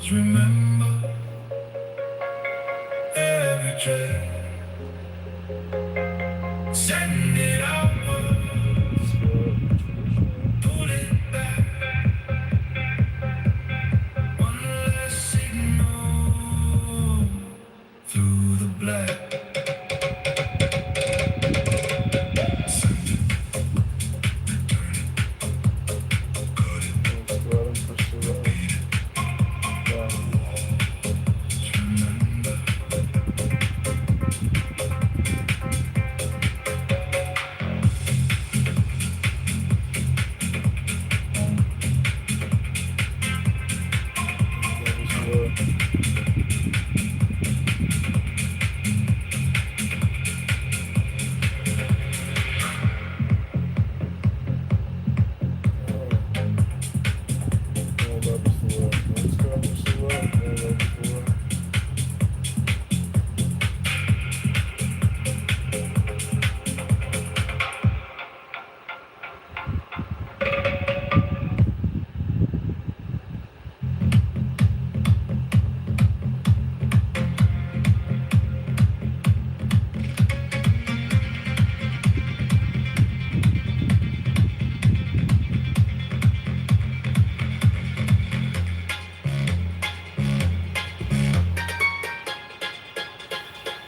remember every dream. Send it outwards, pull it back. One last signal through the black.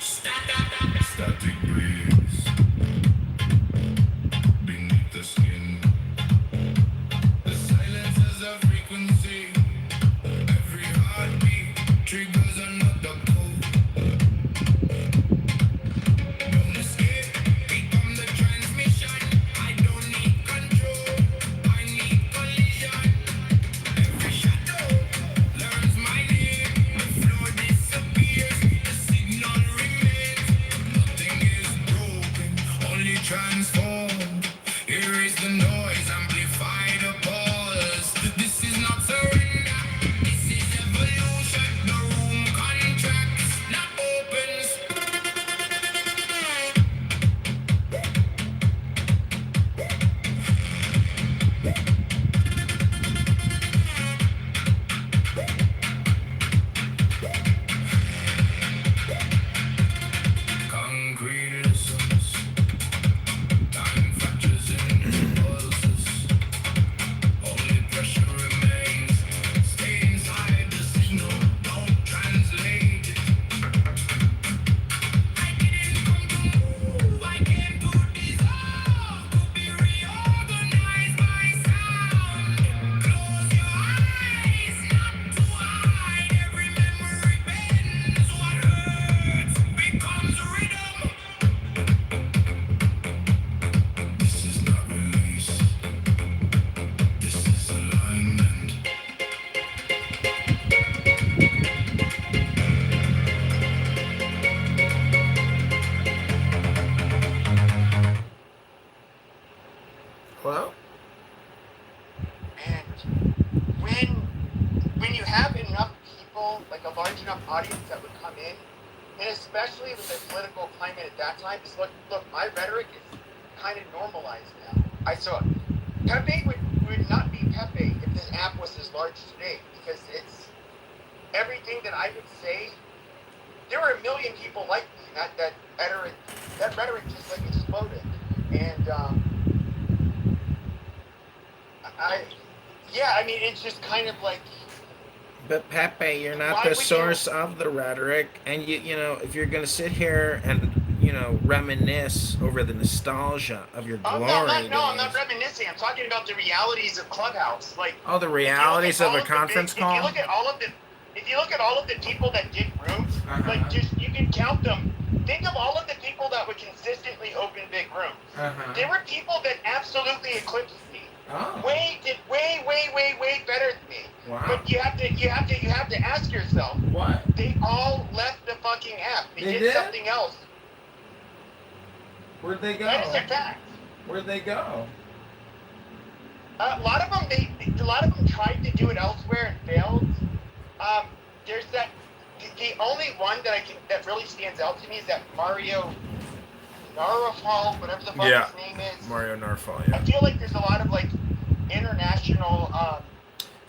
Static breeze beneath the skin. The silence is a frequency. Every heartbeat triggers another code. Don't escape, become the transmission. I don't need control, I need collision. Every shadow learns my name. The floor disappears, the signal remains. Nothing is broken, only transformed. Here is the noise, amplified a pulse. This is not surrender, this is evolution. The room contracts, not opens. Concrete listens, time fractures in pulses. Only pressure remains. Stay inside the signal, don't translate it. I didn't come to move, I came to dissolve, to be reorganized by sound. Close your eyes, not to hide. Every memory bends. What hurts becomes rhythm. This is not release. This is alignment. Well, And when you have enough people, like a large enough audience that would come in, and especially with the political climate at that time, because look, my rhetoric is kind of normalized now. I saw Pepe would not be Pepe if this app was as large today, because it's everything that I would say. There were a million people like me. That rhetoric just like exploded, and I mean, it's just kind of like, but Pepe, you're not Why the would you- source of the rhetoric, and you know, if you're gonna sit here and reminisce over the nostalgia of your glory I'm not days. reminiscing. I'm talking about the realities of Clubhouse. Like, Oh, the realities of a conference If call. you look at all of the people that did rooms, Uh-huh. like just you can count them. Think of all of the people that would consistently open big rooms. Uh-huh. There were people that absolutely eclipsed me. Oh. Way better than me. Wow. But you have to ask yourself. What? They all left the fucking app. They They did did? something else. Where'd they go? That is a fact. Where'd they go? A lot of them tried to do it elsewhere and failed. There's the only one that really stands out to me is that Mario Narafal, whatever the fuck Yeah. his name is. Mario Narfall, I yeah. feel like there's a lot of like international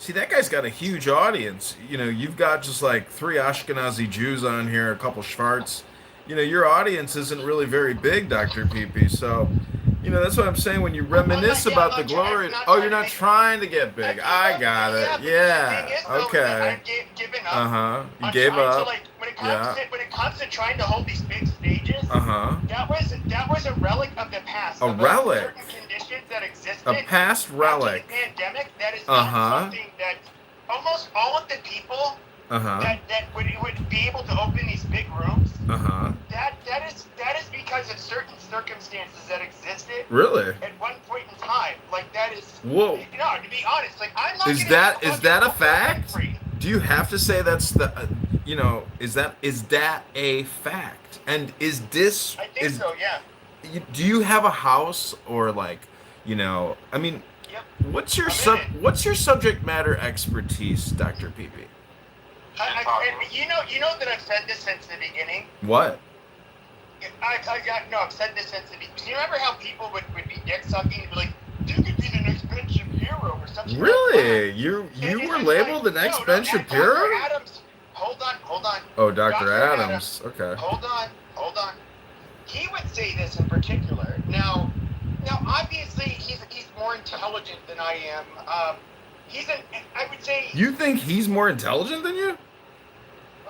See, that guy's got a huge audience. You know, you've got just like 3 Ashkenazi Jews on here, a couple Schwartz. You know, your audience isn't really very big, Dr. PP. So, you know, that's what I'm saying when you reminisce about the glory. Oh, you're not trying to get big. I got it. Yeah. Okay. Given up. Uh-huh. You I'm gave trying to, up. like, when Yeah. it comes to trying to hold these big stages, Uh-huh. that was a relic of the past. A of relic? Certain conditions that existed. A past After relic. the pandemic, that is Uh-huh. not something that almost all of the people Uh-huh. that would be able to open these big rooms. Uh-huh. That is because of certain circumstances that existed Really? at one point in time. Like that is. Whoa. No, to be honest, like I'm not. Is gonna that a fucking fact? free. Do you have to say that's the you know, is that a fact? And is this I think so. Yeah. do you have a house or like, you know, I mean, Yep. what's your I'm in it. what's your subject matter expertise, Dr. PP? You know that I've said this since the beginning. What? I've said this since the beginning. Do you remember how people would be dick sucking and be like, "You could be the next Ben Shapiro" or something? Really? Like that. You It's were just labeled like, the next no, Ben Dr. Shapiro? Adams. Hold on. Oh, Dr. Dr. Adams. Okay. Hold on. He would say this in particular. Now, obviously, he's more intelligent than I am. I would say. You think he's more intelligent than you?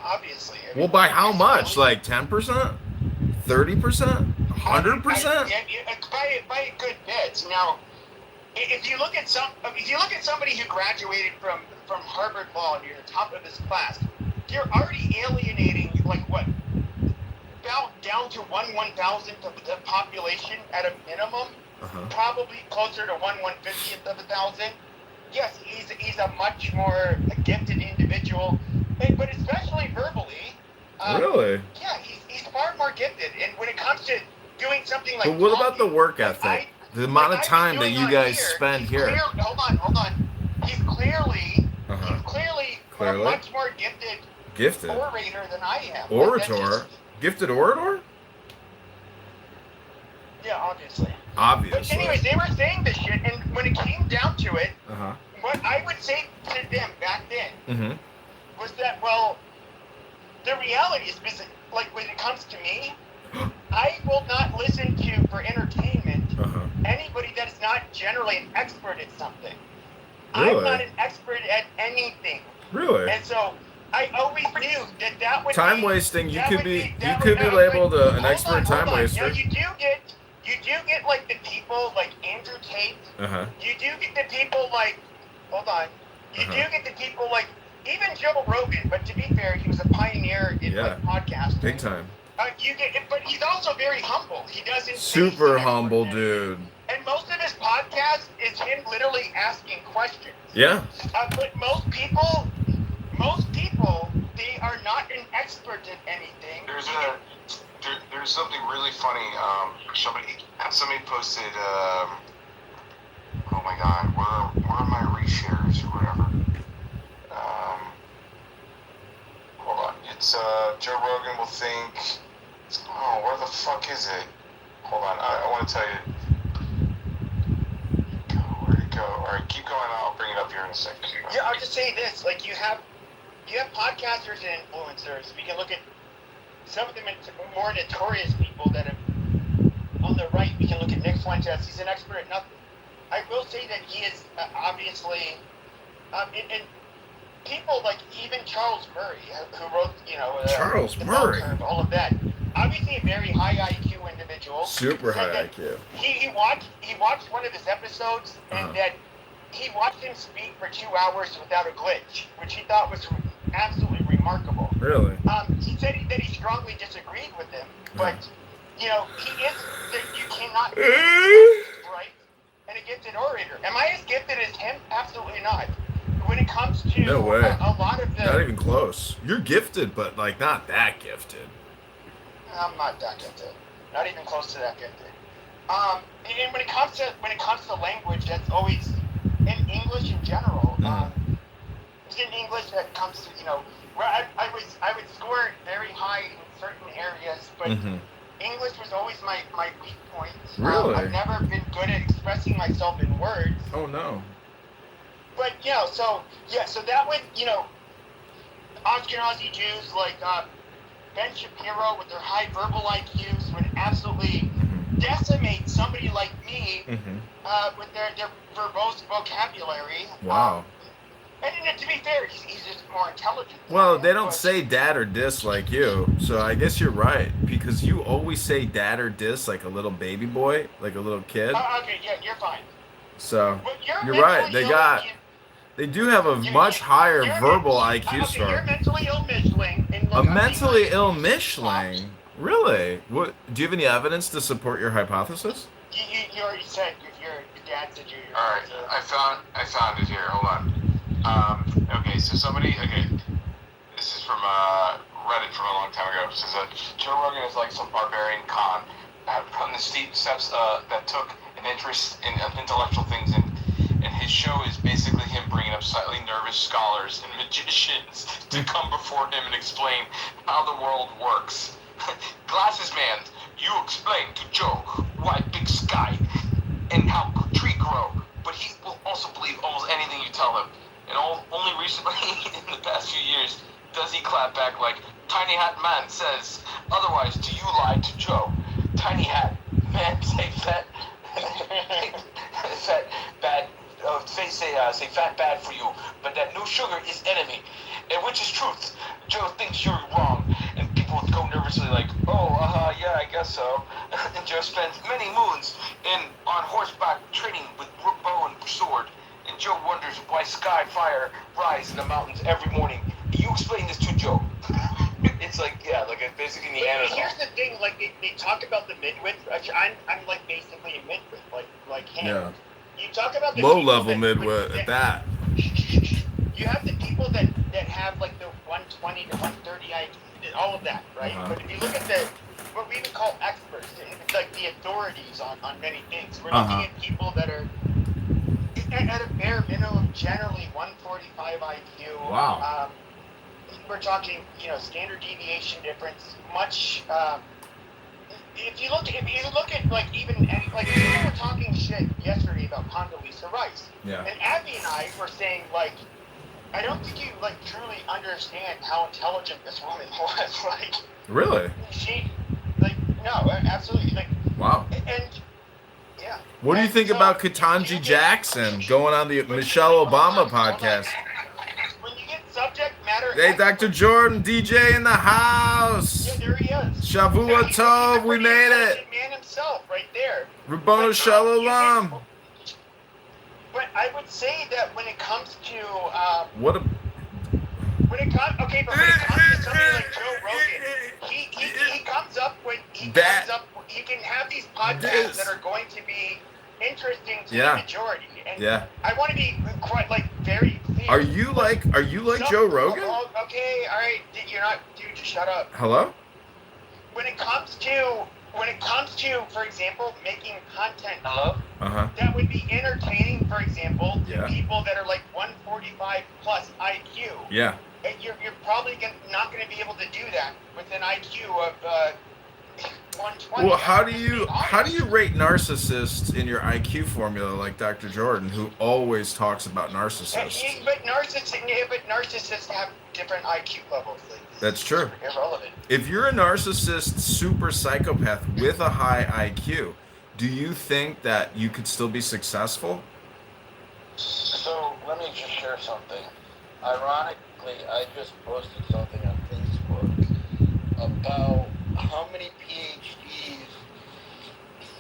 Obviously. I mean, Well, by how much? really- Like 10%? 30%? 100%? By a good bit. Now, if you look at somebody who graduated from Harvard Law and you're the top of his class, you're already alienating like what? About down to 1/1000th of the population at a minimum. Uh-huh. Probably closer to 1/150th of 1,000. Yes, he's a much more gifted individual, but especially verbally. Really? Yeah, he's far more gifted, and when it comes to doing something like. But what about the talking, work like ethic? The amount of time that you guys spend here. Hold on. He's clearly a Clearly? much more gifted Gifted. orator than I am. Like, Orator? that's just- Gifted orator? yeah, obviously. But Obviously. anyways, they were saying this shit, and when it came down to it, Uh-huh. what I would say to them back then Mm-hmm. was that, well, the reality is, like, when it comes to me, I will not listen to, for entertainment, Uh-huh. anybody that is not generally an expert at something. Really? I'm not an expert at anything. Really? And so, I always knew that would Time be, wasting. You that could would be that you would- could be no, labeled but an hold expert on, time hold on. waster. Now, you do get like the people like Andrew Tate. Uh-huh. You do get the people like, hold on. You do get the people like even Joe Rogan. But to be fair, he was a pioneer in Yeah. like podcasting. Big time. But he's also very humble. He doesn't. Super say humble anything. dude. And most of his podcast is him literally asking questions. Yeah. But most people, they are not an expert at anything. There's something really funny. Somebody posted. Oh my God, where are my reshares or whatever? Hold on. It's Joe Rogan will think. Oh, where the fuck is it? Hold on. I want to tell you. Where'd it go? All right, keep going. I'll bring it up here in a second. Yeah, I'll just say this: like you have podcasters and influencers. We can look at some of the more notorious people that have on the right. We can look at Nick Fuentes. He's an expert at nothing. I will say that he is obviously, and people like even Charles Murray, who wrote, Charles The Murray. Bell Curve, all of that. Obviously, a very high IQ individual. Super Said high that IQ. He watched one of his episodes, and that he watched him speak for 2 hours without a glitch, which he thought was absolutely remarkable. Really? He said that he strongly disagreed with him, but he is that you cannot be right and a gifted orator. Am I as gifted as him? Absolutely not. When it comes to No way. a lot of the, Not even close. You're gifted, but like not that gifted. I'm not that gifted. Not even close to that gifted. And when it comes to language, that's always in English in general. It's in English that comes to where I would score very high in certain areas, but English was always my weak point. Really? I've never been good at expressing myself in words. Oh no. But so that would Ashkenazi Jews like Ben Shapiro with their high verbal IQs would absolutely decimate somebody like me with their verbose vocabulary. Wow. And to be fair, he's just more intelligent. Well, they don't say dad or dis like you, so I guess you're right, because you always say dad or dis like a little baby boy, like a little kid. Okay, yeah, you're fine. So But you're right. They do have a much higher verbal IQ score. You're score. mentally ill Michelin. A mentally ill Michelin? Really? What? Do you have any evidence to support your hypothesis? You already said your dad said you. All right, I found it here. Hold on. Okay, so this is from Reddit from a long time ago. It says that Joe Rogan is like some barbarian con from the steep steps that took an interest in intellectual things, and his show is basically him bringing up slightly nervous scholars and magicians to come before him and explain how the world works. Glasses man, you explain to Joe why big sky and how tree grow, but he will also believe almost anything you tell him. And only recently, in the past few years, does he clap back like, Tiny Hat Man says, otherwise do you lie to Joe? Tiny Hat Man say fat, fat bad, say fat bad for you, but that no sugar is enemy, and which is truth. Joe thinks you're wrong, and people go nervously like, yeah, I guess so. And Joe spends many moons on horseback training with bow and sword. And Joe wonders why sky fire rise in the mountains every morning. You explain this to Joe. It's like, basically Neanderthal. Here's the thing, like they talk about the midwit. I'm like basically a midwit, like him. Yeah. You talk about the low level midwit at that. You have the people that have like the 120 to 130 IQ, all of that, right? But if you look at what we would call experts, like the authorities on many things, we're looking at people that are at a bare minimum, generally 145 IQ. Wow. We're talking, standard deviation difference. Much. If you look at like even like we were talking shit yesterday about Condoleezza Rice. Yeah. And Abby and I were saying like, I don't think you like truly understand how intelligent this woman was. Like. Really? She, like, no, absolutely, like. Wow. And. Yeah. What do you think about Ketanji Jackson going on the Michelle Obama podcast? When you get subject matter. Hey, Dr. Jordan, DJ in the house. Yeah, there he is. Shavua Tov, we made it. Man himself, right there. Rabbonu Shalom. But I would say that when it comes to What a. when it comes to somebody like Joe Rogan, he comes up with he can have these podcasts that are going to be interesting to the majority. And I want to be quite very clear. Are you like Joe Rogan? Okay, all right. You're not, dude. Just shut up. Hello? When it comes to, for example, making content, that would be entertaining. For example, to people that are like 145 plus IQ. Yeah. And you're probably not going to be able to do that with an IQ of 120. Well, how do you rate narcissists in your IQ formula, like Dr. Jordan, who always talks about narcissists? But narcissists have different IQ levels. That's true. Irrelevant. If you're a narcissist super psychopath with a high IQ, do you think that you could still be successful? So let me just share something. Ironically, I just posted something on Facebook about how many PhDs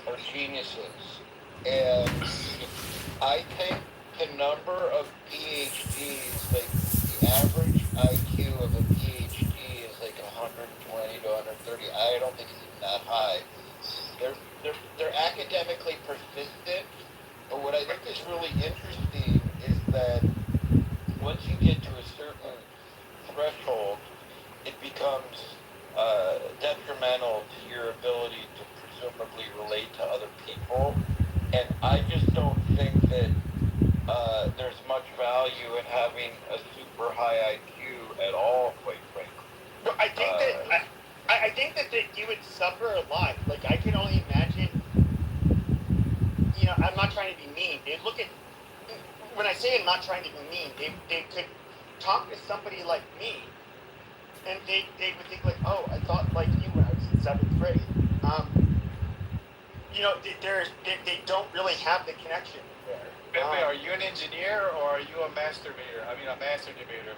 are geniuses. And I think the number of PhDs, like the average IQ of a PhD is like 120 to 130. I don't think it's even that high. They're academically persistent, but what I think is really interesting is that once you get to a certain threshold, it becomes detrimental to your ability to presumably relate to other people. And I just don't think that there's much value in having a super high IQ at all, quite frankly. Well, I think that you would suffer a lot. Like, I can only imagine, I'm not trying to be mean, dude. Look at when I say I'm not trying to be mean, they could talk to somebody like me, and they would think like, oh, I thought like you when I was in seventh grade. They don't really have the connection there. Wait, are you an engineer or are you a masturbator? I mean, a master debater.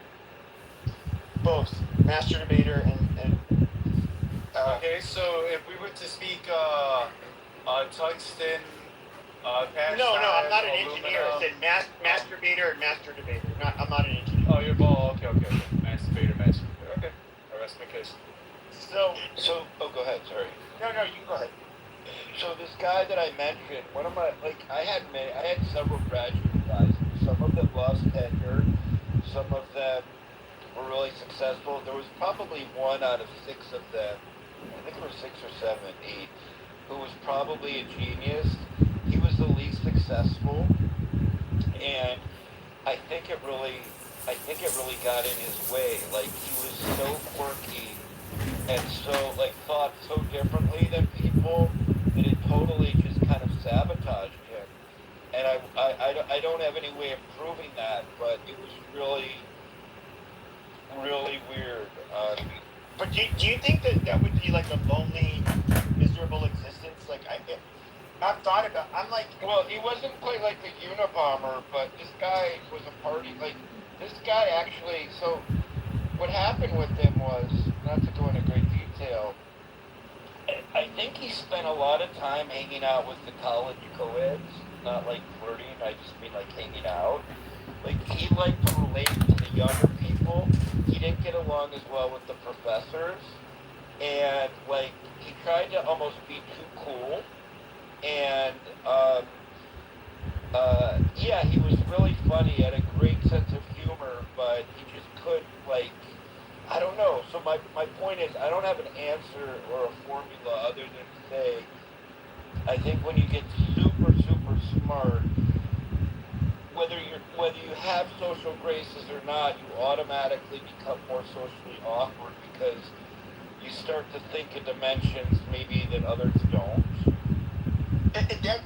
Both master debater and Okay, so if we were to speak tungsten, cast no, I'm iron, not an engineer. I aluminum. said masturbator and master debater. I'm not an engineer. Oh, you're both. Okay. Masturbator. Okay, I rest my case. So Go ahead, sorry. no, you go ahead. So this guy that I mentioned, I had several graduate advisors. Some of them lost tenure, some of them were really successful. There was probably one out of six of them, I think there were 6 or 7, 8, who was probably a genius. He was the least successful, and I think it really got in his way. Like, he was so quirky and so thought so differently than people that it totally just kind of sabotaged him. And I don't have any way of proving that, but it was really, really weird. But do you think that would be like a lonely, miserable existence? Like I've thought about. I'm like, Well, he wasn't quite like the Unabomber, but this guy was a party. This guy actually. So, what happened with him was, not to go into great detail, I think he spent a lot of time hanging out with the college co-eds, not like flirting. I just mean like hanging out. Like, he liked to relate to the younger people. He didn't get along as well with the professors, and he tried to almost be too cool. And yeah, he was really funny, had a great sense of humor, but he just couldn't, I don't know. So my point is, I don't have an answer or a formula other than to say, I think when you get super, super smart, whether you have social graces or not, you automatically become more socially awkward because you start to think in dimensions maybe that others don't.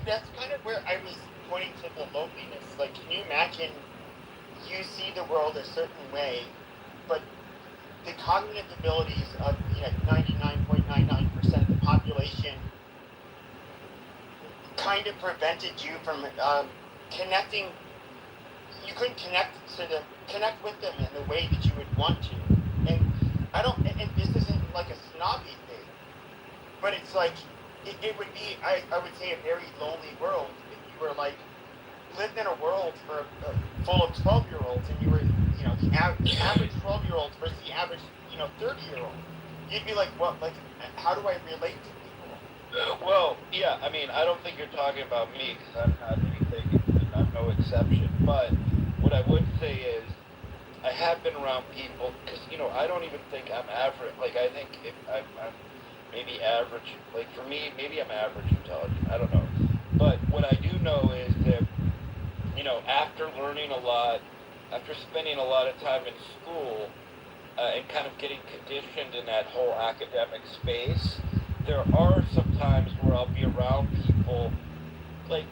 that's kind of where I was pointing to the loneliness. Like, can you imagine you see the world a certain way, but the cognitive abilities of 99.99% of the population kind of prevented you from connecting. You couldn't connect with them in the way that you would want to. And and this isn't like a snobby thing, but it's like it would be, I would say, a very lonely world if you were lived in a world full of 12-year-olds, and you were the average 12-year-old versus the average 30-year-old. You'd be like, what? How do I relate to people? Well, yeah, I mean, I don't think you're talking about me because I'm not anything, and I'm no exception. But what I would say is, I have been around people because I don't even think I'm average. I think I'm maybe average. For me, maybe I'm average intelligent. I don't know. But what I do know is that after learning a lot, after spending a lot of time in school, and kind of getting conditioned in that whole academic space, there are some times where I'll be around people look,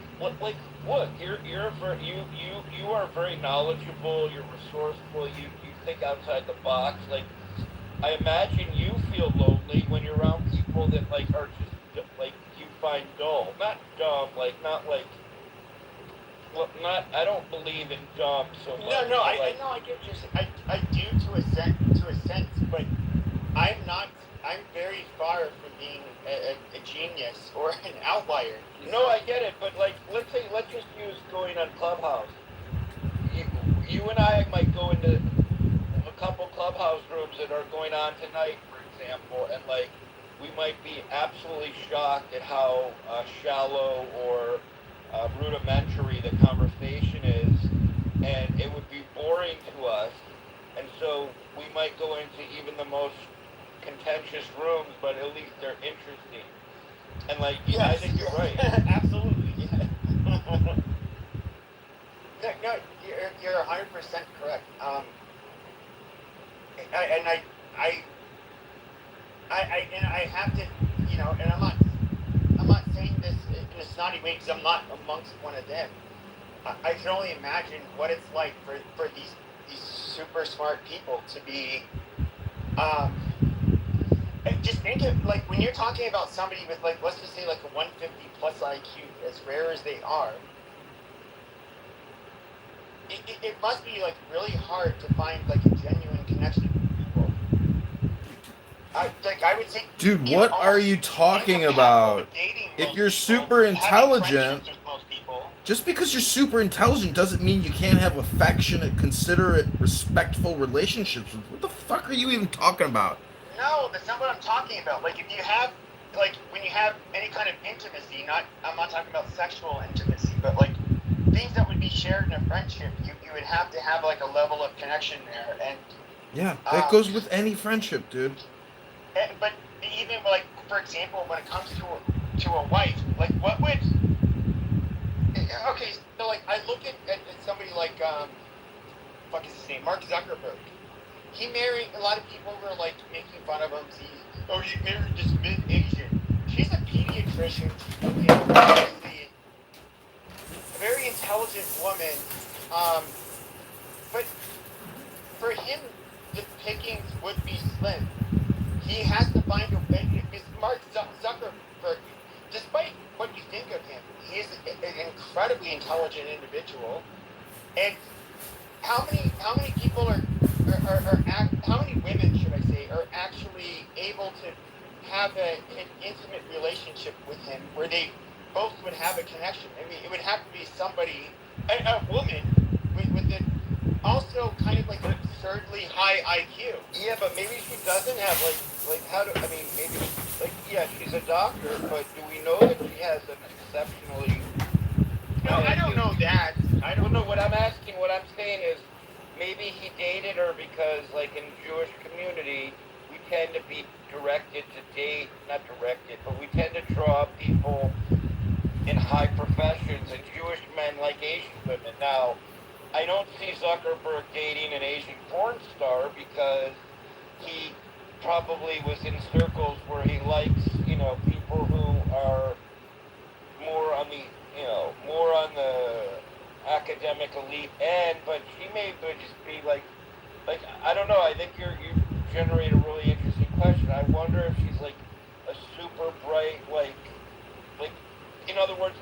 you are very knowledgeable, you're resourceful, you think outside the box. I imagine you feel lonely when you're around people that are just you find dull, not dumb, not, I don't believe in dumb so much. No, I know, I get you. I do to a sense, but I'm very far from being a genius or an outlier. No, I get it, but let's just use going on Clubhouse. You and I might go into a couple Clubhouse rooms that are going on tonight, for example, and we might be absolutely shocked at how shallow or rudimentary the conversation is, and it would be boring to us, and so we might go into even the most contentious rooms, but at least they're interesting. And yes, I think you're right. Absolutely. Yeah. No, you're 100% correct. I have to, and I'm not saying this in a snotty way because I'm not amongst one of them. I can only imagine what it's like for these super smart people to be. Just think of like when you're talking about somebody with like let's just say like a 150 plus IQ, as rare as they are. It must be like really hard to find like a genuine connection with people. I would say, Dude, even what are almost you talking about? dating If most you're people, super having intelligent, friendships with most people. just because you're super intelligent doesn't mean you can't have affectionate, considerate, respectful relationships. What the fuck are you even talking about? No, that's not what I'm talking about. Like if you have like when you have any kind of intimacy, I'm not talking about sexual intimacy, but like things that would be shared in a friendship, you would have to have like a level of connection there. And Yeah, that goes with any friendship, dude. but even like for example, when it comes to a wife, like what would okay, so like I look at somebody like fuck is his name, Mark Zuckerberg. He married a lot of people were like making fun of him. He married this mid-Asian. She's a pediatrician. She's obviously a very intelligent woman. But for him, the pickings would be slim. He has to find a way. Because Mark Zuckerberg, despite what you think of him, he is an incredibly intelligent individual. And how many people are how many women should I say are actually able to have an intimate relationship with him where they both would have a connection? I mean, it would have to be somebody, a woman with an also kind of like an absurdly high IQ. Yeah, but maybe she doesn't have like how do I mean maybe like yeah she's a doctor, but do we know that she has an exceptionally? No, I don't know that. I don't Well, know. no. What I'm asking, what I'm saying is, maybe he dated her because, like in Jewish community, we tend to be directed to date, not directed, but we tend to draw people in high professions, and Jewish men like Asian women. Now, I don't see Zuckerberg dating an Asian porn star because he probably was in circles where he likes, people who are more on the, more on the academic elite end. But she may just be like I don't know. I think you generate a really interesting question. I wonder if she's like a super bright, like in other words,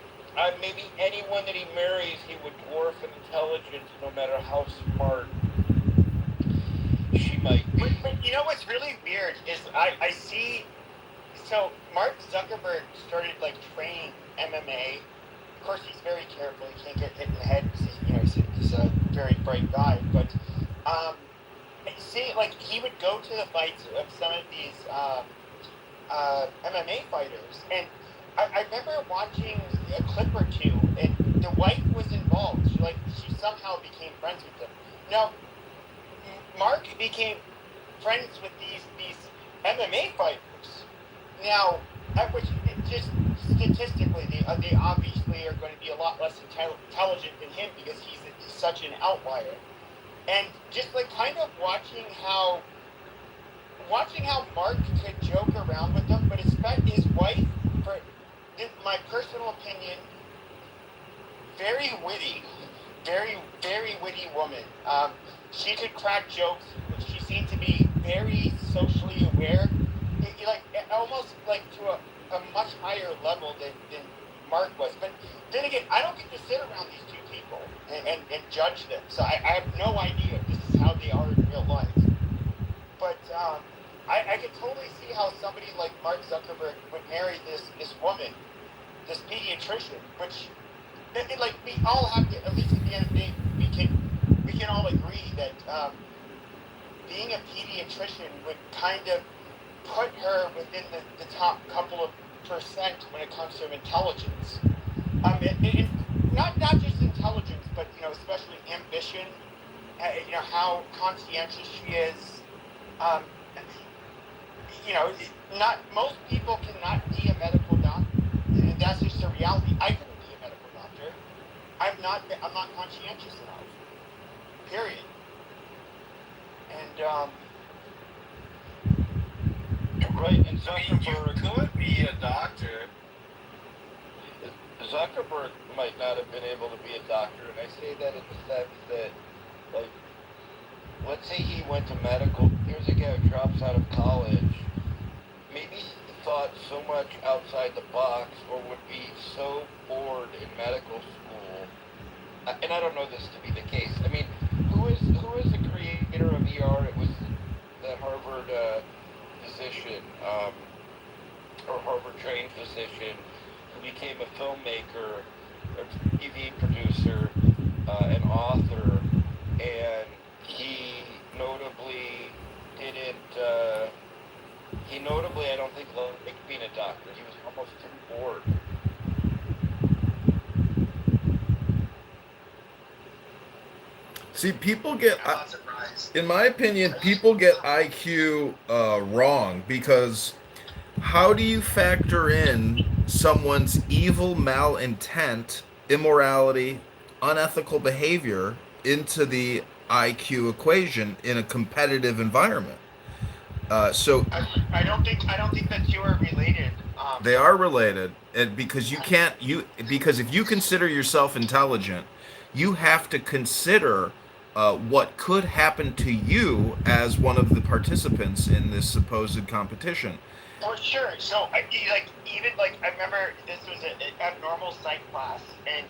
maybe anyone that he marries, he would dwarf in intelligence, no matter how smart she might be. But you know what's really weird is I see. So Mark Zuckerberg started like training MMA. Of course, he's very careful. He can't get hit in the head because he's a very bright guy. But see, like he would go to the fights of some of these MMA fighters, and I remember watching a clip or two, and the wife was involved. She somehow became friends with them. Now, Mark became friends with these MMA fighters. Now, which just statistically, they obviously are going to be a lot less intelligent than him because he's such an outlier. And just like kind of watching how Mark could joke around with them, but especially his wife, for in my personal opinion, very witty, very witty woman. She could crack jokes. She seemed to be very socially aware, like almost like to a much higher level than Mark was. But then again, I don't get to sit around these two people and judge them, so I have no idea if this is how they are in real life. But I can totally see how somebody like Mark Zuckerberg would marry this woman, this pediatrician, which like we all have to, at least at the end of the day, we can all agree that being a pediatrician would kind of put her within the top couple of percent when it comes to intelligence. Not just intelligence, but especially ambition. How conscientious she is. Um, not most people cannot be a medical doctor. And that's just a reality. I couldn't be a medical doctor. I'm not conscientious enough. Period. And Right, and I mean, you Zuckerberg. could be a doctor. Zuckerberg might not have been able to be a doctor, and I say that in the sense that, like, let's say he went to medical. Here's a guy who drops out of college. Maybe he thought so much outside the box, or would be so bored in medical school. And I don't know this to be the case. I mean, who is the creator of ER? It was the Harvard physician, or Harvard-trained physician, who became a filmmaker, a TV producer, an author, and he notably didn't. He notably, I don't think, liked being a doctor. He was almost too bored. See, people get, I'm not surprised. in my opinion, people get IQ wrong because how do you factor in someone's evil malintent, immorality, unethical behavior into the IQ equation in a competitive environment? So I don't think that you are related. they are related, and because because if you consider yourself intelligent, you have to consider what could happen to you as one of the participants in this supposed competition. For sure. So I remember this was an abnormal psych class, and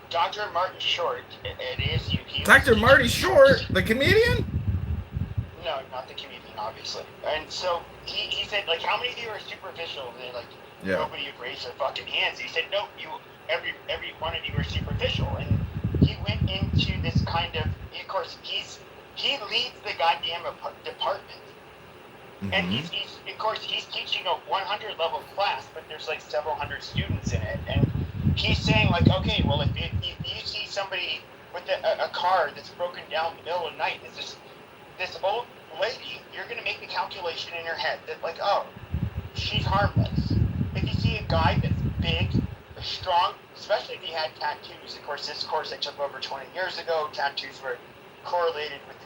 Dr. Martin Short, it is you. Dr. Marty Short, the comedian? No, not the comedian, obviously. And so he said, like, how many of you are superficial? And they're like, Yeah. nobody would raise their fucking hands. He said, no, every one of you are superficial. And he went into this kind of course, he leads the goddamn department. Mm-hmm. And he's teaching a 100 level class, but there's like several hundred students in it. And he's saying, like, okay, well, if you see somebody with a car that's broken down in the middle of the night, it's this old lady, you're going to make the calculation in your head that, like, oh, she's harmless. If you see a guy that's big, strong, especially if he had tattoos. Of course, this course I took over 20 years ago. Tattoos were correlated with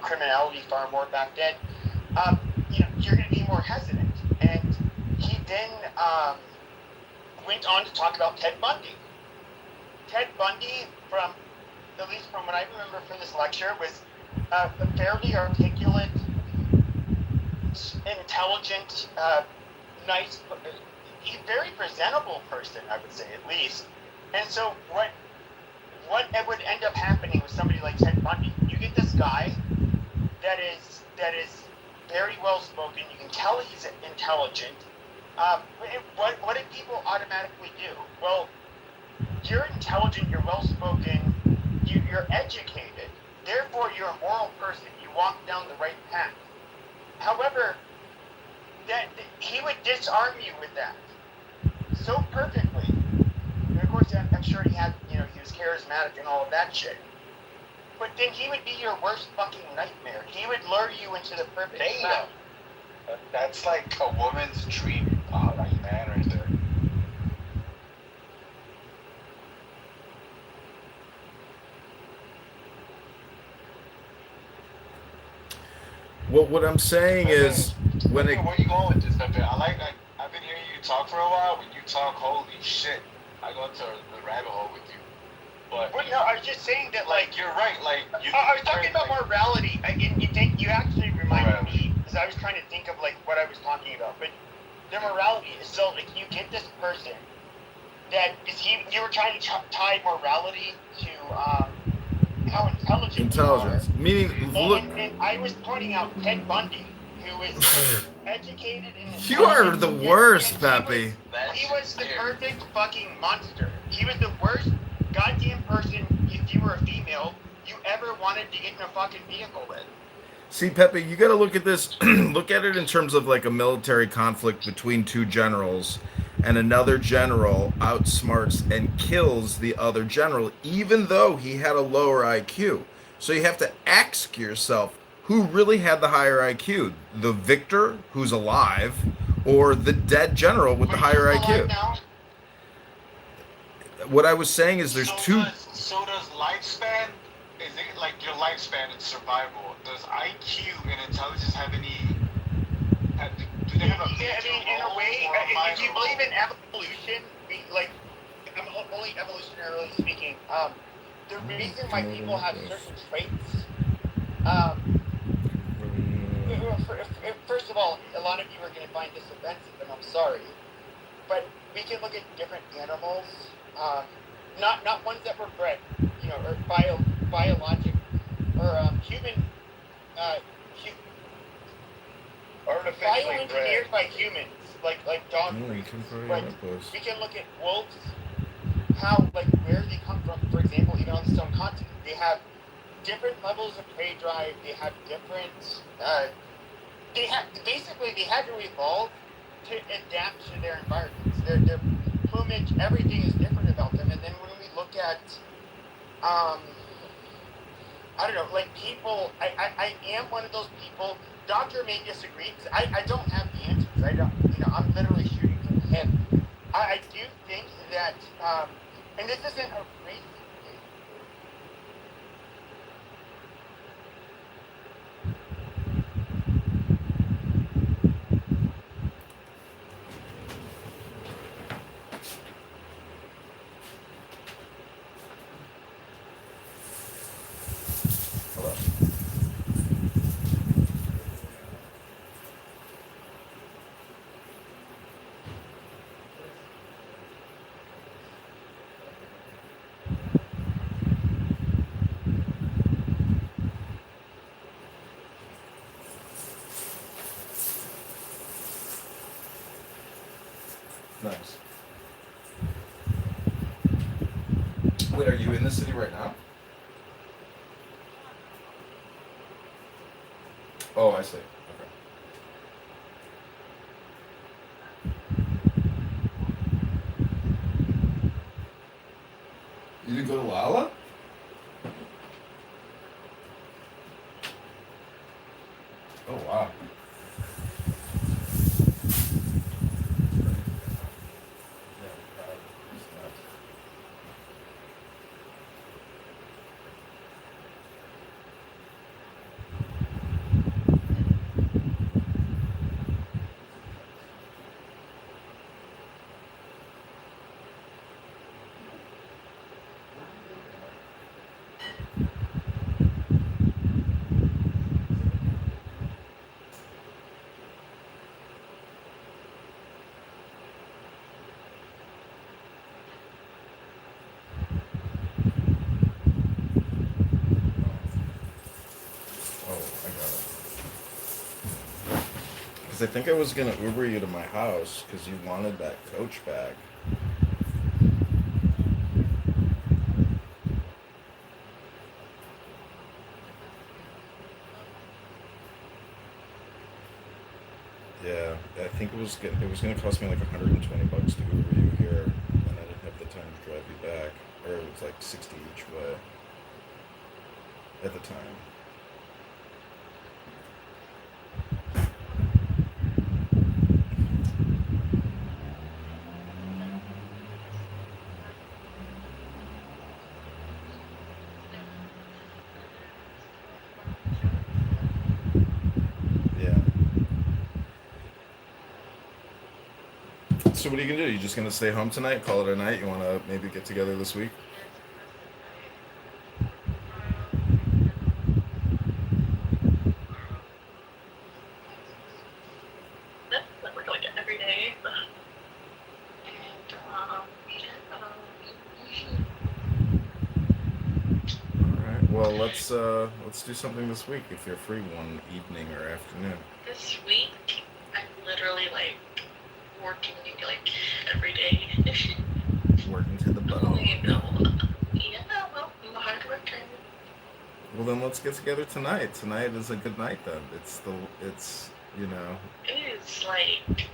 criminality far more back then. You're going to be more hesitant. And he then went on to talk about Ted Bundy. Ted Bundy, at least from what I remember from this lecture, was a fairly articulate, intelligent, nice, very presentable person, I would say, at least. And so what would end up happening with somebody like Ted Bundy? You get this guy that is very well spoken. You can tell he's intelligent. What do people automatically do? Well, you're intelligent, you're well spoken, you're educated. Therefore, you're a moral person. You walk down the right path. However, that he would disarm you with that so perfectly. And of course, I'm sure he was charismatic and all of that shit. But then he would be your worst fucking nightmare. He would lure you into the perfect trap. That's like a woman's dream, like man right there. Well, what I'm saying is, when it, Where you going with this, Pepe? I've been hearing you talk for a while. When you talk, holy shit, I go into the rabbit hole with you. But Well, no, I was just saying that, like, you're right. Like I was talking about morality. You actually reminded me, because I was trying to think of, like, what I was talking about. But the morality is so, like, you get this person that you were trying to tie morality to how intelligent intelligence, you are. meaning, look, And I was pointing out Ted Bundy, who is educated and you are the worst, and Pepe. He was the perfect fucking monster. He was the worst goddamn person, if you were a female, you ever wanted to get in a fucking vehicle with. See, Pepe, you got to look at this. Look at it in terms of like a military conflict between two generals, and another general outsmarts and kills the other general, even though he had a lower IQ. So you have to ask yourself, who really had the higher IQ? The victor, who's alive, or the dead general with the higher IQ? Now, What I was saying is there's two. So does lifespan? Is it like your lifspan and survival? Does IQ and intelligence have any? Do they have a in a way, if you believe in evolution, only evolutionarily speaking. The reason why Come over people like have this. certain traits, um, first of all, a lot of you are going to find this offensive, and I'm sorry, but we can look at different animals, not ones that were bred, or biologic or human, uh, Artificially bioengineered bred. by humans, like dog breeds. Come for But like this. we can look at wolves, how where they come from. For example, even on the stone continent, they have different levels of prey drive. They have different. They had to evolve to adapt to their environments. Their plumage, everything is different about them. And then when we look at, I don't know, like people, I am one of those people. Doctor may disagree because I don't have the answers. I don't, I'm literally shooting from the hip. I do think that, and this isn't a race thing. Hello. Nice. Wait, are you in the city right now? Oh, I see. Okay. You didn't go to Lala? Oh, wow. Oh, I got it. Because I think I was gonna Uber you to my house because you wanted that coach back. Yeah, I think it was gonna cost me like $120 to Uber you here, and I didn't have the time to drive you back, or it was like 60 each way at the time. Yeah. So what are you gonna do? You just gonna stay home tonight? Call it a night? You wanna maybe get together this week? That we're doing it every day. And All right. Well, let's do something this week if you're free one evening or afternoon. this week I'm literally like working like every day. Working to the bone. Only no. Yeah, well, I'm a hard worker. Well, then let's get together tonight. Tonight is a good night then. It's you know. It is like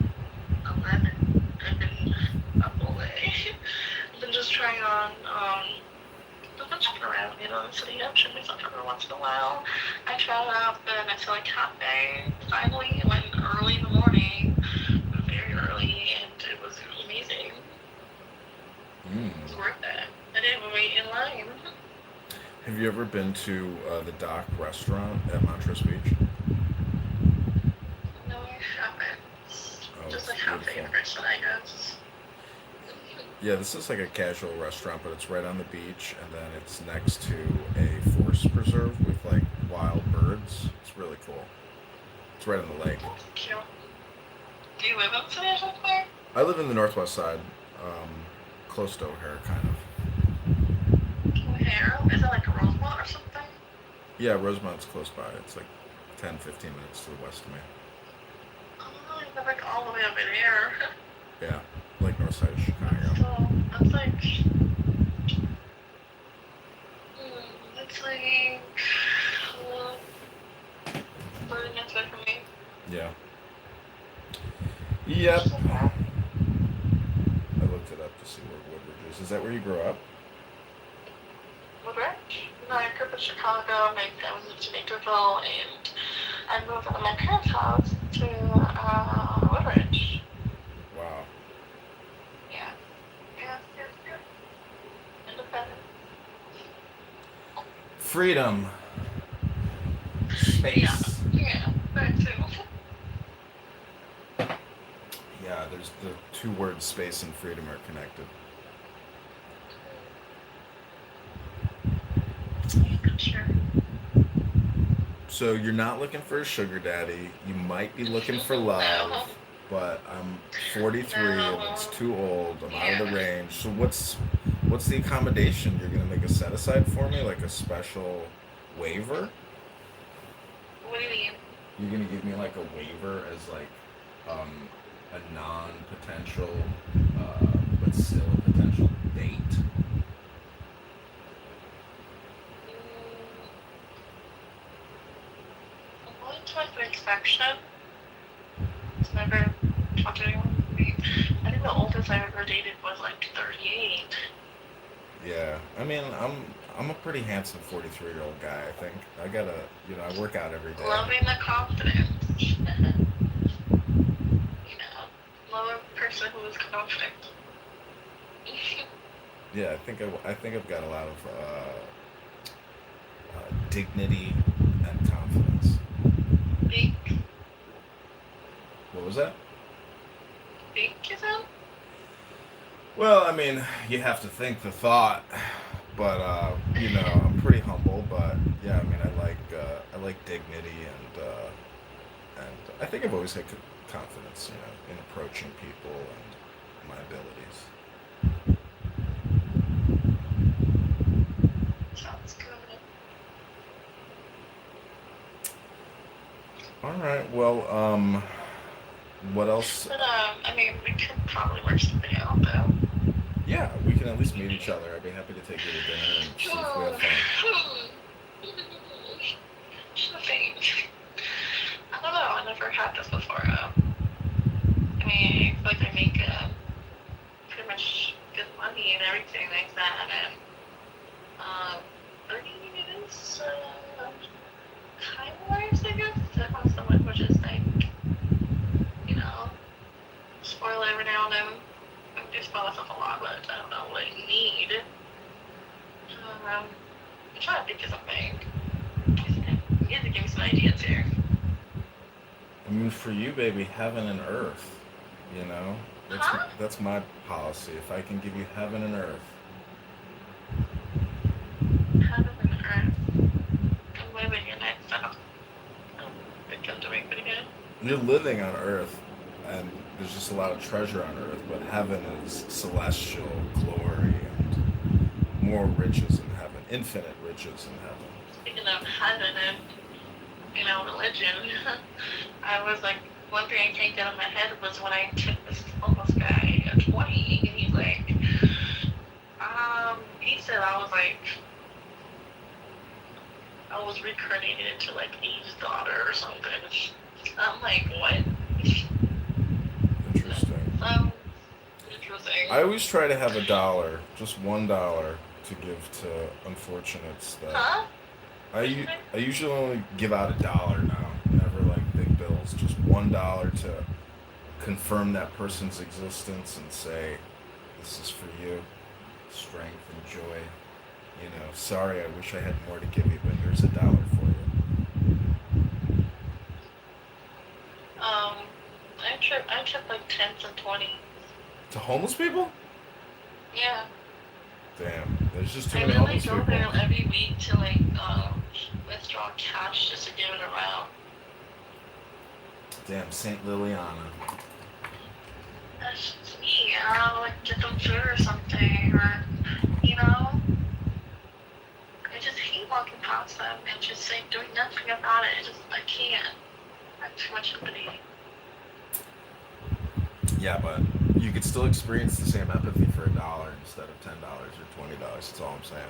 11. I've been up all day. I've been just trying on I've been checking around, the city. I'm sure myself every once in a while. I tried out the next to like cafe. Finally, went early in the morning, very early, and it was amazing. It was worth it. I didn't even wait in line. Have you ever been to the Dock restaurant at Montrose Beach? No, I haven't. Oh, Just it's a cafe beautiful. person, I guess. Yeah, this is like a casual restaurant, but it's right on the beach, and then it's next to a forest preserve with like wild birds. It's really cool. It's right on the lake. That's cute. Do you live in City or something? I live in the northwest side, um, close to O'Hare, kind of. Where? Is it like a Rosemont or something? Yeah, Rosemont's close by. It's like 10, 15 minutes to the west of me. Oh, you live like all the way over there. Yeah, like north side of Chicago. So, that's like, it's like, uh, 30 minutes away from me. Yeah. Yep. So far. I looked it up to see where Woodbridge is. Is that where you grew up? Woodbridge? No, I grew up in Chicago, my family moved to Naperville, and I moved from my parents' house to, Woodbridge. Wow. Yeah. Yeah, independent. Freedom. Yeah, Space. yeah, that too. Yeah, there's the two words space and freedom are connected. Sure. So you're not looking for a sugar daddy. You might be looking for love, but I'm 43 and it's too old. I'm out of the range. So what's the accommodation? You're gonna make a set aside for me, like a special waiver? What do you mean? You're gonna give me like a waiver as like a non-potential, but still a potential date. I'm going to like an inspection. I've never talked to anyone. I think the oldest I ever dated was like 38. Yeah, I mean, I'm a pretty handsome 43-year-old guy. I think I gotta, I work out every day. Loving the confidence. You know, love a person who is confident. Yeah, I think I've got a lot of dignity and confidence. Big, What was that? big, you know? Well, I mean, you have to think the thought, but I'm pretty humble. But yeah, I mean, I like dignity and I think I've always had confidence, in approaching people and my abilities. Sounds good. All right. Well, what else? But, I mean, we could probably work something out, though. Yeah, we can at least meet each other. I'd be happy to take you to dinner and see if we have fun. Shopping. I don't know, I never had this before. I mean, I feel like I make pretty much good money and everything like that, and earning is kind of nice, I guess. To have someone who just like, you know, spoil every now and then. I do spoil myself a lot, but I don't know what I need. I'm trying to think of something. You have to give me some ideas here. I mean, for you, baby, heaven and earth. That's Huh? that's my policy. If I can give you heaven and earth, Heaven and earth. I'm living in it, so I think I'm doing pretty good. you're living on earth, and there's just a lot of treasure on earth. But heaven is celestial glory and more riches in heaven, infinite riches in heaven. Speaking of heaven and, religion, I was like, one thing I can't get out of my head was when I took this homeless guy at 20, and he's like, he said I was reincarnated into like Eve's daughter or something. I'm like, what? Interesting. Interesting. I always try to have $1, just $1, to give to unfortunates that. Huh? I usually only give out $1 now. Never like big bills. Just $1 to confirm that person's existence and say, "This is for you, strength and joy." Sorry, I wish I had more to give you, but here's $1 for you. I trip like 10s and 20s. To homeless people? Yeah. Damn, there's just too I many literally homeless go people. there every week to like withdraw cash just to give it around. Damn, Saint Liliana. That's just me. I'll like get them food or something, or you know. I just hate walking past them and just like doing nothing about it. I can't. I have too much empathy. Yeah, but you could still experience the same empathy for $1 instead of $10 or $20. That's all I'm saying.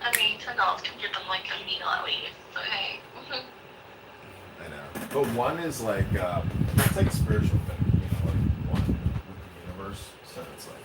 I mean, $10 can get them like a meal at least. So hey. I know. But one is like, it's like a spiritual thing, you know, like one with the universe. So it's like,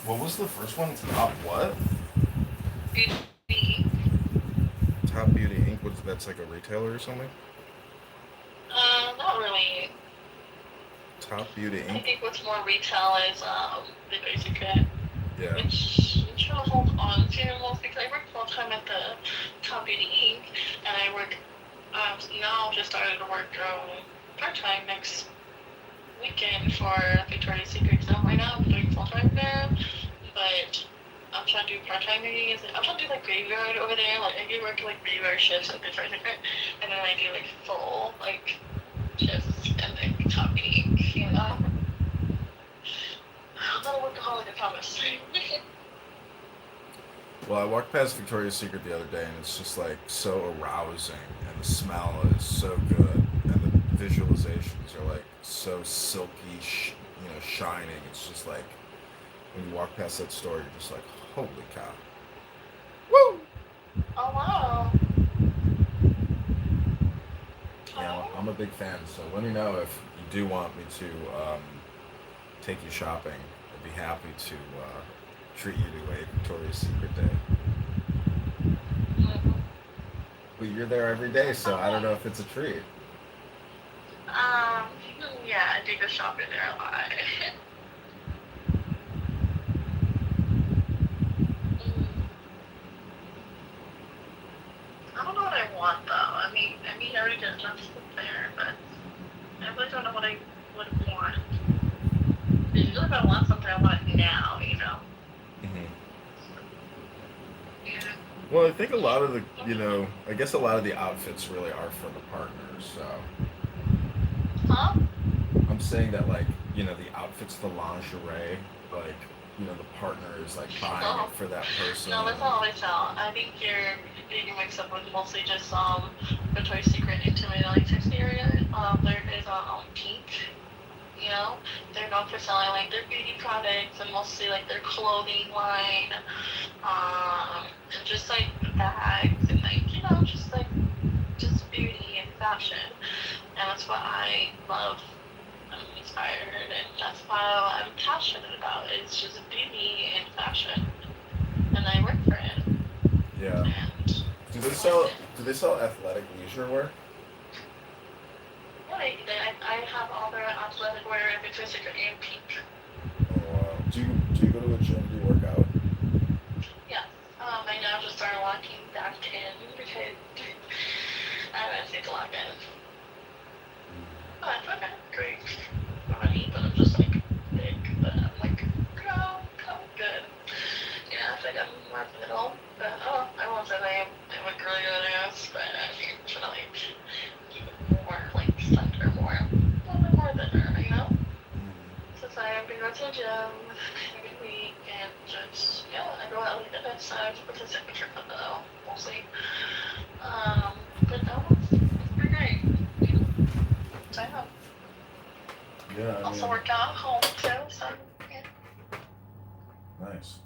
what was the first one? Top what? Beauty. Top Beauty Inc. That's like a retailer or something? Not really. Top Beauty I Inc. think what's more retail is the basic kit, Yeah. which I'm trying to hold on to most because I work full time at the Top Beauty Inc. and I work now just started to work part time next weekend for Victoria's Secret. So right now I'm doing full time there, but I'm trying to do part time meetings. I'm trying to do like graveyard over there. Like I do work like graveyard shifts at Victoria's Secret, and then I do like full like shifts and like Top Beauty Inc. You know. I'm not a workaholic, I promise. Well, I walked past Victoria's Secret the other day, and it's just like so arousing, and the smell is so good, and the visualizations are like so silky, shining. It's just like when you walk past that store, you're just like, holy cow! Woo! Oh wow. Yeah, I'm a big fan. So let me know if you do want me to take you shopping. I'd be happy to treat you to a Victoria's Secret day. Mm-hmm. But you're there every day, so I don't know if it's a treat. Yeah, I do go shopping there a lot. I don't know what I want though. I already did enough stuff there, but I really don't know what I would want. Usually if I want something, I want it now, you know? Mm-hmm. Yeah. Well, I think a lot of the, I guess a lot of the outfits really are for the partners. So Huh? I'm saying that, like, the outfits, the lingerie, like, the partner is like buying it for that person. No, that's not always how. I think you're getting mixed up with mostly just Victoria's Secret intimate like text area. There is Pink. You know, they're known for selling like their beauty products and mostly like their clothing line, and just like bags and like just beauty and fashion. And that's what I love. I'm inspired, and that's what I'm passionate about. It's just beauty and fashion, and I work for it. Yeah. And Do they sell athletic leisure wear? I have all their athletic wear and Victoria's Secret and Pink. Oh, wow. Do you go to a gym? Do you work out? Yes. I now just started walking back in because I haven't seen to log in. Oh, it's okay. Great. But I'm just like big, but I'm like, go, good. Yeah, I think I'm more middle, but I won't say I am a girly ass, but I think I'm trying to like keep it more like slender, more, a little bit more thinner, you know? Since I have been going to the gym every week and just, I go out like the side with the signature club though, mostly. But no, it's pretty great. So I know. Yeah. I Also mean, work out at home too, so yeah. nice.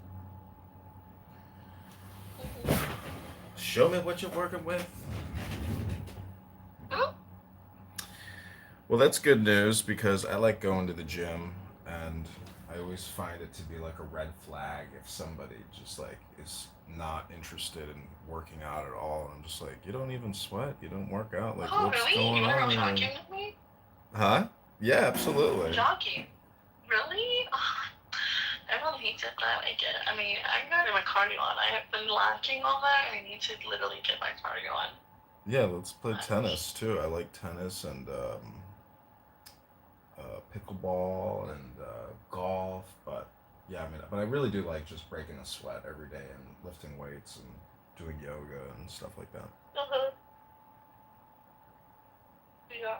Mm-hmm. Show me what you're working with. Hmm? Well, that's good news because I like going to the gym, and I always find it to be like a red flag if somebody just like is not interested in working out at all. I'm just like, you don't even sweat, you don't work out. Like, Oh, what's really? You going wanna go on here? jogging with me? Huh? Yeah, absolutely. Jogging? Really? Oh, everyone hates it, but I like it. I mean, I gotta get my cardio on. I have been lacking on that. I need to literally get my cardio on. Yeah, let's play But, tennis too. I like tennis and pickleball and golf. But yeah, I mean, but I really do like just breaking a sweat every day and lifting weights and doing yoga and stuff like that. uh-huh. Yeah.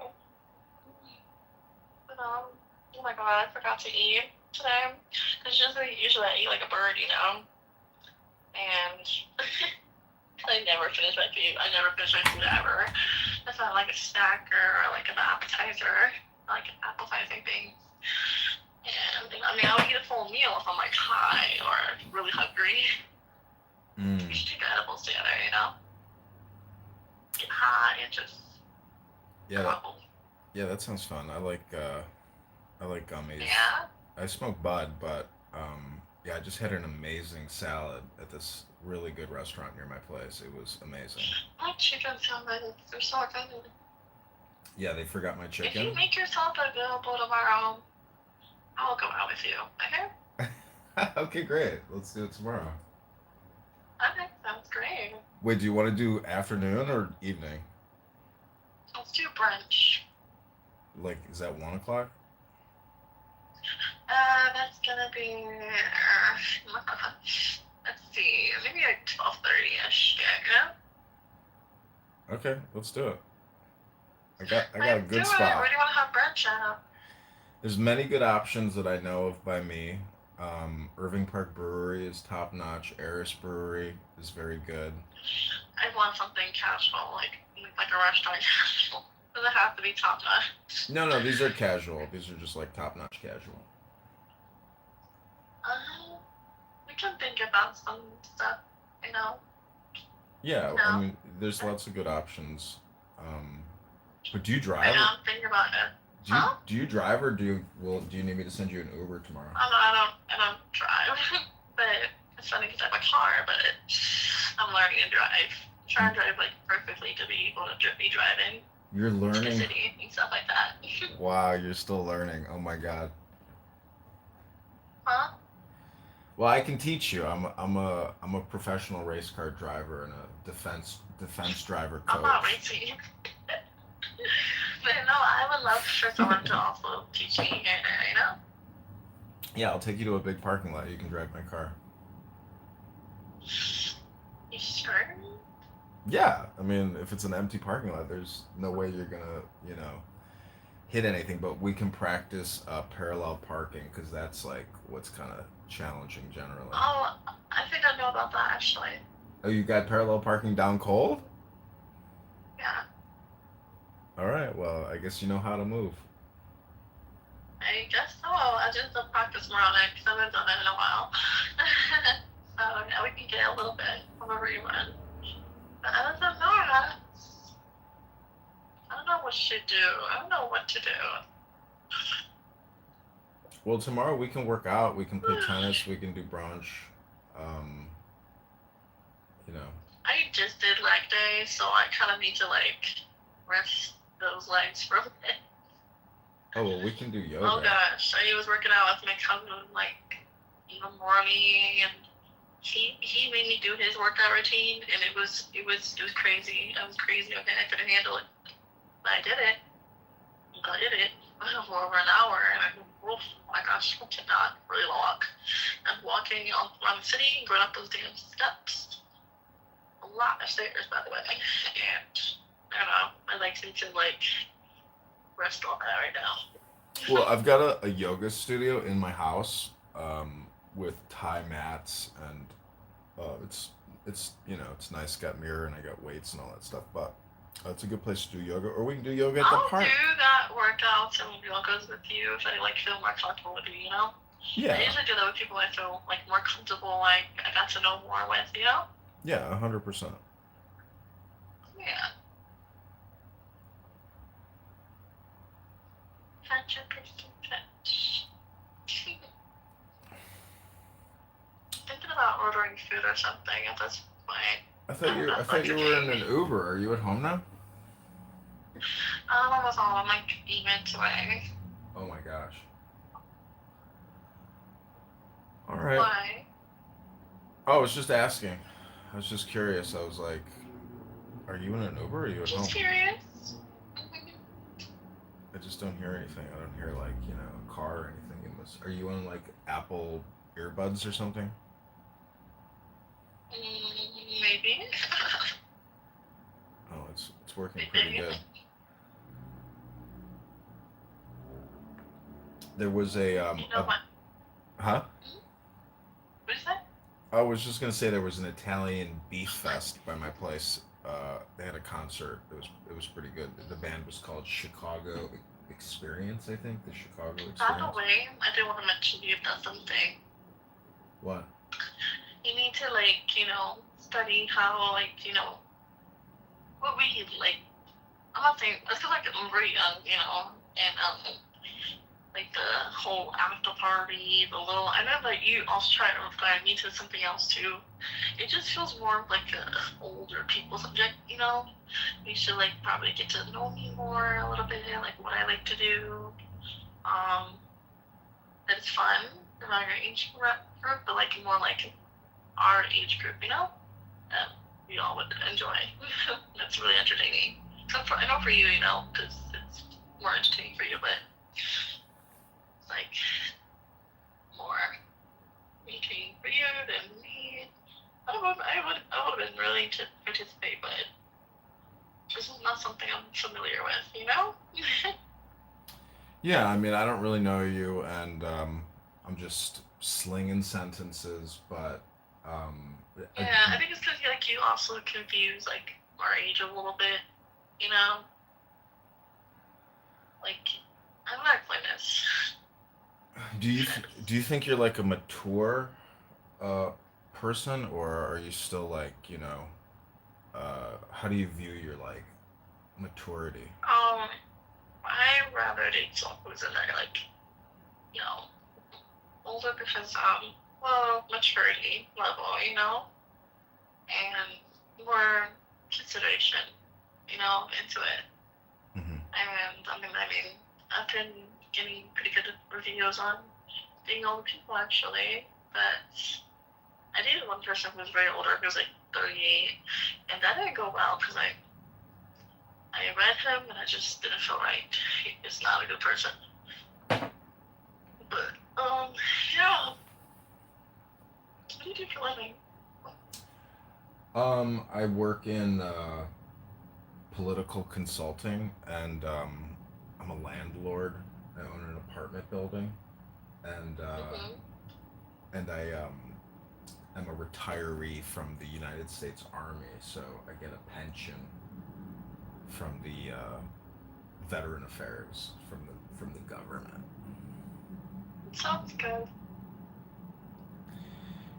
But, oh my god, I forgot to eat today. Because usually I eat like a bird, you know? And I never finish my food. I never finish my food ever. It's not like a snack or like an appetizer, like an appetizing thing. And I mean, I'll eat a full meal if I'm like high or really hungry. Mm. Just take edibles together, you know? Get high and just Yeah, gobble. yeah, that sounds fun. I like gummies. Yeah? I smoke bud, but yeah, I just had an amazing salad at this really good restaurant near my place. It was amazing. My chicken sandwiches, they're so good. Yeah, they forgot my If you chicken. make yourself available tomorrow, I'll go out with you, okay? Okay, great. Let's do it tomorrow. Okay, sounds great. Wait, do you want to do afternoon or evening? Let's do brunch. Like, is that 1 o'clock? That's gonna be, let's see, maybe like 12:30ish, yeah? Okay, let's do it. I got a Let's do good it. spot. Where do you want to have brunch at? There's many good options that I know of by me. Irving Park Brewery is top notch. Eris Brewery is very good. I want something casual, like a restaurant casual. Doesn't have to be top notch. No, these are casual. These are just like top notch casual. We can think about some stuff, you know? Yeah, I No. mean, there's lots of good options. But do you I drive? know, I'm thinking about it. Do you Huh? do you drive or do you need me to send you an Uber tomorrow? I don't drive, but it's funny because I have a car, but I'm learning to drive. I'm trying to drive like perfectly to be able to be driving You're to the learning. city and stuff like that. Wow, you're still learning. Oh my God. Huh? Well, I can teach you. I'm a professional race car driver and a defense driver I'm not coach. racing. But no, I would love for someone to also teach me here, you know? Yeah, I'll take you to a big parking lot. You can drive my car. You sure? Yeah, I mean, if it's an empty parking lot, there's no way you're gonna, hit anything. But we can practice parallel parking because that's like what's kind of challenging generally. Oh, I think I know about that actually. Oh, you got parallel parking down cold? Yeah, All right. Well, I guess you know how to move. I guess so. I just have practice more on it because I haven't done it in a while. So yeah, we can get a little bit of a rerun. But other than that, I don't know what to do. I don't know what to do. Well, tomorrow we can work out. We can play tennis. We can do brunch. Um, you know. I just did leg day, so I kind of need to like rest those legs for a bit. Oh well, we can do yoga. Oh gosh, I was working out with my cousin like in the morning, and he made me do his workout routine, and it was crazy. I was crazy. Okay, I couldn't handle it, but I did it. I did it for over an hour, and oh my gosh, I cannot really walk. I'm walking around the city, going up those damn steps. A lot of stairs, by the way, and I don't know. My legs need to like rest on that right now. Well, I've got a yoga studio in my house with Thai mats, and it's it's nice. Got mirror and I got weights and all that stuff. But it's a good place to do yoga, or we can do yoga at the I'll park. do that workouts and yogas with you if I like feel more comfortable with you, you know? I Yeah, usually do that with people I feel like more comfortable, like I got to know more with, you know? yeah, 100%. Yeah. 100% fetch. Thinking about ordering food or something at this point. I don't know I if thought like you were in today. an Uber. Are you at home now? I was on like email away. Oh my gosh. All right. Why? I was just asking. I was just curious. I was like, are you in an Uber or are you at Just home? curious. I just don't hear anything. I don't hear like, a car or anything in this. Are you on like Apple earbuds or something? Maybe. Oh, it's working pretty Maybe. good. There was You know what? huh? What is that? I was just gonna say there was an Italian beef fest by my place. They had a concert. It was pretty good. The band was called Chicago Experience, I think. The Chicago By the Experience. way, I did want to mention to you about something. What? You need to study how what we like. I'm not saying I feel like I'm very young, and like the whole after party, the little. I know that you also try to guide me to something else too. It just feels more of like a older people subject, You should like probably get to know me more a little bit, like what I like to do. Um, it's fun around your age group, but like more like our age group, that we all would enjoy. That's really entertaining. I know for you, because it's more entertaining for you, but it's like more entertaining for you than me. I would have been willing to participate, but this is not something I'm familiar with. Yeah, I mean, I don't really know you, and I'm just slinging sentences, but I, Yeah, I think it's because you also confuse like our age a little bit, you know. Like, I'm not explain this. do you think you're like a mature uh, person, or are you still like how do you view your like maturity? I rather date someone who's in their you know, older because well, maturity level, and more consideration, into it. Hmm. And I mean, I've been getting pretty good reviews on dating older people actually, but I dated one person who was very older, who was like 38, and that didn't go well because I read him and I just didn't feel right. He is not a good person. But yeah. What do you do for a living? I work in political consulting, and I'm a landlord. I own an apartment building, and Mm-hmm. I'm a retiree from the United States Army, so I get a pension from the Veteran Affairs from the government. Sounds good.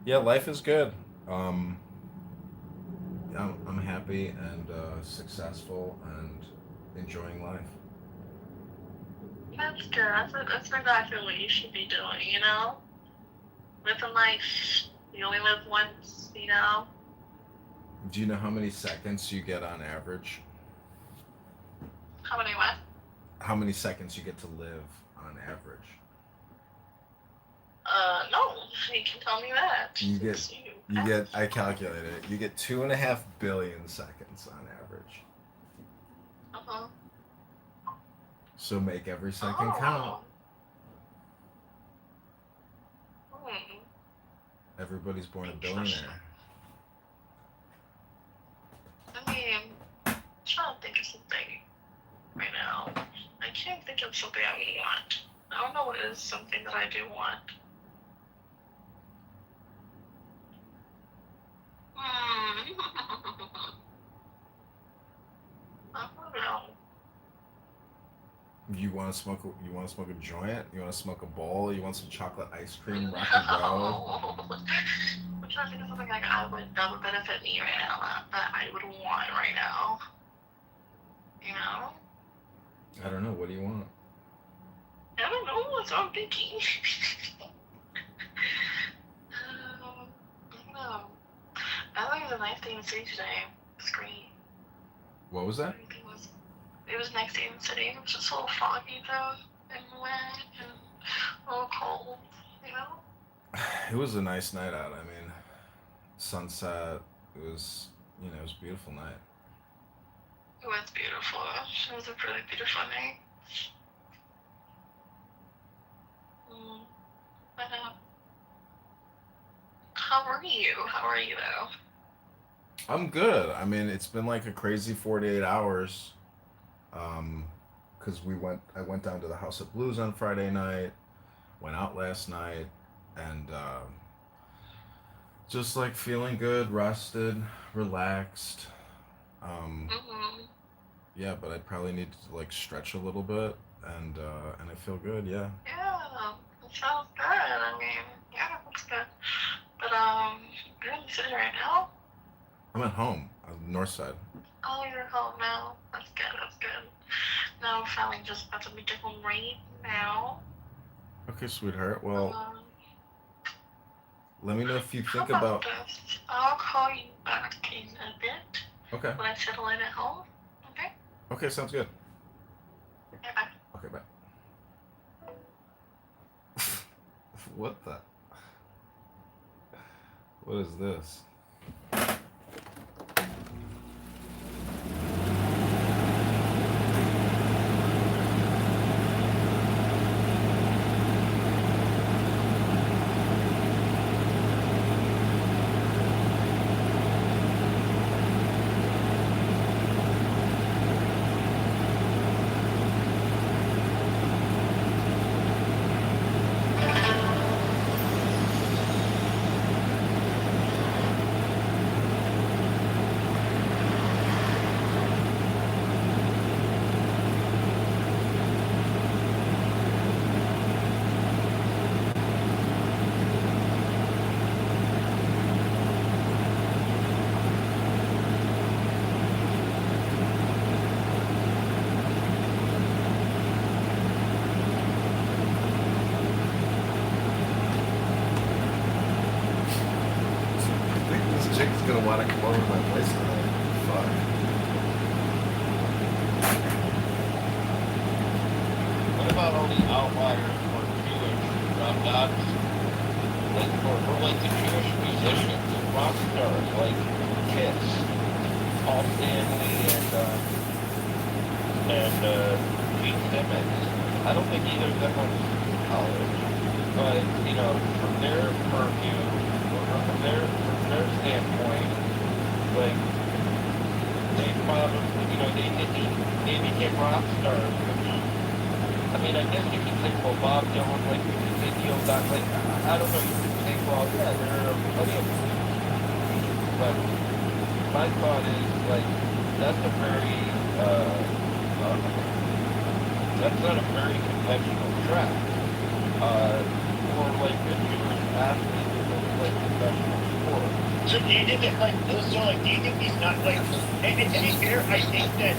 Yeah, life is good. Um, I'm happy and successful and enjoying life. That's good. That's exactly what you should be doing. Living life. You only live once. Do you know how many seconds you get on average? How many what? How many seconds you get to live on average? No. You can tell me that. You get Since you get I calculated it. You get 2.5 billion seconds on average. Uh-huh. So make every second count. Hmm. Everybody's born a Interesting. billionaire. I mean, I'm trying to think of something right now. I can't think of something I want. I don't know what is something that I do want. Hmm. I don't know. You want to smoke a joint? You want to smoke a bowl? You want some chocolate ice cream, rock and roll? No. I'm trying to think of something like that would benefit me right now, that I would want right now. You know? I don't know. What do you want? I don't know. That's what I'm thinking. I don't know. I think it was a nice day in the city today. It was great. What was that? It was a nice day in the city. It was just a little foggy though, and wet, and a little cold. You know? It was a nice night out. I mean, sunset. It was, it was a beautiful night. It was beautiful. It was a really beautiful night. But how are you? How are you though? I'm good. I mean, it's been like a crazy 48 hours. Because I went down to the House of Blues on Friday night, went out last night, and just like feeling good, rested, relaxed. Um, Mhm. yeah, but I probably need to like stretch a little bit, and I feel good. Yeah, Yeah, that sounds good. I mean, yeah, that's good. But you're in the city right now? I'm at home on the north side. Oh, you're home now. That's good. That's good. Now I'm finally just about to meet you home right now. Okay, sweetheart. Well, Um, let me know if you how think about about. this? I'll call you back in a bit Okay. when I settle in at home. Okay? Okay, sounds good. Okay, bye. Okay, bye. What the? What is this? I think this chick's gonna want to come over to my place tonight. Fuck. What about all the outliers for Jewish dots? Like for like the Jewish musicians, rock stars like Kiss, Paul Stanley, and Gene Simmons. I don't think either of them went to college, but from their purview, or from their standpoint, like they probably, they became rock stars. Which, I mean, I guess you could say, well, Bob Dylan, like, they Neil got, like, I don't know, you could say, well, yeah, there are plenty of, but my thought is, like, that's a very, uh, that's not a very conventional track, for, like, a Jewish athlete who plays professional sport. So do you think that do you think he's not like? And to be fair, I think that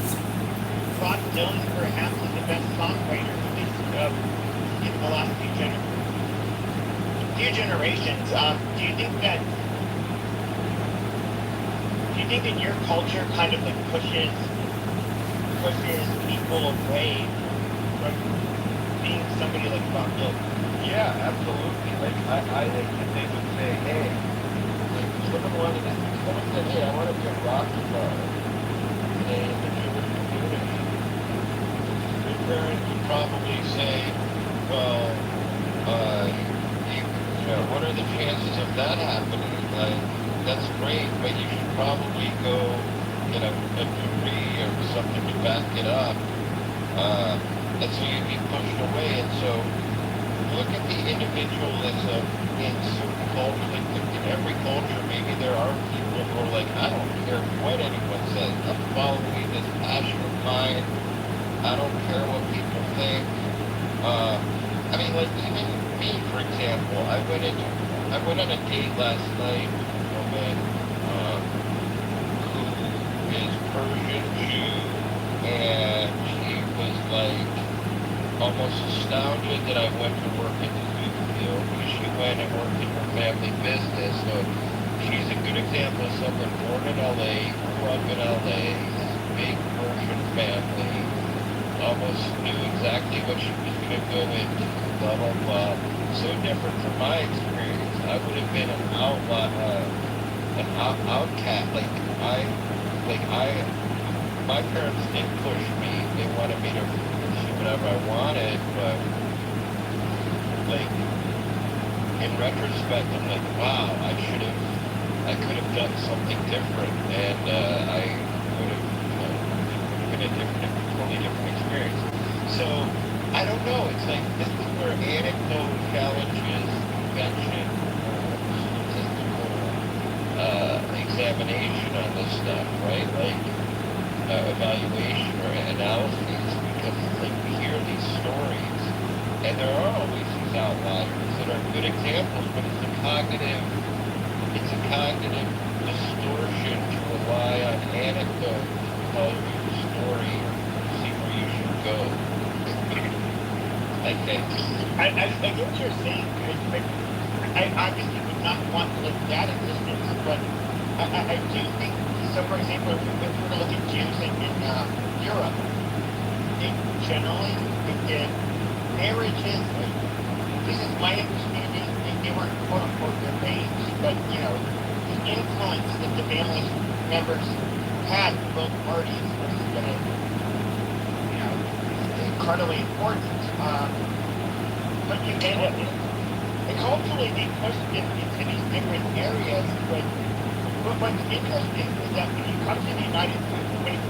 Bob Dylan perhaps is the best songwriter at least in the last few generations. Do you think that your culture kind of like pushes people away from being somebody like Bob Dylan? Yeah, absolutely. Like, I think that they would say, hey, like, someone said, hey, I want to be a rock star in the Jewish community. Your parents would probably say, well, what are the chances of that happening? Like, that's great, but you should probably go get a degree or something to back it up. And so you'd be pushed away. And so look at the individualism in certain cultures. Like, in every culture, maybe there are people who are like, I don't care what anyone says. I'm following this passion of mine. I don't care what people think. I mean, like, even me, for example, I went into I went on a date last night with a woman who is Persian Jew, and she was like almost astounded that I went to work in the food field because she went and worked in her family business. So she's a good example of someone born in LA, grew up in LA, has a big Persian family, almost knew exactly what she was going to go into, blah, blah, blah. So different from my experience. I would have been an outcast. My parents didn't push me. They wanted me to pursue whatever I wanted, but like, in retrospect, I'm like, wow, I could have done something different, and I would have, been a totally different experience. So, I don't know, it's like, this is where anecdote challenges convention or statistical examination on this stuff, right? Like, evaluation or analysis, because it's like we hear these stories, and there are always these outliers that are good examples, but it's a cognitive distortion to rely on anecdote to tell you the story or see where you should go. I think. I get what you're saying. I obviously would not want to live that existence, but I do think, so for example, if we were to look at Jews in Europe, they generally, in marriages, this is my understanding, they weren't quote unquote their mates, but the influence that the family members had in both parties was going to, incredibly important. But and hopefully they pushed it into these different areas, but what's interesting is that when you come to the United States,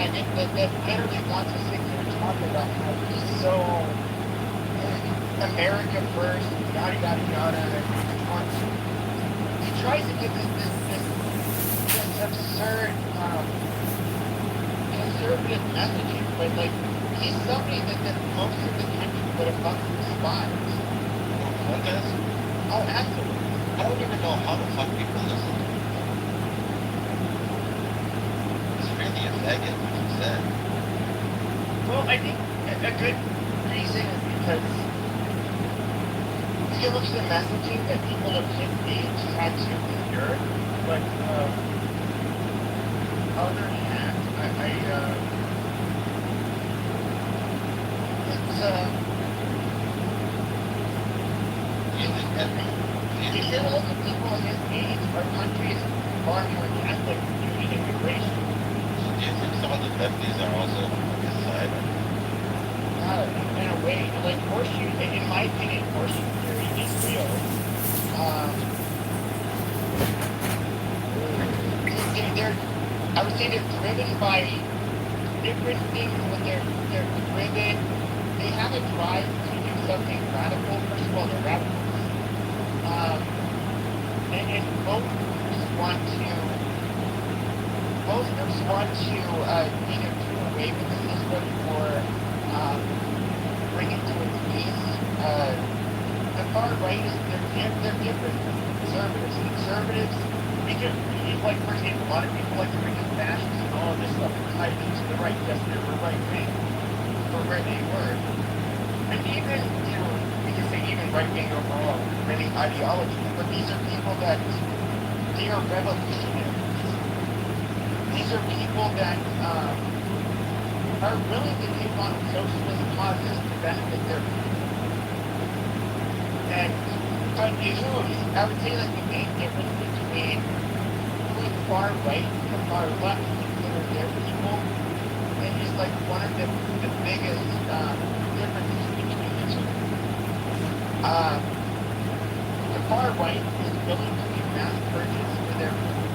and that literally wants to sit here and talk about how he's so America first, yada yada yada, and he tries to give this absurd conservative messaging, but like he's somebody that most of the country would have fucking despised. Who does? Oh, absolutely. I don't even know how the fuck people listen to him. He's really a faggot, like you said. Well, I think a good reason is because he looks at messaging that people of his age had to endure, but other hand, if you look at people of his age, our country is far more Catholic due to immigration. So do you think some of the lefties are also on his side? In a way, like horseshoe, in my opinion, horseshoe theory is real. I would say they're driven by different things. When they're driven, they have a drive to do something radical. First of all, they're radicals. And both groups want to either do away with the system or bring it to its knees. The far right is they're different from conservatives. Conservatives, like for example, a lot of people like to bring up fascists and all of this stuff and tie them to the right. Yes, they were right wing for where they were. And even we can say even right wing overall, many ideologies, but these are people that they are revolutionaries. These are people that are willing to take on socialist causes to benefit their people. But I would say that the main difference between the far right and the far left consider their people, and is like one of the biggest differences between the two. The far right is willing to do mass purchase for their people.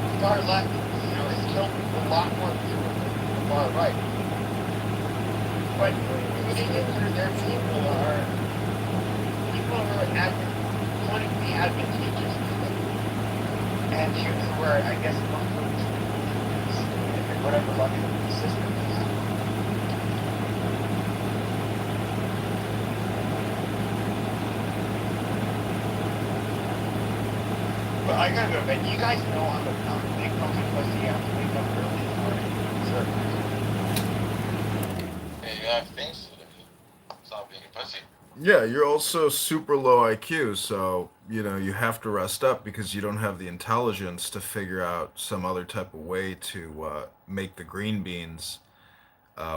The far left, has killed a lot more people than the far right. But who they consider their people are people who are politically advantageous to them. And here's where I guess most of and whatever level of the system is. But I gotta go to bed. You guys know I'm a big fucking pussy. I have to wake up early in the morning. Sure. Hey, you have things to do. Stop being a pussy. Yeah, you're also super low IQ, so you have to rest up because you don't have the intelligence to figure out some other type of way to make the green beans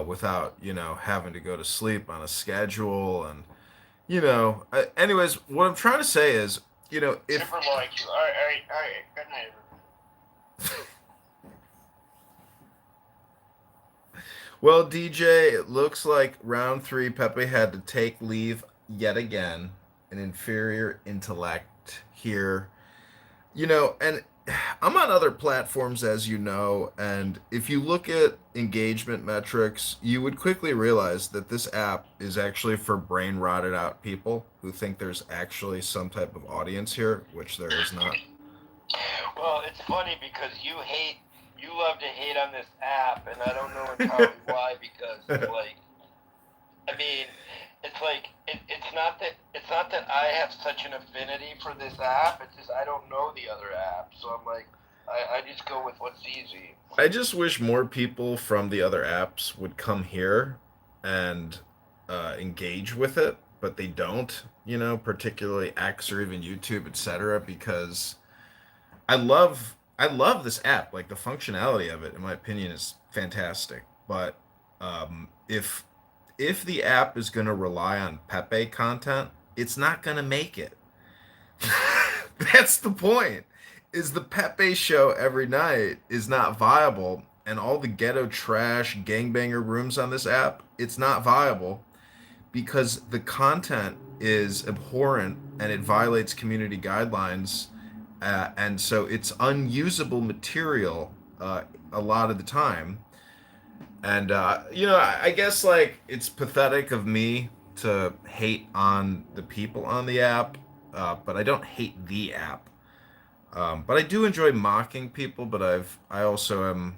without having to go to sleep on a schedule and anyways, what I'm trying to say is if Super low IQ. Alright. Good night, everyone. Well, DJ, it looks like round 3 Pepe had to take leave yet again. An inferior intellect here. And I'm on other platforms, as you know, and if you look at engagement metrics, you would quickly realize that this app is actually for brain rotted out people who think there's actually some type of audience here, which there is not. Well, it's funny because you love to hate on this app, and I don't know entirely why, because it's not that I have such an affinity for this app. It's just I don't know the other app, so I'm like, I just go with what's easy. I just wish more people from the other apps would come here and engage with it, but they don't. Particularly X or even YouTube, etc. Because I love this app. Like the functionality of it, in my opinion, is fantastic. But if the app is going to rely on Pepe content, it's not going to make it. That's the point. Is the Pepe show every night is not viable, and all the ghetto trash gangbanger rooms on this app, it's not viable because the content is abhorrent and it violates community guidelines. And so it's unusable material a lot of the time. And I guess like it's pathetic of me to hate on the people on the app, but I don't hate the app. But I do enjoy mocking people. But I also am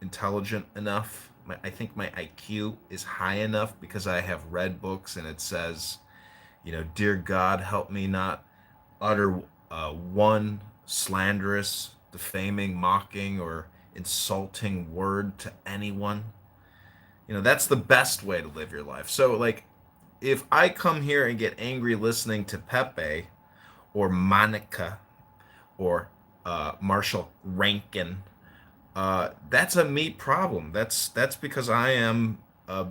intelligent enough. I think my IQ is high enough because I have read books and it says, dear God, help me not utter one slanderous, defaming, mocking, or insulting word to anyone. That's the best way to live your life. So, like, if I come here and get angry listening to Pepe or Monica or Marshall Rankin, that's a me problem. That's because I am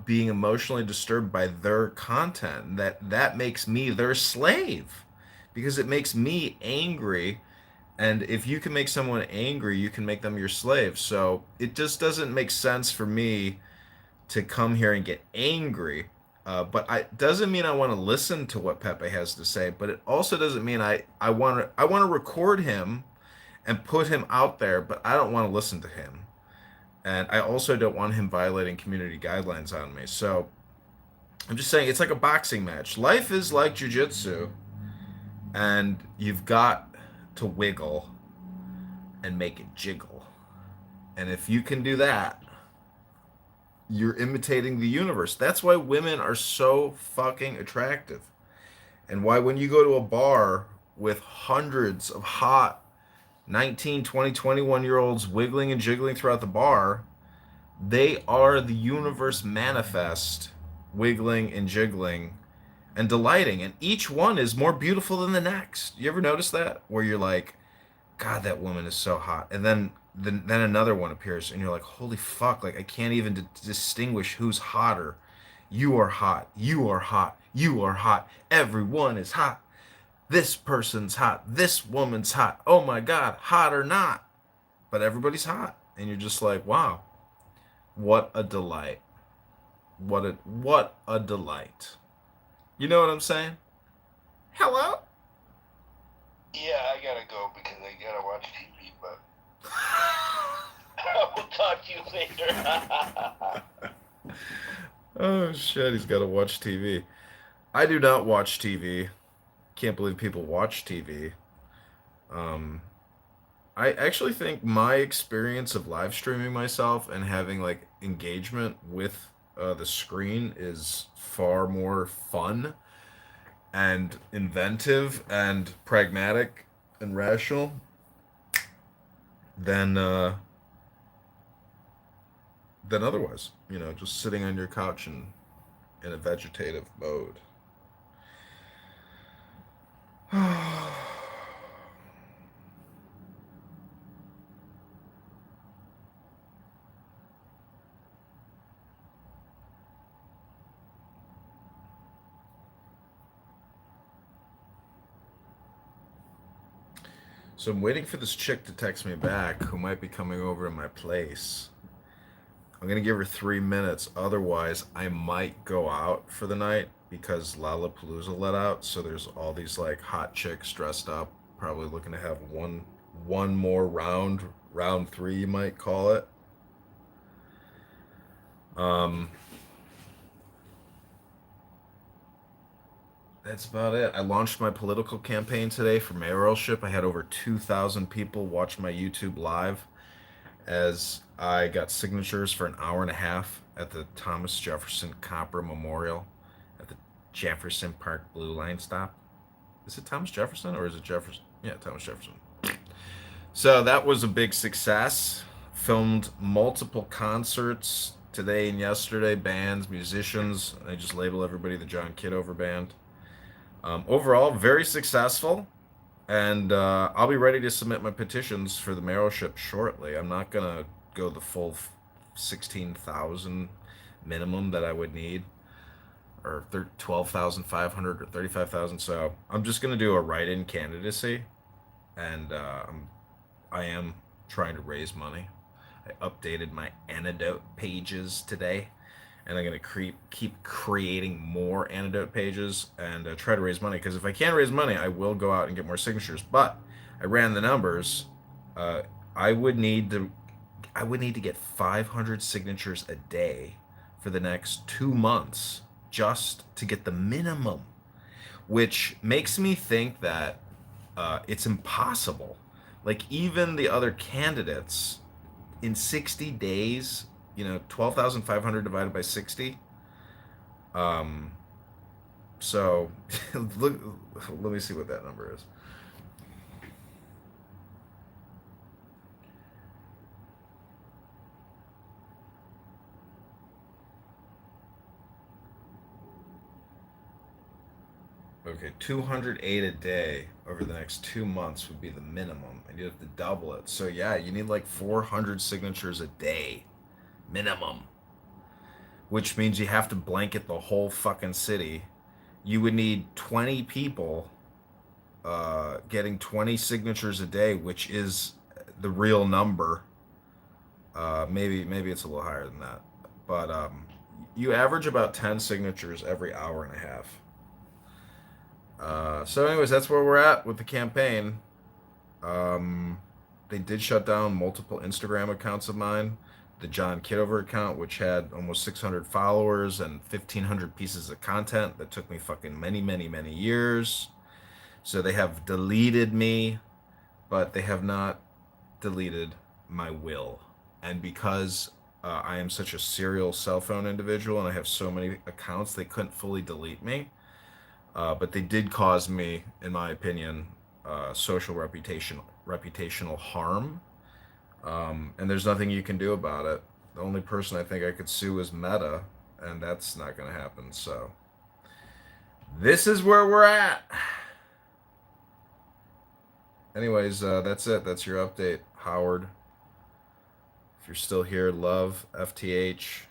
being emotionally disturbed by their content. That makes me their slave because it makes me angry. And if you can make someone angry, you can make them your slave. So it just doesn't make sense for me to come here and get angry. But it doesn't mean I want to listen to what Pepe has to say. But it also doesn't mean I want to record him and put him out there. But I don't want to listen to him, and I also don't want him violating community guidelines on me. So I'm just saying it's like a boxing match. Life is like jujitsu, and you've got to wiggle and make it jiggle. And if you can do that, you're imitating the universe. That's why women are so fucking attractive. And why when you go to a bar with hundreds of hot 19, 20, 21 year olds wiggling and jiggling throughout the bar, they are the universe manifest, wiggling and jiggling and delighting. And each one is more beautiful than the next. You ever notice that? Where you're like, God, that woman is so hot. And then another one appears, and you're like, holy fuck! Like I can't even distinguish who's hotter. You are hot. You are hot. You are hot. Everyone is hot. This person's hot. This woman's hot. Oh my God, hot or not? But everybody's hot, and you're just like, wow, what a delight. What a delight. You know what I'm saying? Hello. Yeah, I gotta go because I gotta watch TV, but I will talk to you later. Oh shit, he's got to watch TV. I do not watch TV. Can't believe people watch TV. Um, I actually think my experience of live streaming myself and having like engagement with the screen is far more fun and inventive and pragmatic and rational than otherwise. Just sitting on your couch and in a vegetative mode. So I'm waiting for this chick to text me back who might be coming over to my place. I'm gonna give her 3 minutes. Otherwise, I might go out for the night because Lollapalooza let out. So there's all these like hot chicks dressed up, probably looking to have one more round three, you might call it. Um, that's about it. I launched my political campaign today for mayoralship. I had over 2,000 people watch my YouTube live as I got signatures for an hour and a half at the Thomas Jefferson Copper Memorial at the Jefferson Park Blue Line stop. Is it Thomas Jefferson or is it Jefferson? Yeah, Thomas Jefferson. So that was a big success. Filmed multiple concerts today and yesterday, bands, musicians. I just label everybody the John Kitover band. Overall, very successful. And I'll be ready to submit my petitions for the mayoralship shortly. I'm not going to go the full 16,000 minimum that I would need, or 12,500 or 35,000. So I'm just going to do a write-in candidacy, and I am trying to raise money. I updated my antidote pages today, and I'm going to keep creating more antidote pages and try to raise money. Because if I can't raise money, I will go out and get more signatures. But I ran the numbers. I would need to I would need to get 500 signatures a day for the next 2 months just to get the minimum, which makes me think that it's impossible. Like, even the other candidates in 60 days, 12,500 divided by 60. Um, so, look, let me see what that number is. Okay, 208 a day over the next 2 months would be the minimum, and you have to double it. So yeah, you need like 400 signatures a day, minimum. Which means you have to blanket the whole fucking city. You would need 20 people getting 20 signatures a day, which is the real number. Maybe it's a little higher than that, but you average about 10 signatures every hour and a half. So anyways, that's where we're at with the campaign. They did shut down multiple Instagram accounts of mine. The John Kitover account, which had almost 600 followers and 1,500 pieces of content that took me fucking many, many, many years. So they have deleted me, but they have not deleted my will. And because I am such a serial cell phone individual and I have so many accounts, they couldn't fully delete me. But they did cause me, in my opinion, social reputational harm. And there's nothing you can do about it. The only person I think I could sue is Meta, and that's not going to happen. So this is where we're at. Anyways, that's it. That's your update, Howard. If you're still here, love, FTH.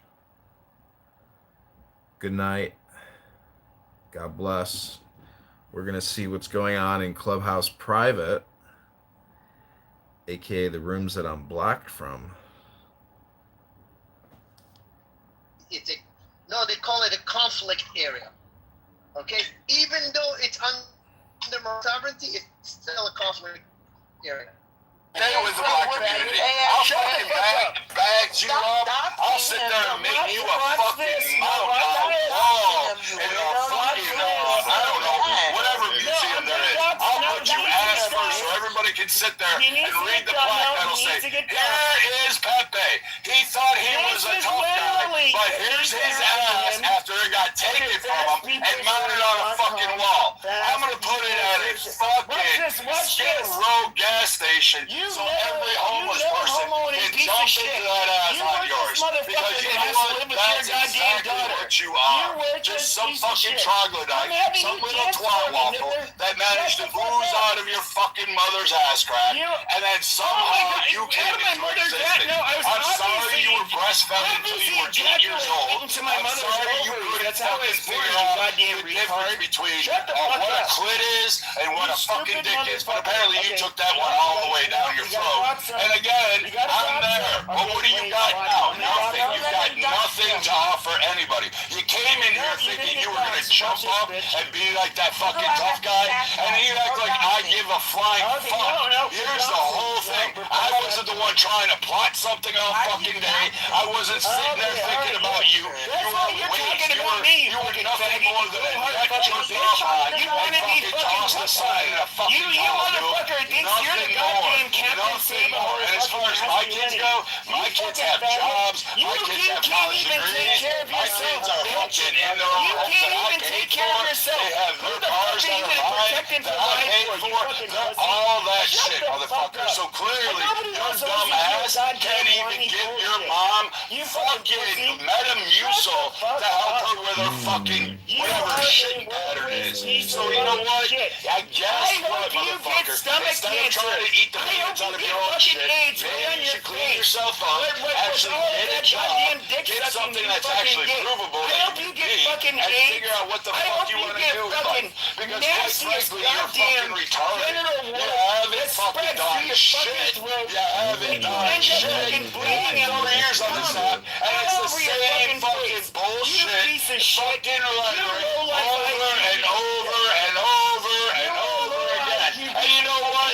Good night. God bless. We're going to see what's going on in Clubhouse Private, aka the rooms that I'm blocked from. They call it a conflict area. Okay? Even though it's under sovereignty, it's still a conflict area. Say it was a black community. I'll fucking bag you up. I'll sit there and make you a fucking mount on a wall in a fucking, I don't know, whatever museum there is. I'll put you ass first so everybody can sit there and read the plaque that'll say, here is Pepe. He thought he was a tough guy, but here's his ass after it got taken from him and mounted on a fucking wall. I'm going to put it at a fucking Skid Row gas station. So every homeless person can jump into that ass on yours. Because you know what? That's exactly what you are. Just some fucking troglodyte, some little twat waffle that managed to ooze out of your fucking mother's ass crack, and then somehow you came into existence. I'm sorry you were breastfed until you were 8 years old. I'm sorry you couldn't fucking figure out the difference between what a clit is and what a fucking dick is. But apparently you took that one all the way down your throat. And again, I'm there. But what do you got now? Nothing. You've got nothing to offer anybody. You came in here thinking you were going to jump up and be like that fucking tough guy, and then you act like I give a flying fuck. Here's the whole thing. I wasn't the one trying to plot something all fucking day. I wasn't sitting there thinking about you. You were weak. You were nothing more than a net jerked off on and fucking tossed aside in a fucking molecule. Nothing more. Nothing more. And as far as my kids go, my kids have jobs. My kids have college degrees. My kids are fucking in their own homes that I paid for. They have their cars that are mine that I paid for. They're all that shit, motherfucker. So clearly, your dumb ass can't even give your mom fucking Metamucil to help her with her fucking whatever shit pattern is. So you know what? I guess what, motherfucker? Instead of trying to eat the peanuts out of your own shit, maybe you should clean yourself up, actually get a job, get something that's actually provable that you can be, and figure out what the fuck you want to do with life. Because quite frankly, you're fucking retarded. You haven't fucking done shit. You haven't done shit. 4 years on this app, and it's the same fucking bullshit, fucking rhetoric over and over and over and over again. And you know what?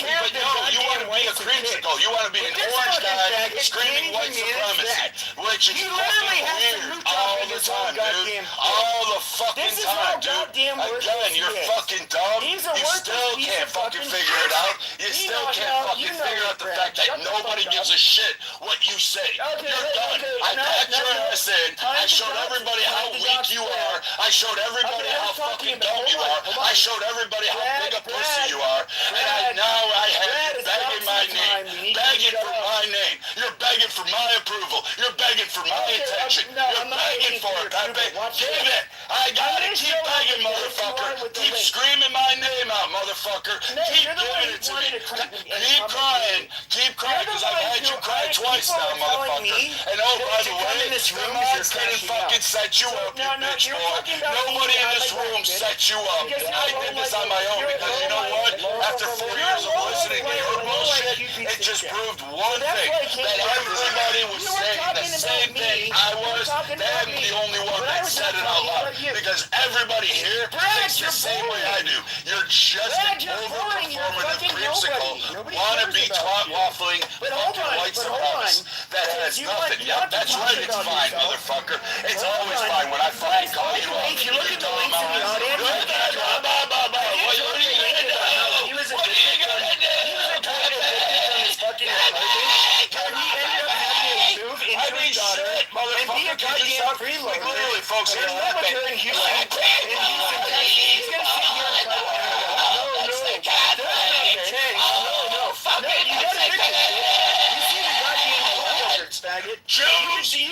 camp But their no, you want to goddamn be a wives and creamsicle. kids. You want to be But an this orange fucking guy faggot screaming can't white even manage supremacy, that. which is He literally fucking has to weird root all in the his own time, goddamn dude. shit. All the fucking This is time, how dude. goddamn worthless Again, he you're is. fucking dumb. He's a You worthless still piece can't of fucking fucking figure it shit. out. You still can't fucking figure out the fact that Shut the nobody fuck gives up. a shit what you say. Okay, You're done. okay, I no, packed no, your no. ass in. Time I to showed dox- everybody time how to weak dox you Brad. are. I showed everybody Okay, how I'm talking fucking about- dumb you hold on, are. hold on. I showed everybody how Brad, big a pussy Brad, you are. Brad, And now I have Brad, you it's begging my doxing time. name. You need to Begging shut for up. my name. You're begging begging for my approval. You're begging for my attention. You're begging for it, Pepe. Give it. I gotta keep begging, motherfucker. Keep screaming my name out, motherfucker. Keep giving it to me. Keep crying. Keep crying, because I've had you cry twice now, motherfucker. And oh, by the way, the mods couldn't fucking set you up, you bitch boy. Nobody in this room set you up. I did this on my own, because you know what? After 4 years of listening to your bullshit, it just proved one thing, that everybody was saying the same thing I was. They're the only one that said it out loud, because everybody here thinks the same way I do. You're just an over-performative creamsicle, wannabe twat-waffling fucking white supremacist that has nothing. Yep, that's right, it's fine, motherfucker. It's always fine when I fucking call you up. If you look at the links in the audience, What are you gonna do? What are you gonna do? he was What are you gonna do? fucking and he ended up having to move into his daughter and be a goddamn freeloader. Literally, folks, There's no one here in Houston. And he's gonna sit here and cut it. No, you gotta fix it. You see the goddamn freeloaders, faggot. Jews! The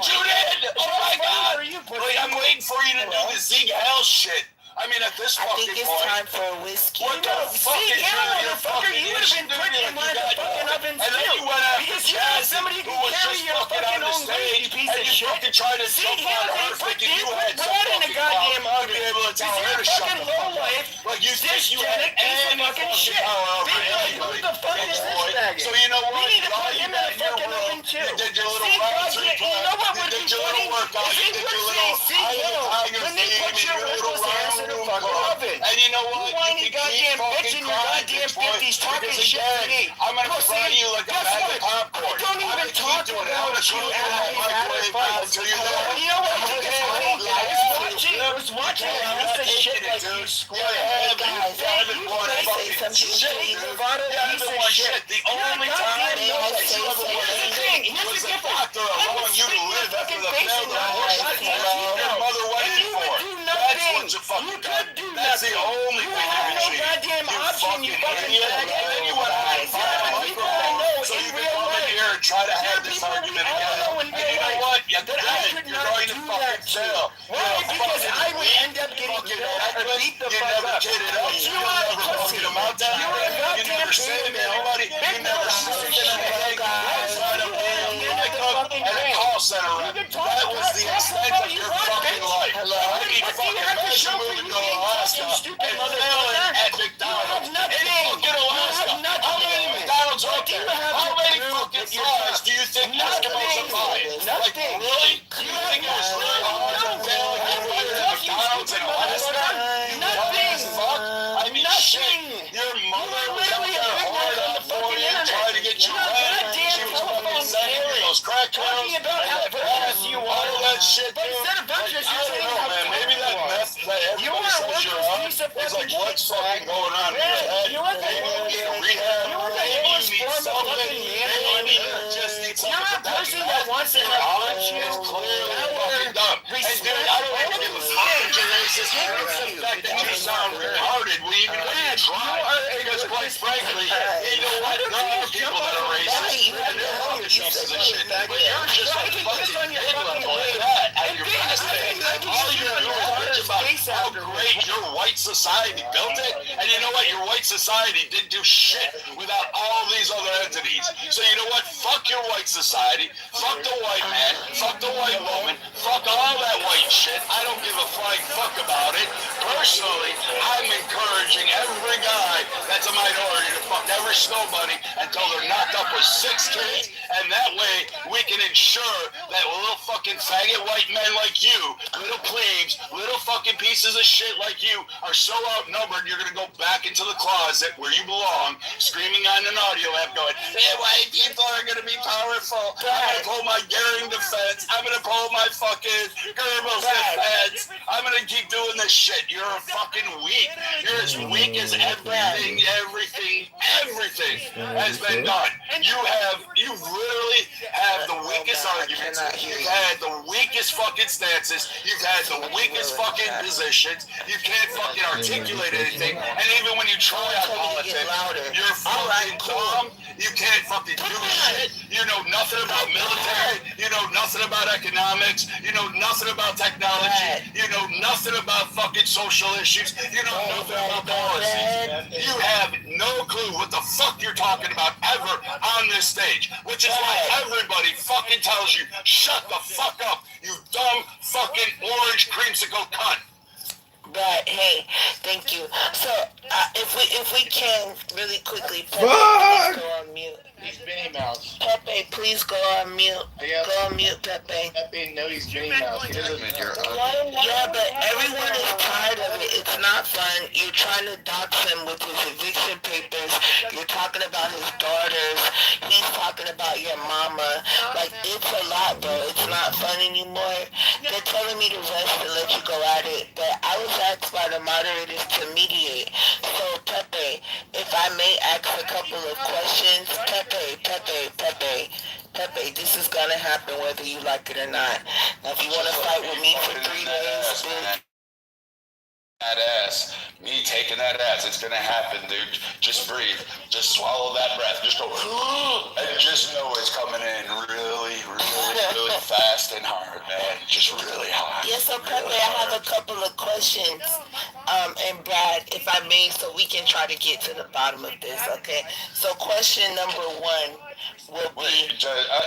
Judean! Oh my God! Wait, I'm waiting for you to do the Zeke Hell shit. I mean, at this fucking point, for a whiskey. what the fuck is your fucking You would have been put in one of the fucking ovens and then you went after because you had Chaz, somebody who who was carry just your fucking fucking on the own weight, stage, you piece and of you shit. fucking tried to See, jump on her thinking you had some blood in a fucking goddamn power to oven. be able to tell her You're to a shut fucking the fuck low life, up. Like you think you had dysgenic piece of any fucking fucking shit. power over Big boy, anybody. who the fuck is this Boy. faggot? So you know We what? need to put You him in a got your fucking room. oven too. You did your little See, rounds God, and you know what you would did be your funny? little workout. Is You he did would your say, little see, tiger when they theme put and your your little worthless ass in a round room fucking club. oven. And you know what? You whiny You can keep goddamn bitch fucking in your crying, goddamn bitch boy. 50s talking Because shit to again, me. I'm gonna Pussy. fry you like a Guess bag of what? popcorn. I don't even talk I'm gonna about keep you doing it. I'm after gonna you've had a microwave fight. until you're there. You know what? I think it's funny. I was watching a piece of shit like you square. Hey guys, haven't won say fucking something, shit, please. dude. Bravado You haven't piece of won shit. shit. The You're a only goddamn time you nobody. ever won Here's the thing. anything Here's was the the difference. doctor I would allowing you to spit your live after fucking the face failed in your abortion goddamn that your teeth. mother And waited you would for. do That's nothing. what you fucking You done. could do That's the nothing. only You thing have you no achieved. goddamn You option, you fucking idiot. faggot. And then you went out and There bought a are people I microphone know so in you could real come in life. here and try to There have are this people we argument all again. know in And real you know life what? You that I did. could You're not going to do fucking that to. jail. Why? Because I would end up getting beat the You fuck never up. kidded up. You You are a never pussy. fucking them out down You are a there. You goddamn never said to female. anybody. Big You never mouth said piece of anything. shit. Outside of being You a could cook fucking and a rant. call center You rep. could talk That was the extent of you your want, fucking bitch. life. Hello? I mean, What do you fucking have to imagine show for moving you to being Alaska fucking stupid, and motherfucker? failing at You McDonald's. have nothing. In fucking Alaska. You have nothing. How many McDonald's What are do you there? have How to many prove fucking that you're fries tough? do you think Eskimos are buying? Like, Nothing. really? You think it was really hard to fail at McDonald's in Alaska? Nothing. Fuck. I mean, shit. Your mother was out literally there a big hard nerd on on the fucking 40 and internet. trying to get you You're a rent. goddamn She was telephone fucking sending you carrier. those crack Talking counts about and how that virtuous meth, you all are. that shit, But dude. instead of virtuous, Like, you're I don't saying know, how man. Maybe tough that you are. meth that You everybody are a says worthless you're on piece of is like, fucking what's shit, fucking going on in your Yeah, head? you look like Maybe you need you're rehab. the Maybe you lowest need form of something. fucking Maybe you man. just need something. You're a But that person meth that wants to you're have on virtue, is clearly power, fucking dumb. And respect, dude, I don't even give a fuck everything. that you're racist. I don't give a fuck that you sound retarded when even when you try. Because quite frankly, you know what? There are people that are racist and they're fucking pieces of shit. But you're just a fucking hoodlum like that at your best. All you're doing is bitch about how great your white society built it. And you know what? Your white society didn't do shit without all these other entities. So you know what? Fuck your white society. Fuck the white man. Fuck the white woman. Fuck all that white shit. I don't give a flying fuck about it. Personally, I'm encouraging every guy that's a minority to fuck every snow bunny until they're knocked up with 6 kids. And that way, we can ensure that little fucking faggot white men like you, little plebes, little fucking pieces of shit like you, are so outnumbered, you're gonna go back into the closet where you belong, screaming on an audio app going, hey, white people are gonna be powerful. I'm gonna pull my Goering defense. I'm gonna pull my fucking Goebbels defense. I'm gonna keep doing this shit. You're fucking weak. You're as weak as everything has been done. You literally have the weakest arguments. You've had the weakest weakest fucking stances. You've had the weakest fucking positions. You can't fucking articulate anything. And even when you try on politics, you're fucking dumb. You can't fucking do shit. You know nothing about military. You know nothing about economics. You know nothing about technology. You know nothing about fucking social issues. You know nothing about policies. You have no clue what the fuck you're talking about ever on this stage. Which is why everybody fucking tells you, shut the fuck up, you dumb fucking orange creamsicle cunt. Right. Hey, thank you. So, if we can really quickly, Pepe, Fuck! please go on mute. He's Minnie Mouse. Pepe, please go on mute. Yeah. Go on mute, Pepe. Pepe knows he's Minnie Mouse. He doesn't. Yeah, but everyone is tired of it. It's not fun. You're trying to dox him with his eviction papers. You're talking about his daughters. He's talking about your mama. Like, it's a lot, bro. It's not fun anymore. They're telling me to rest and let you go at it. But I was asked by the moderators to mediate. So, Pepe, if I may ask a couple of questions, Pepe, this is gonna happen whether you like it or not. Now, if you want to fight with me for 3 days, then That ass, me taking that ass, it's gonna happen, dude. Just breathe, just swallow that breath, just go, and just know it's coming in really fast and hard, man. Just really hard. yes, so Pepe, I have a couple of questions. And Brad, if I may, so we can try to get to the bottom of this, okay? So question number 1 will be... Wait,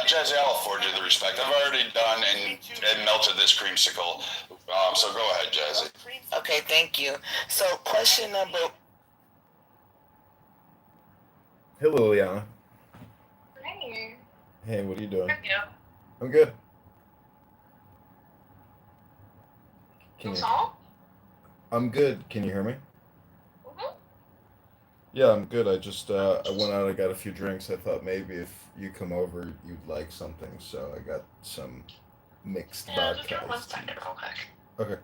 Jazzy, I'll afford you the respect. I've already done and melted this creamsicle. So go ahead, Jazzy. Okay, thank you. So question number... Hello, Liana. Hey. Hey, what are you doing? How are you? I'm good. Can You you? saw? I'm good. Can you hear me? Mm-hmm. Yeah, I'm good. I just I went out. I got a few drinks. I thought maybe if you come over, you'd like something. So I got some mixed Yeah, just give me vodka. 1 second real quick. Okay.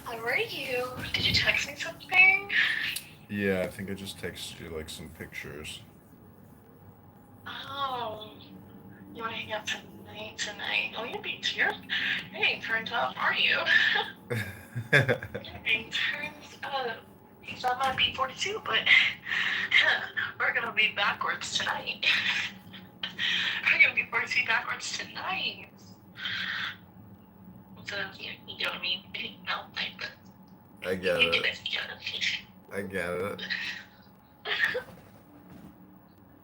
How are you? Did you text me something? Yeah, I think I just texted you like some pictures. Oh, you want to hang out tonight? Oh, you're being turned up, are you? You're being turned up. He's on my B42, but we're gonna be backwards tonight. We're gonna be 42 backwards tonight. So, you know what I mean? No, but I get you get it. it. I get it.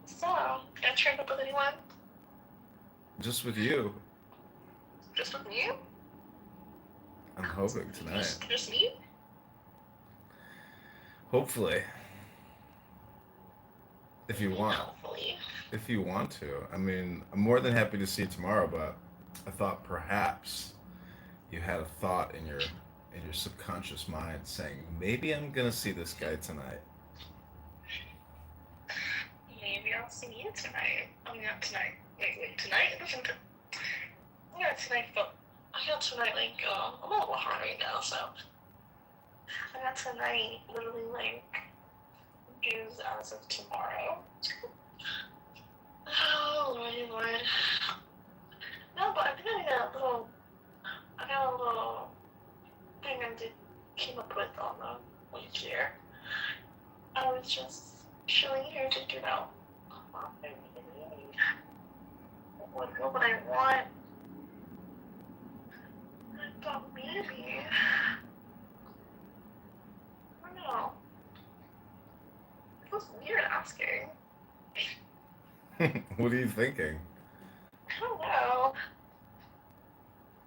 So, got turned up with anyone? Just with you. Just with you? I'm hoping tonight. Just me? Hopefully. If you want. Hopefully. If you want to. I mean, I'm more than happy to see you tomorrow, but I thought perhaps you had a thought in your subconscious mind saying, maybe I'm gonna see this guy tonight. Maybe I'll see you tonight. I mean, not tonight. Wait, tonight? Yeah, tonight, but I got tonight, like, I'm a little hard right now, so. I got tonight, literally, like, dues as of tomorrow. Oh, Lordy, Lord. No, but I think I got a little thing I came up with on the week here. I was just chilling here thinking out would know what I want. I thought maybe. I don't know. It was weird asking. What are you thinking? I don't know.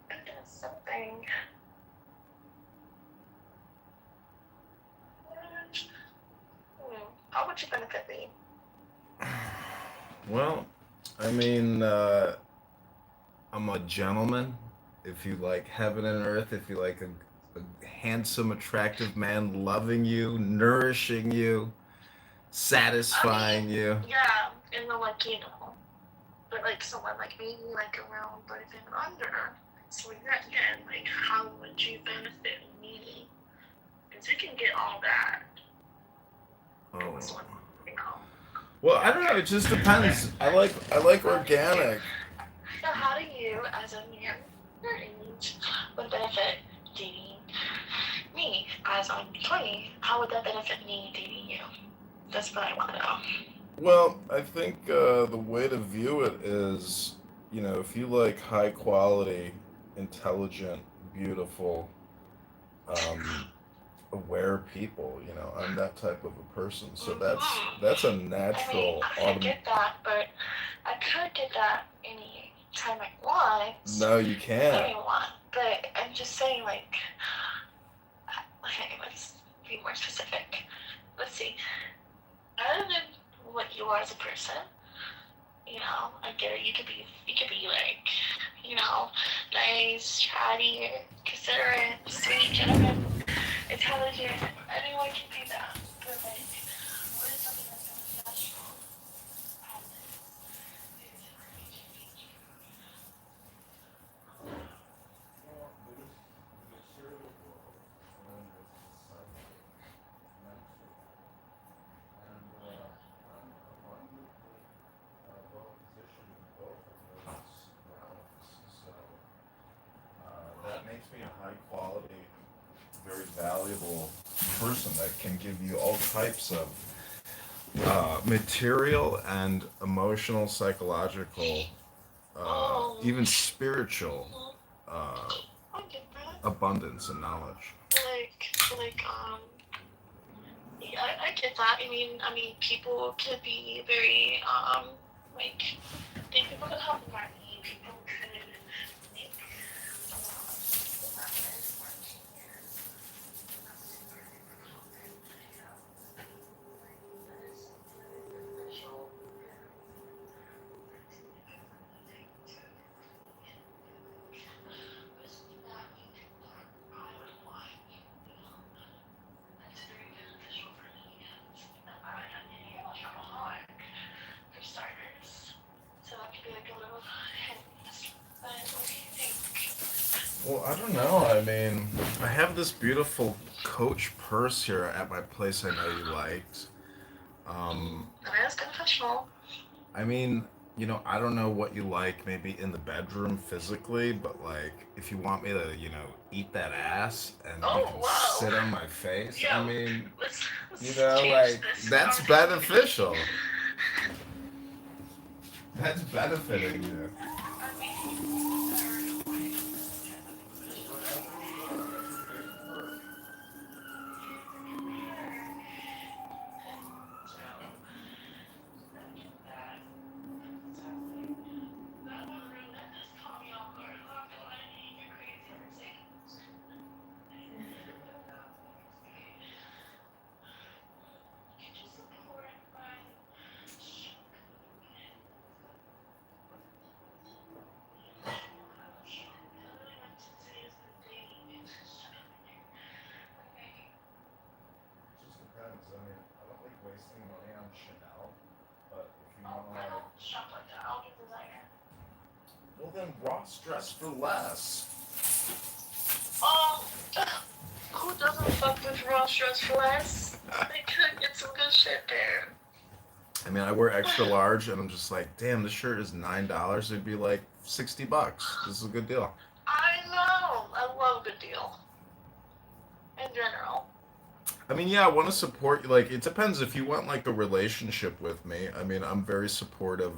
I think it's something. How would you benefit me? Well, I mean, I'm a gentleman. If you like heaven and earth, if you like a handsome, attractive man loving you, nourishing you, satisfying you. Yeah, in the but like someone like maybe like around 30 and under. So again, like how would you benefit me? Because you can get all that. Oh. So, you know. Well, I don't know. It just depends. I like organic. So how do you, as a man your age, would benefit dating me as I'm 20? How would that benefit me dating you? That's what I want to know. Well, I think the way to view it is, if you like high quality, intelligent, beautiful, aware people, I'm that type of a person. So that's a natural. I get that, but I could get that any time I want. No, you can't. I want, but I'm just saying, like, okay, let's be more specific. Let's see. Other than what you are as a person, I get it. You could be like, nice, chatty, considerate, sweet, gentleman, intelligent. Anyone can be that. But like, what is something that's so special? That makes me a high quality, very valuable person that can give you all types of material and emotional, psychological, even spiritual abundance and knowledge. Yeah, I get that. I mean, people could be very, people could have money, people could make Well, I don't know. I mean, I have this beautiful Coach purse here at my place I know you liked. That is confessional. I mean, I don't know what you like maybe in the bedroom physically, but like if you want me to, eat that ass and you can sit on my face, Yo, I mean, let's like this that's conversation. beneficial. That's benefiting you. Just depends. I mean, I don't like wasting money on Chanel, but if you want to, I don't shop like that. I'll get designer. well then Ross dress for less. Oh, who doesn't fuck with Ross Dress for less? They could get some good shit there. I mean, I wear extra large, and I'm just like, damn, this shirt is $9. It'd be like $60. This is a good deal. I know. I love a good deal. In general. I mean, yeah, I want to support you. Like, it depends if you want like a relationship with me. I mean, I'm very supportive.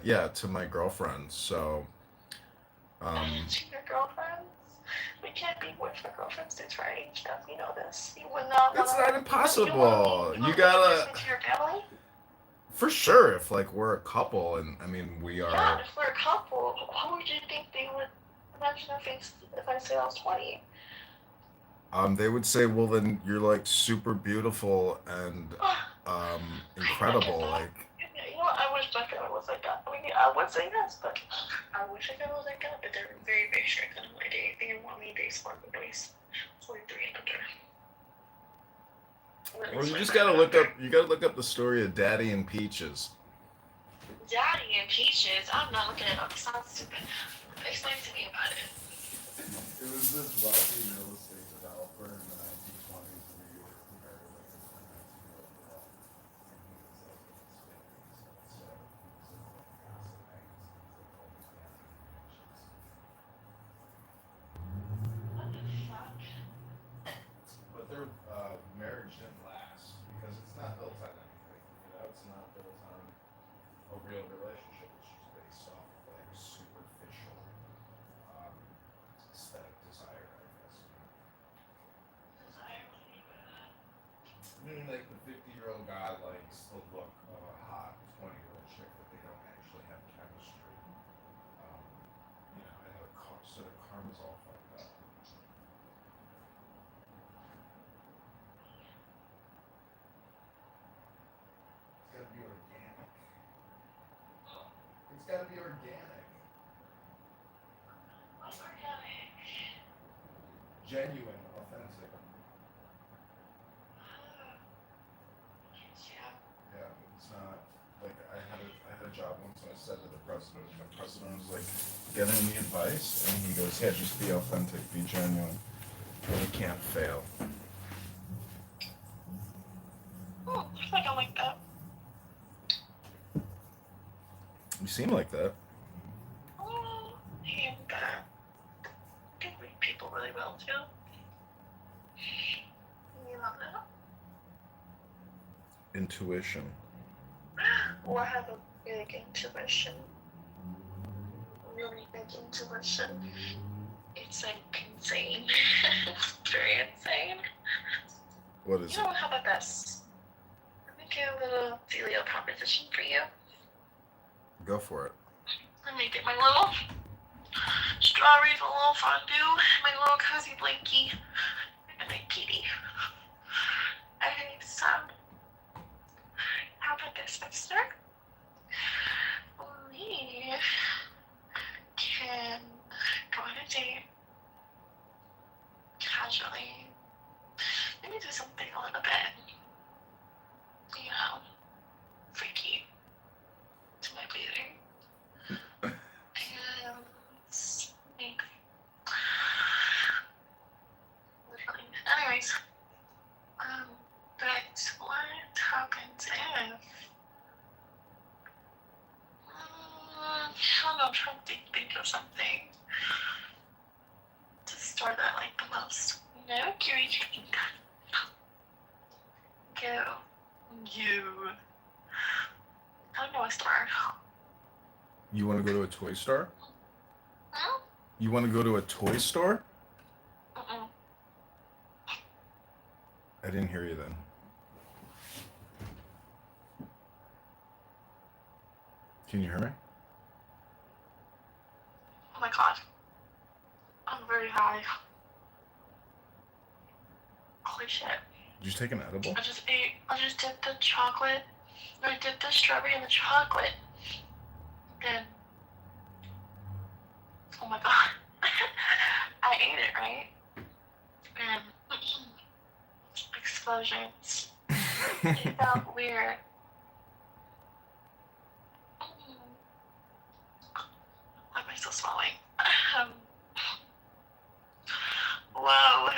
Yeah, to my girlfriend. So, um, To your girlfriends? We can't be boyfriend girlfriends since we're age. You know this. You would not it's wanna. not You want me? impossible. You You want me to introduce gotta, me to your family? for sure. If like we're a couple, and I mean we Yeah, are. if we're a couple, who would you think they would imagine their face if I say I was 20? They would say, well, then you're like super beautiful and I get incredible. that. Like, You know what? I wish my family was like that. I mean, I would say yes, but I wish my family was like that. But they're very, very strict on my dating. They want me to date smart boys, 43 and under. well, you just gotta look up. You gotta look up the story of Daddy and Peaches. Daddy and peaches. I'm not looking it up. It sounds stupid. Explain to me about it. It was this wealthy real estate developer in the 1920s in New York who married like a 19-year-old girl. And he was like in his 50s. So he was in like gossip magazines, like all these fancy mansions. What the fuck? But their marriage didn't last because it's not built on anything. You know, it's not built on a real relationship. It's just based off of like superficial um, aesthetic desire, I guess. Desire. What do you mean by that? I mean, like the 50-year-old guy likes the look of a hot 20-year-old chick, but they don't actually have chemistry. Um, you know, and the sort of karma's all fucked up. It's gotta be organic. It's gotta be organic. What's organic? Genuine, authentic. Yeah. Yeah, it's not like I had a job once and I said to the president, and the president was like, "Get any advice?" And he goes, "Yeah, just be authentic, be genuine. You can't fail." I think I like that. You seem like that. And I can read people really well too. You love that? Intuition. Well, I have a big intuition. Really big intuition. It's like insane. It's very insane. What is You it? know, how about this? Let me do a little Delio proposition for you. Go for it. Let me get my little strawberries, a little fondue, my little cozy blankie, and my kitty. Okay, so how about this, mister? We can go on a date casually. Maybe do something a little bit, you know, freaky to my breathing. And like, literally. Anyways, but what happens if I don't know, I'm trying to think of something to start that like the most. No, Curie King. Go. You. I don't know a store. You want to go to a toy store? Huh? You want to go to a toy store? Uh-uh. I didn't hear you then. Can you hear me? Oh my god. I'm very high. Holy shit. Did you take an edible? I just did the chocolate. I did the strawberry and the chocolate. Then, oh my god. I ate it, right? And explosions. It felt weird. Why am I still swallowing? Whoa.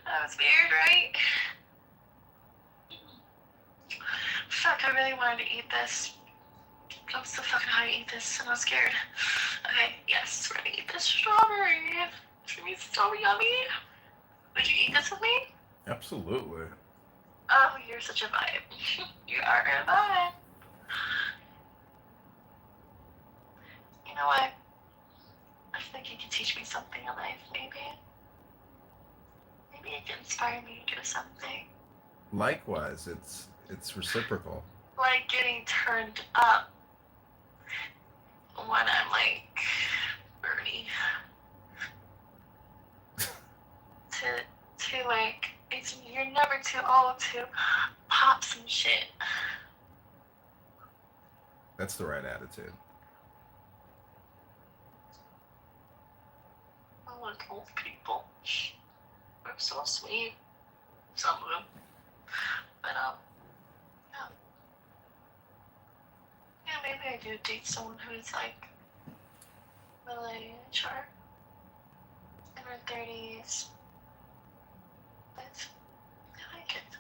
That was weird, right? Fuck, I really wanted to eat this. I'm so fucking high to eat this, and I'm scared. Okay, yes, we're gonna eat this strawberry. It's gonna be so yummy. Would you eat this with me? you know what? I think you can teach me something in life, maybe. Maybe it can inspire me to do something. Likewise, it's reciprocal. Like getting turned up when I'm like 30. to like, you're never too old to pop some shit. That's the right attitude. I like old people. They're so sweet. Some of them. But, yeah. Yeah, maybe I do date someone who's like really mature. In her 30s. But I like it.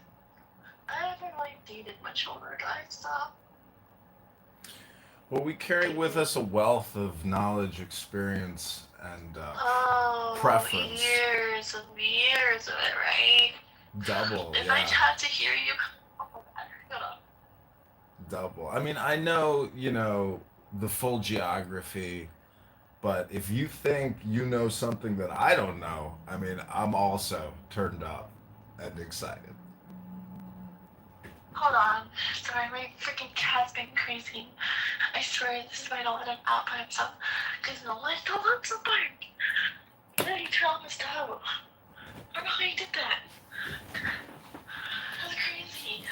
I haven't really dated much older guys, so. Well, we carry with us a wealth of knowledge, experience, and preference. Years of it, right? Double, If yeah. I had to hear you, shut up. Double. I mean, I know, the full geography, but if you think you know something that I don't know, I mean, I'm also turned up and excited. Hold on. Sorry, my freaking cat's been crazy. I swear this is why I don't let him out by himself. Because no one still wants to bark. And then he turned on the stove. I don't know how he did that. That's crazy.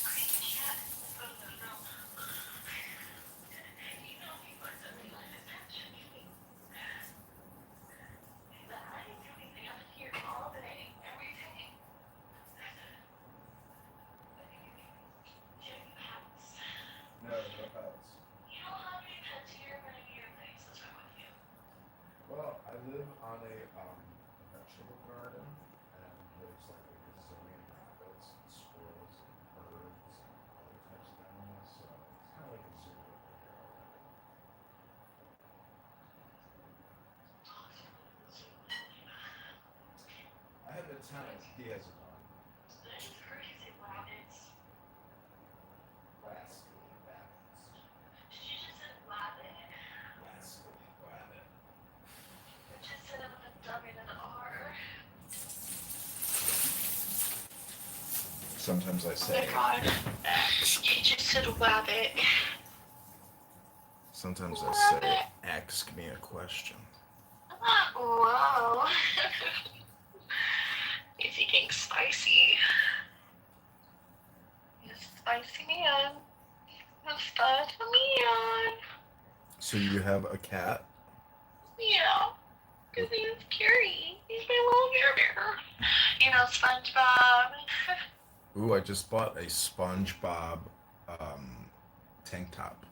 Crazy cat. Oh, no. You know he wants something like this, actually. But I ain't doing anything out here all day, every day. No pets. You don't have any pets here, but in your place. What's wrong with you? Well, I live on a vegetable garden, and there's like a gazillion rabbits and squirrels and birds and other types of animals, so it's kind of like a zoo over here already. I have a tenant, he has a dog. It's crazy rabbits. Rascally rabbits. Did you just say rabbit? Rascally rabbit. I just said it with a W and an R. Sometimes I Oh say. my god. You just said rabbit. Sometimes I say, ask me a question. Whoa. Is he getting spicy? He's spicy man. He's spicy man. So you have a cat? Yeah. Because he's scary. He's my little bear. You know, SpongeBob. Ooh, I just bought a SpongeBob tank top.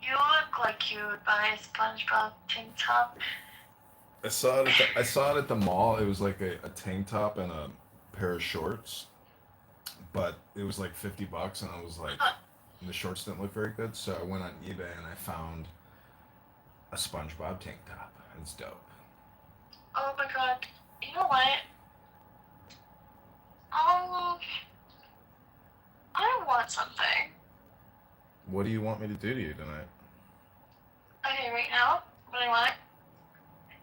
You look like you would buy a SpongeBob tank top. I saw it at the mall. It was like a tank top and a pair of shorts, but it was like $50, and I was like, and the shorts didn't look very good. So I went on eBay and I found a SpongeBob tank top. It's dope. Oh my god. You know what? I want something. What do you want me to do to you tonight? Okay, right now, what I want,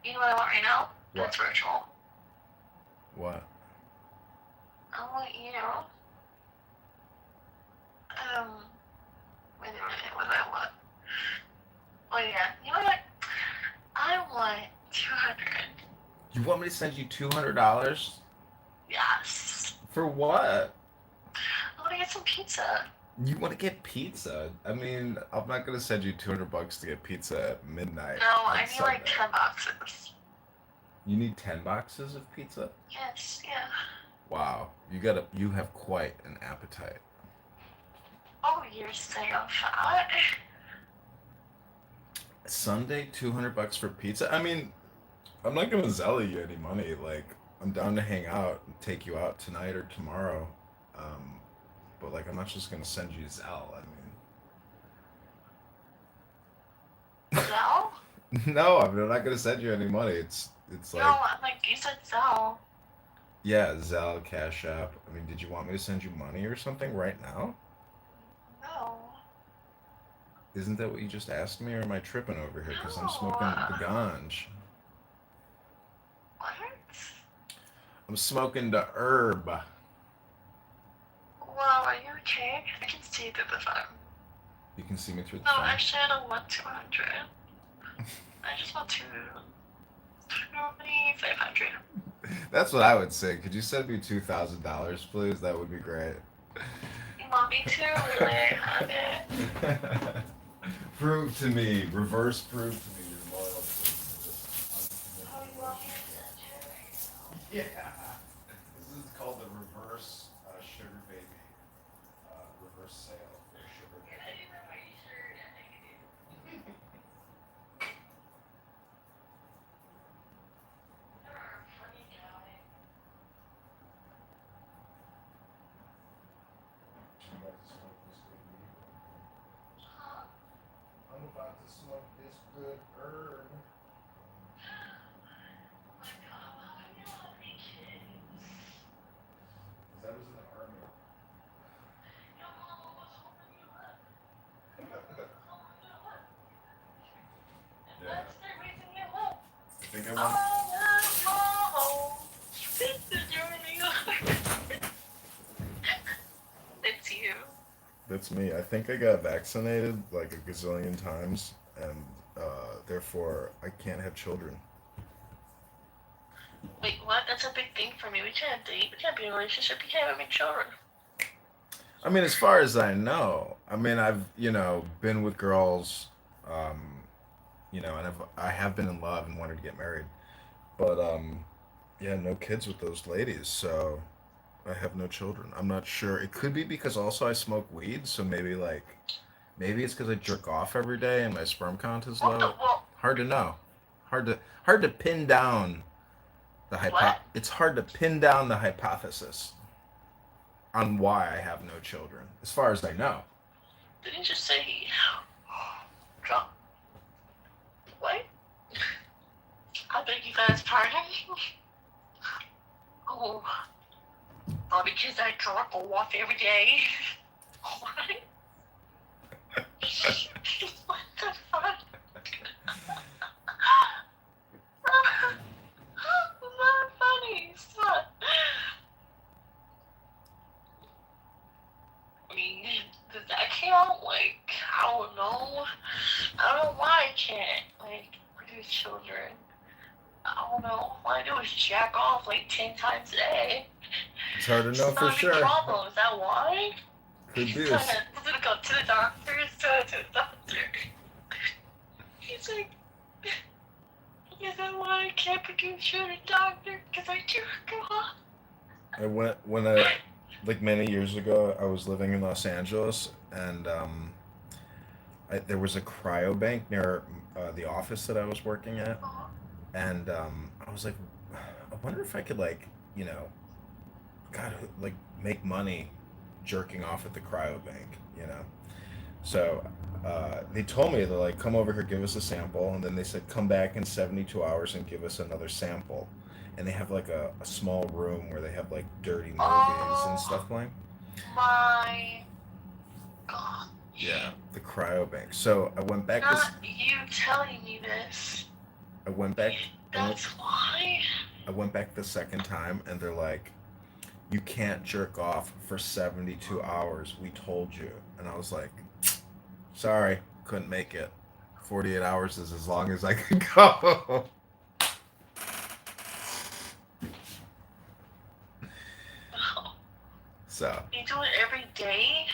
you know what I want right now? What? It's virtual. What? I want you, wait a minute, what do I want? Oh yeah, you know what? I want 200. You want me to send you $200? Yes. For what? I want to get some pizza. You want to get pizza? I mean, I'm not gonna send you $200 to get pizza at midnight. No, on I need Sunday. like 10 boxes. You need 10 boxes of pizza? Yes, yeah. Wow, you have quite an appetite. Oh, you're so fat. Sunday, $200 for pizza? I mean, I'm not gonna Zelle you any money. Like, I'm down to hang out and take you out tonight or tomorrow. But like, I'm not just gonna send you Zelle. Zell? No, I'm not gonna send you any money. It's like, No, like you said Zell. yeah, Zelle, Cash App. I mean, did you want me to send you money or something right now? No. Isn't that what you just asked me, or am I tripping over here? Because I'm No. smoking the ganj. What? I'm smoking the herb. Well, are you okay? I can see through the phone. You can see me through the No, phone. actually, I don't want 200. I just want 2,500. That's what I would say. Could you send me $2,000, please? That would be great. You want me to? Really? Have it. Prove to me, reverse prove to me your loyalty to this Oh, you want me to send you? Yeah. This is called the reverse sugar baby. Reverse sale for sugar baby. I'm about to smoke this good weed. I'm about to smoke this good herb. Because I was in the army. Yeah. I think I went. It's you. That's me. I think I got vaccinated like a gazillion times, and therefore I can't have children. Wait, what? That's a big thing for me. We can't date. We can't be in a relationship. You can't even make children. I mean, as far as I know, I mean, I've been with girls, um, and I have been in love and wanted to get married, but yeah, no kids with those ladies, so I have no children. I'm not sure. It could be because also I smoke weed, so maybe it's because I jerk off every day and my sperm count is What the? low. Well, Hard to know. Hard to pin down what? It's hard to pin down the hypothesis on why I have no children, as far as I know. Didn't you just say drunk? What? I beg you guys' pardon? Oh, well, because I jerk off every day. What? What the fuck? It's not funny. It's not. I mean, does that count? Like, I don't know. I don't know why I can't, like, produce children. I don't know. All I do is jack off like 10 times a day. It's hard to know It's for not a big sure. problem. Is that why? Could He's be. gonna go to the doctor. He's going to the doctor. He's like, is that why I can't produce children, doctor? Because I jerk off. I went when I like many years ago. I was living in Los Angeles, and there was a cryobank near the office that I was working at, and I was like, I wonder if I could God, like make money jerking off at the cryobank. So they told me, they're like, come over here, give us a sample, and then they said, come back in 72 hours and give us another sample. And they have like a small room where they have like dirty movies and stuff playing. My God. Yeah, the cryobank. So I went back. Not you telling me this. I went back. That's why. I went back the second time, and they're like, you can't jerk off for 72 hours. We told you. And I was like, sorry, couldn't make it. 48 hours is as long as I can go. So, You do it every day?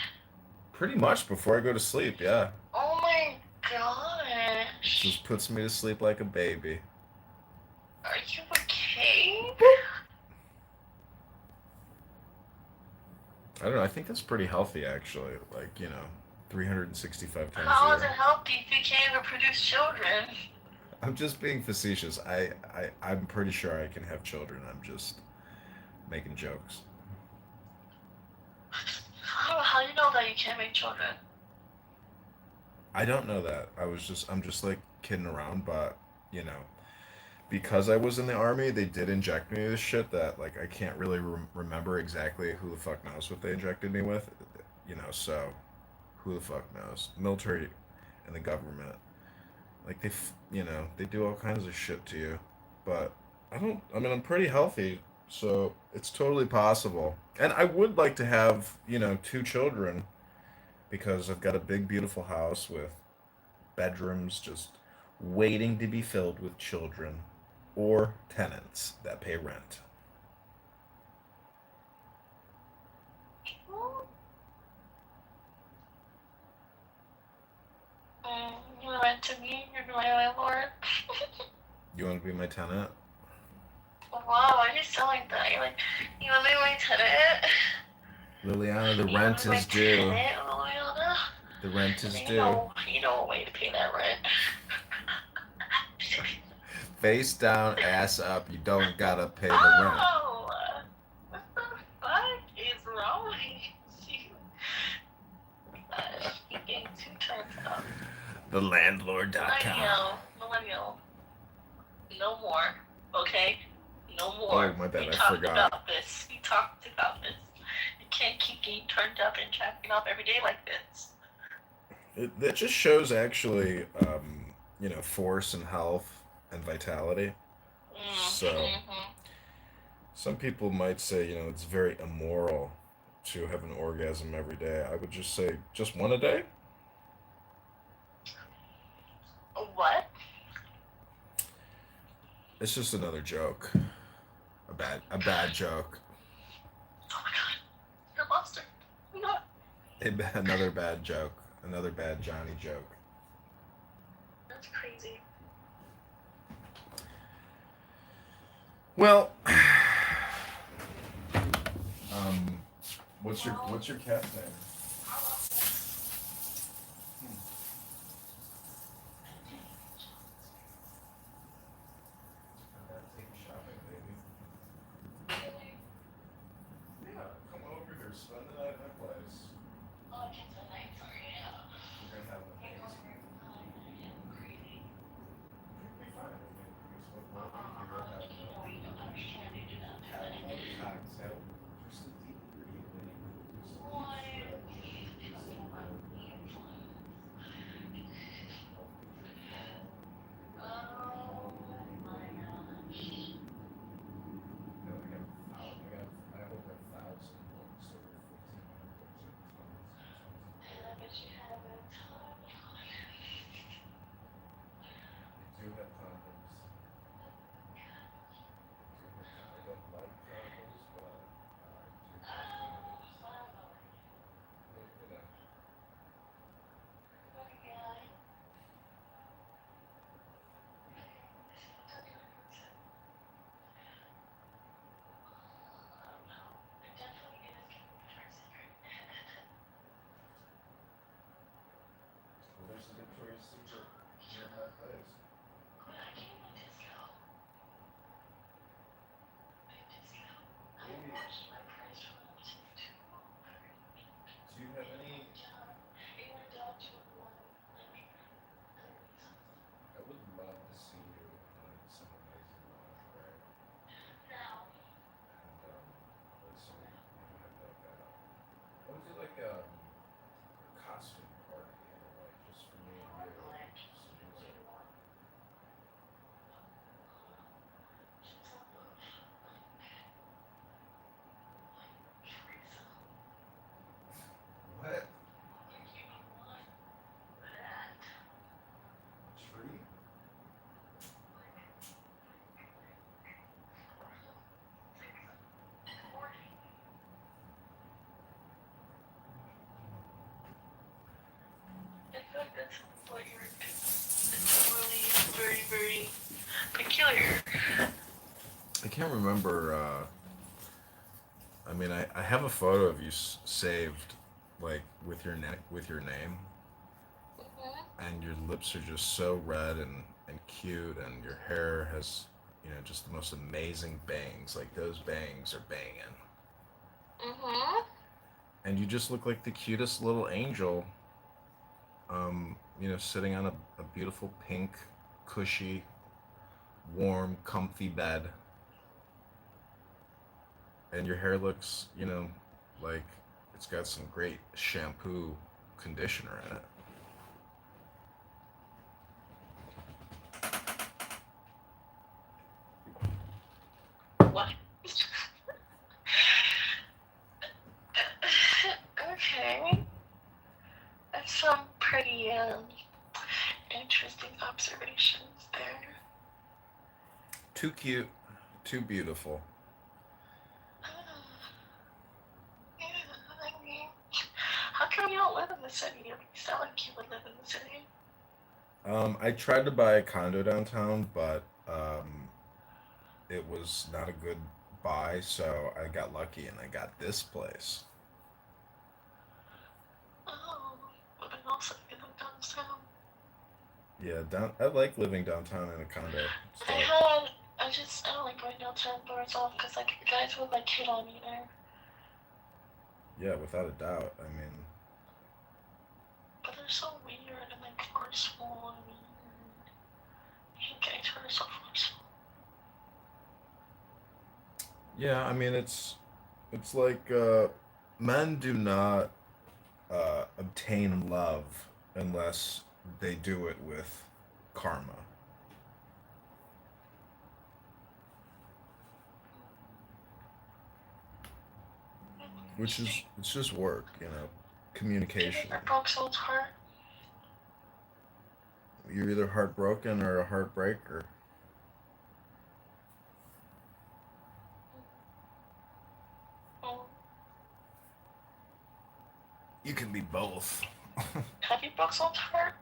pretty much before I go to sleep, yeah. Oh my gosh. Just puts me to sleep like a baby. Are you okay? I don't know. I think that's pretty healthy, actually. Like, 365 times How a is it year. healthy if you can't even produce children? I'm just being facetious. I'm pretty sure I can have children. I'm just making jokes. How do you know that you can't make children? I don't know that. I'm just like kidding around, but because I was in the army, they did inject me with this shit that like I can't really remember exactly who the fuck knows what they injected me with. So who the fuck knows? and the government. Like they do all kinds of shit to you. But I don't. I mean, I'm pretty healthy, so it's totally possible. And I would like to have, 2 children because I've got a big, beautiful house with bedrooms just waiting to be filled with children or tenants that pay rent. You went to me, you're my landlord. You want to be my tenant? Wow, why do you sound like that? You're like, you want to be my tenant? Liliana, the You want rent to be my is due. tenant, Liliana? The rent is You due. know a way to pay that rent. Face down, ass up. You don't gotta pay the rent. Oh! What the fuck is wrong with you? Gosh, you getting too turned up. TheLandlord.com. Millennial. No more. Okay? No more. Oh, my bad, We I talked forgot. about this. We talked about this. You can't keep getting turned up and jacking off every day like this. That just shows actually, force and health and vitality. So some people might say, it's very immoral to have an orgasm every day. I would just say, just one a day. What? It's just another joke. A bad joke. Oh my god. You're a monster. I'm not. Another bad joke. Another bad Johnny joke. That's crazy. Well, what's your cat's name? Take you shopping, baby. Yeah, come over here, spend the night at my place. Oh, I can't tonight. Sorry. We're gonna have an amazing. You'll be fine. I mean, because what we do, we're having You don't understand. You do not have a anything. cocktail. Just a deep breathing. Just a Why? stretch. Talking about the influence. Oh my gosh. I have over 1,000 books, over 1,500 books, and tons and tons of And I bet you have a ton of fun. I do have condoms. I don't like condoms, but I do have condoms. You know, well, there's a Victoria's Secret near my place. Maybe. Do you have any? I would love to see you in some amazing lingerie. And so we have like I would do like a costume party, like just for me and you, some music. What? Tree? I feel like that's what you're doing. It's really very, very peculiar. I can't remember. I mean, I have a photo of you saved, like with your name, and your lips are just so red and cute, and your hair has, just the most amazing bangs. Like those bangs are banging, and you just look like the cutest little angel. Sitting on a beautiful pink, cushy, warm, comfy bed, and your hair looks, like it's got some great shampoo conditioner in it. pretty interesting observations there. Too cute, too beautiful. Yeah, I mean, how come you don't live in the city? You sound like you would live in the city. I tried to buy a condo downtown, but it was not a good buy, so I got lucky and I got this place. Oh, but then also you live downtown. Yeah, I like living downtown in a condo. It's I dope. had, I don't like going downtown by myself because like guys would like hit on me there. Yeah, without a doubt. I mean, But they're so weird and like forceful and weird. I hate guys who are so forceful. yeah, I mean it's like men do not obtain love unless they do it with karma, which is it's just work, Have you communication. ever broke someone's heart? You're either heartbroken or a heartbreaker. Mm. You can be both. Have you broke someone's heart?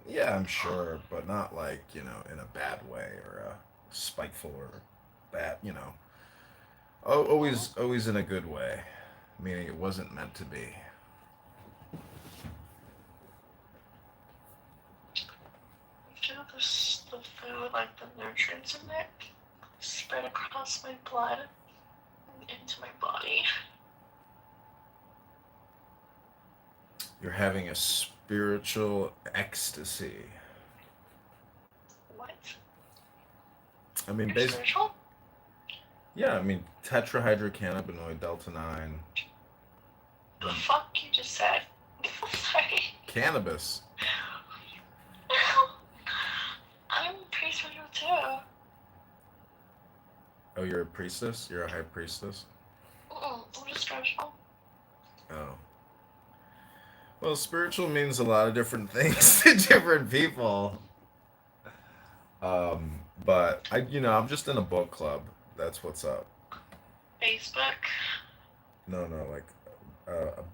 Yeah, I'm sure, but not like, in a bad way or a spiteful or bad, Mm. always in a good way, meaning it wasn't meant to be. Feel this, the food, like the nutrients in it, spread across my blood and into my body. You're having a spiritual ecstasy. What? I mean, You're spiritual? yeah, I mean, tetrahydrocannabinoid delta 9, The the fuck you just said? Sorry. cannabis. I'm pretty spiritual too. Oh, you're a priestess? You're a high priestess? I'm just spiritual. Oh. Well, spiritual means a lot of different things to different people. But I'm just in a book club. That's what's up. Facebook. No, no, like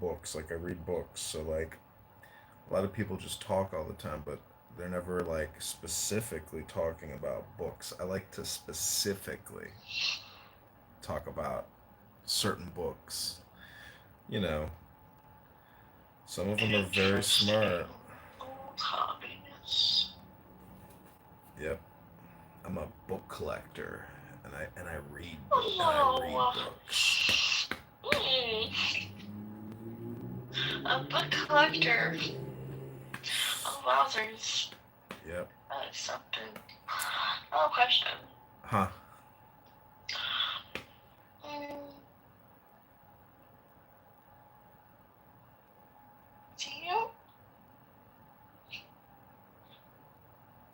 books. Like I read books. So like a lot of people just talk all the time, but they're never like specifically talking about books. I like to specifically talk about certain books. You know, some of them are very Interesting. smart. Old hobbies. Yep, I'm a book collector, and I read Oh. books. A book collector. Oh, wowzers. Yep. That is something. Oh, question. Huh. Mm, do you?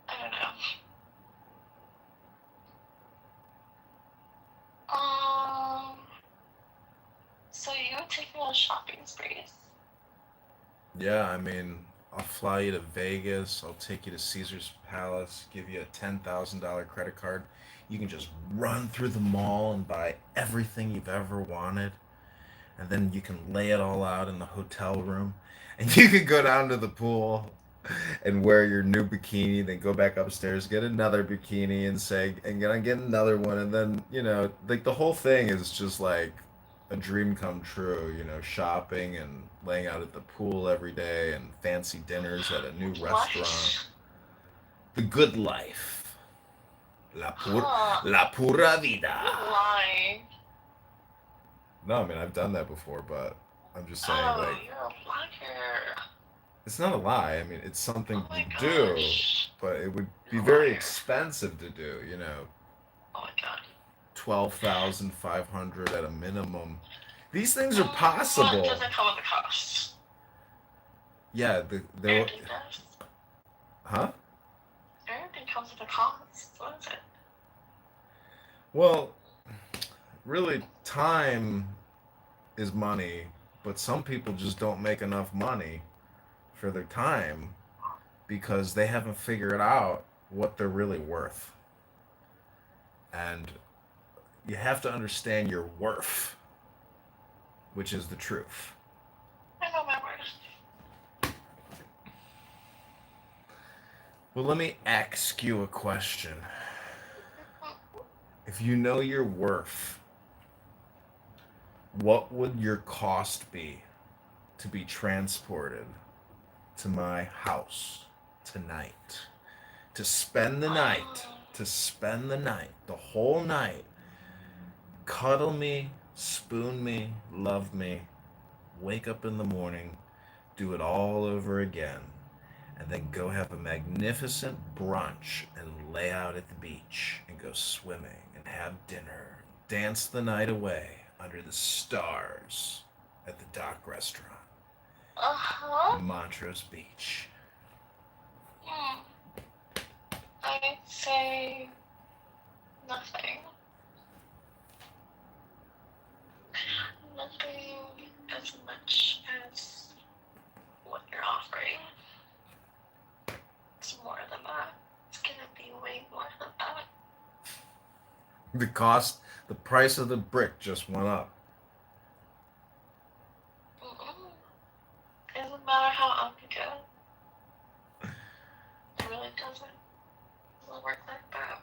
I don't know. So you would take me on shopping sprees? Yeah, I mean, I'll fly you to Vegas. I'll take you to Caesar's Palace. Give you a $10,000 credit card. You can just run through the mall and buy everything you've ever wanted, and then you can lay it all out in the hotel room, and you can go down to the pool and wear your new bikini, then go back upstairs, get another bikini, and say, and get another one, and then like the whole thing is just like a dream come true. Shopping and laying out at the pool every day, and fancy dinners at a new restaurant. What? The good life, Huh. la pura You're vida. lying. No, I mean I've done that before, but I'm just saying Oh, like you're a liar. it's not a lie. I mean it's Oh something my to do, gosh. but it would be You're a very liar. expensive to do. Oh my god. 12,500 at a minimum. These things are What possible. does it come with the cost? Yeah, they Everything does. huh? Everything comes with a cost. What is it? Well, really, time is money, but some people just don't make enough money for their time because they haven't figured out what they're really worth. And you have to understand your worth, which is the truth. I know my worth. Well, let me ask you a question. If you know your worth, what would your cost be to be transported to my house tonight? To spend the night, the whole night, cuddle me, spoon me, love me, wake up in the morning, do it all over again, and then go have a magnificent brunch and lay out at the beach and go swimming and have dinner, dance the night away under the stars at the Dock Restaurant, Montrose Beach. I'd say nothing. Nothing as much as what you're offering. It's more than that. It's gonna be way more than that. The price of the brick just went up. Doesn't matter how up you go. It really doesn't. It doesn't work like that.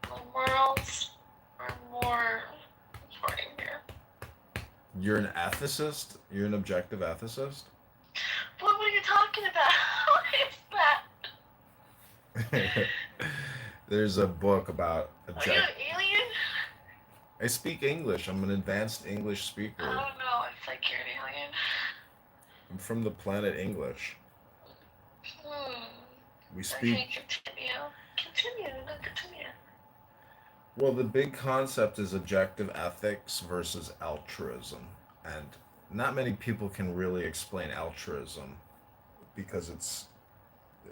The morals are more important here. You're an ethicist? You're an objective ethicist? What were you talking about? What is that? There's a book about Are you an alien? I speak English. I'm an advanced English I speaker. don't know. I feel like you're an alien. I'm from the planet English. We speak. Okay, continue. Continue. Well, the big concept is objective ethics versus altruism. And not many people can really explain altruism because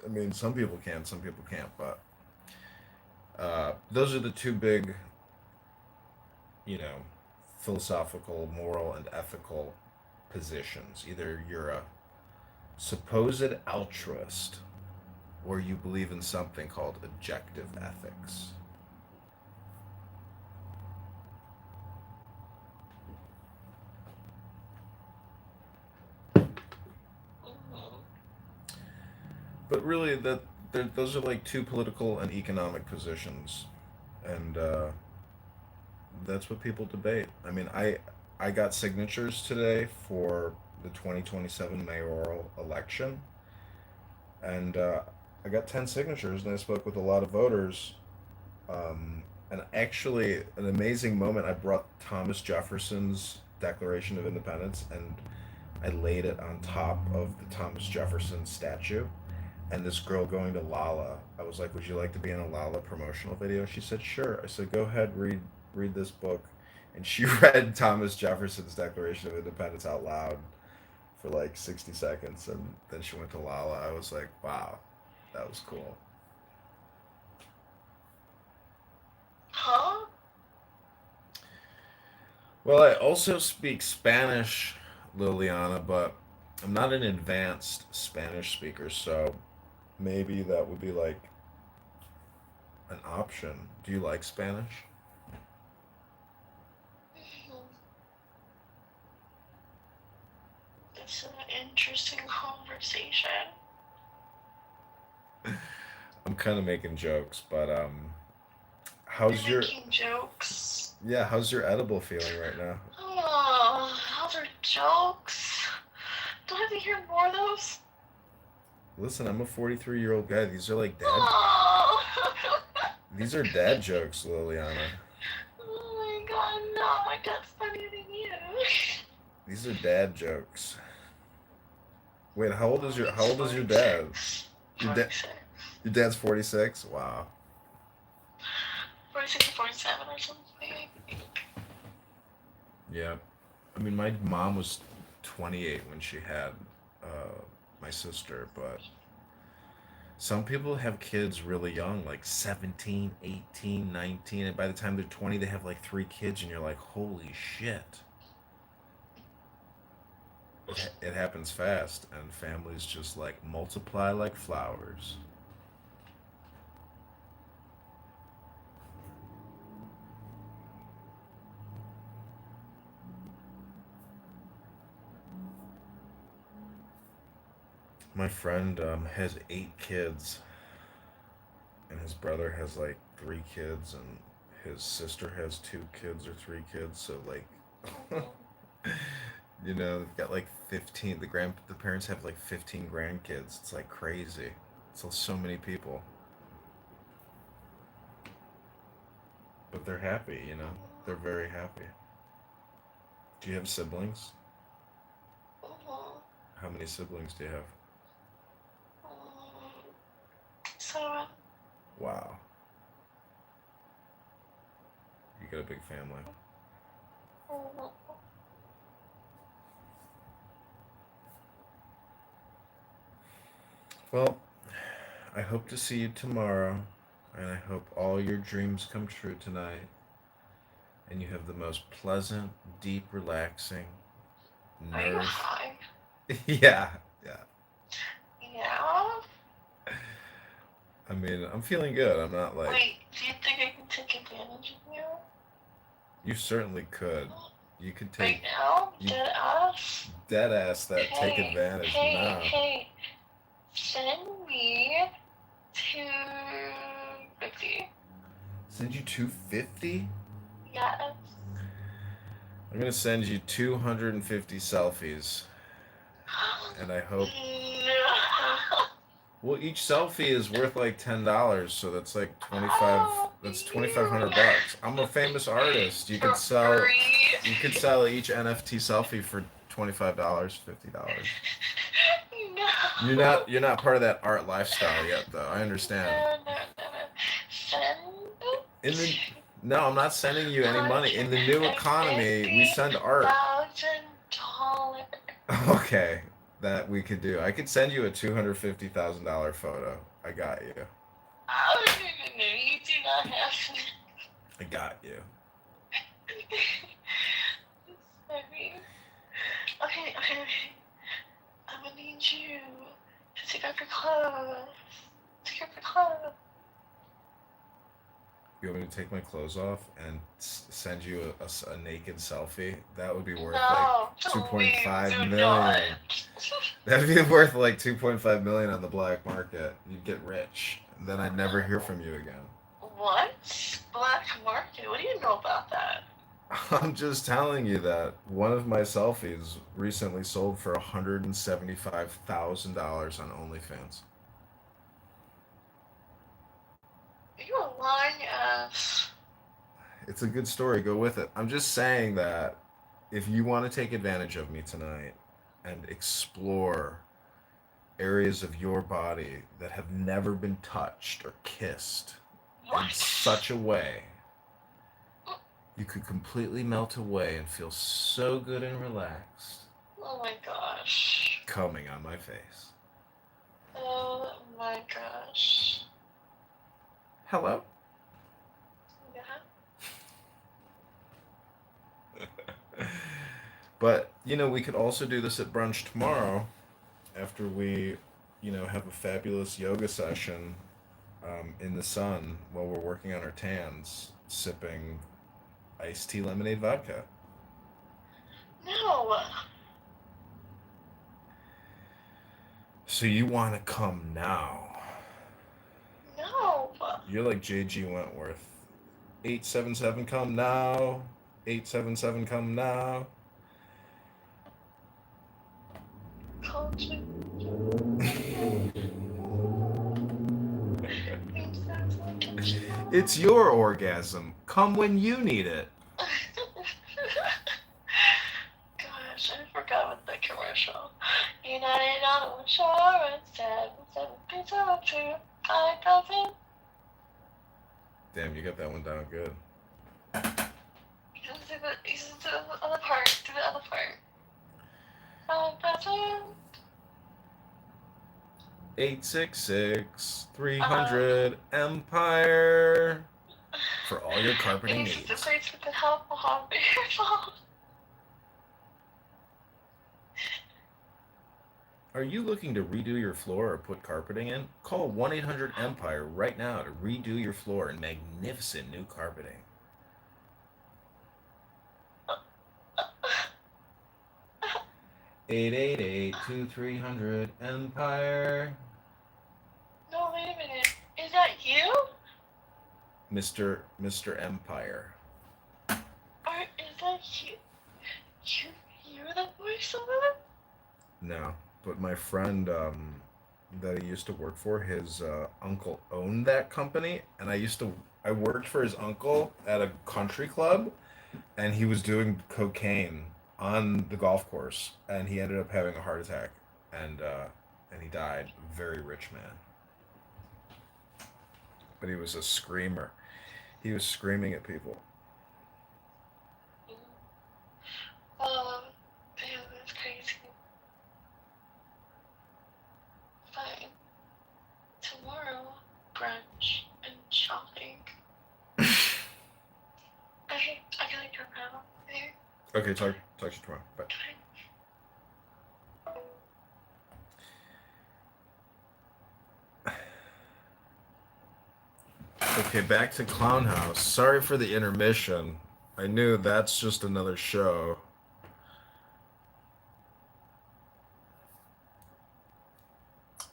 I mean, some people can, some people can't, but those are the two big, philosophical, moral, and ethical positions. Either you're a supposed altruist or you believe in something called objective ethics. But really, those are like two political and economic positions, and that's what people debate. I mean, I got signatures today for the 2027 mayoral election, and I got 10 signatures, and I spoke with a lot of voters. And actually, an amazing moment, I brought Thomas Jefferson's Declaration of Independence, and I laid it on top of the Thomas Jefferson statue. And this girl going to Lala, I was like, "Would you like to be in a Lala promotional video?" She said, "Sure." I said, "Go ahead, read this book," and she read Thomas Jefferson's Declaration of Independence out loud for like 60 seconds, and then she went to Lala. I was like, "Wow, that was cool." Huh? Well, I also speak Spanish, Liliana, but I'm not an advanced Spanish speaker, so maybe that would be like an option. Do you like Spanish? It's an interesting conversation. I'm kind of making jokes, but You're how's your making jokes. how's your edible feeling right now? Oh, those are jokes. Do I have to hear more of those? Listen, I'm a 43-year-old guy. These are like Oh. these are dad jokes, Liliana. Oh my god, no, my dad's funnier than you. These are dad jokes. Wait, how old is your dad? Your dad 46. Your dad's 46? Wow. 46 or 47 or something. Yeah. I mean, my mom was 28 when she had my sister, but some people have kids really young, like 17, 18, 19, and by the time they're 20, they have like 3 kids, and you're like, holy shit. It happens fast, and families just like multiply like flowers. My friend has 8 kids, and his brother has like 3 kids, and his sister has 2 kids or 3 kids. So like, they've got like 15. The parents have like 15 grandkids. It's like crazy. So many people, but they're happy. They're very happy. Do you have siblings? Mhm. How many siblings do you have? So, Wow, you got a big family. mhm. Well, I hope to see you tomorrow, and I hope all your dreams come true tonight, and you have the most pleasant, deep, relaxing, Are you nerve. high? Yeah, yeah. Yeah. I mean, I'm feeling good. I'm not like Wait, do you think I can take advantage of you? you certainly could. You could Right take now? you Dead ass? dead ass that take Hey, advantage hey, now. hey. Send me 250. Send you 250. Yes. I'm gonna send you 250 selfies, and I hope. No. Well, each selfie is worth like $10, so that's like 25. Oh, That's you. 2,500 bucks. I'm a famous artist. You could For sell. free. You could sell each NFT selfie for $25, $50. You're No. not. You're not part of that art lifestyle yet, though. I understand. No. Send In the No, I'm not sending you any money. In the new economy, we send art. $150,000. Okay, that we could do. I could send you a $250,000 photo. I got you. Oh, no, you do not have to. I got you. Sorry. Okay. I'm gonna need you to take off your clothes. Take off your clothes. You want me to take my clothes off and send you a naked selfie? That would be worth like No, please 2.5 do million. not. That'd be worth like 2.5 million on the black market. You'd get rich, and then I'd never hear from you again. What? Black market? What do you know about that? I'm just telling you that one of my selfies recently sold for $175,000 on OnlyFans. You a lying ass. It's a good story. Go with it. I'm just saying that if you want to take advantage of me tonight and explore areas of your body that have never been touched or kissed in What? such a way, you could completely melt away and feel so good and relaxed, Oh my gosh. coming on my face. Oh my gosh. Hello? Yeah. But, we could also do this at brunch tomorrow after we, have a fabulous yoga session in the sun while we're working on our tans, sipping iced tea lemonade vodka. No. So you want to come now? No. You're like J.G. Wentworth. 877 come now. 877 come now. Culture. It's your orgasm. Come when you need it. Gosh, I forgot what the commercial. United Auto Insurance, 772 5,000. Damn, you got that one down good. You can do the other part. Do the other part. 5,000. 866-300 Empire for all your carpeting It needs to needs. say to the help on your phone. Are you looking to redo your floor or put carpeting in? Call 1-800-EMPIRE right now to redo your floor in magnificent new carpeting. 888-2300-EMPIRE. No, wait a minute. Is that you? Mr. Empire. Or is that you? You're the voice of it? No, but my friend that he used to work for, his uncle owned that company, and I worked for his uncle at a country club, and he was doing cocaine on the golf course, and he ended up having a heart attack, and he died. Very rich man, but he was a screamer. He was screaming at people. Damn, that's crazy. Fine. Tomorrow, brunch and shopping. I gotta go now. Okay? Okay, talk to you tomorrow. Bye. Okay, back to Clown House. Sorry for the intermission. I knew that's just another show.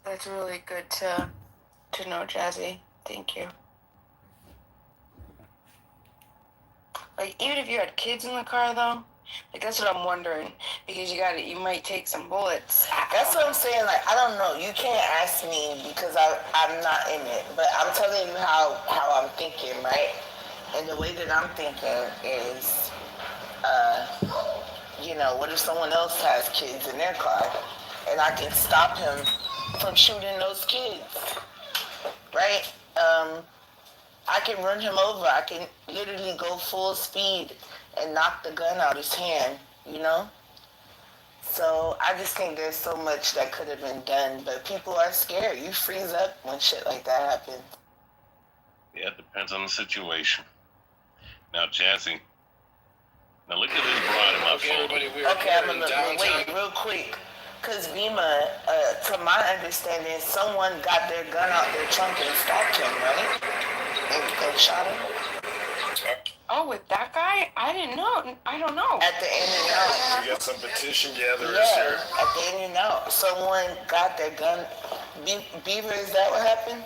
That's really good to know, Jazzy. Thank you. Like, even if you had kids in the car, though, like, that's what I'm wondering. Because you might take some bullets. That's what I'm saying. Like, I don't know. You can't ask me because I'm not in it. But I'm telling you how I'm thinking, right? And the way that I'm thinking is, what if someone else has kids in their car? And I can stop him from shooting those kids, right? I can run him over. I can literally go full speed and knock the gun out his hand, So I just think there's so much that could have been done, but people are scared. You freeze up when shit like that happens. Yeah, it depends on the situation. Now, Jazzy. Now look at this broad in my phone. Okay, I'm gonna wait real quick. Because Vima, to my understanding, someone got their gun out their trunk and stalked him, right? And shot him. Oh, with that guy? I didn't know. I don't know. At the In and Out. We got some petition gatherers here. At the In and Out. Someone got their gun. Beaver, is that what happened?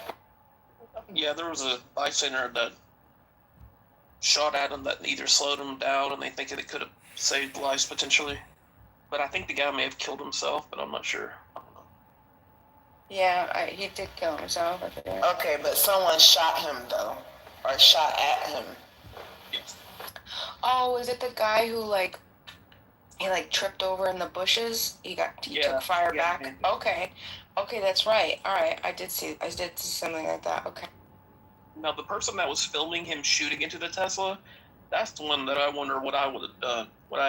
Yeah, there was a bystander that shot at him that either slowed him down and they think it could have saved lives potentially. But I think the guy may have killed himself, but I'm not sure. I don't know. Yeah, he did kill himself. Okay, but someone shot him though, or shot at him. Yes. Oh, is it the guy who he tripped over in the bushes? He took fire back. Yeah. Okay, that's right. All right, I did see something like that. Okay. Now the person that was filming him shooting into the Tesla, that's the one that I wonder what I would have done. Would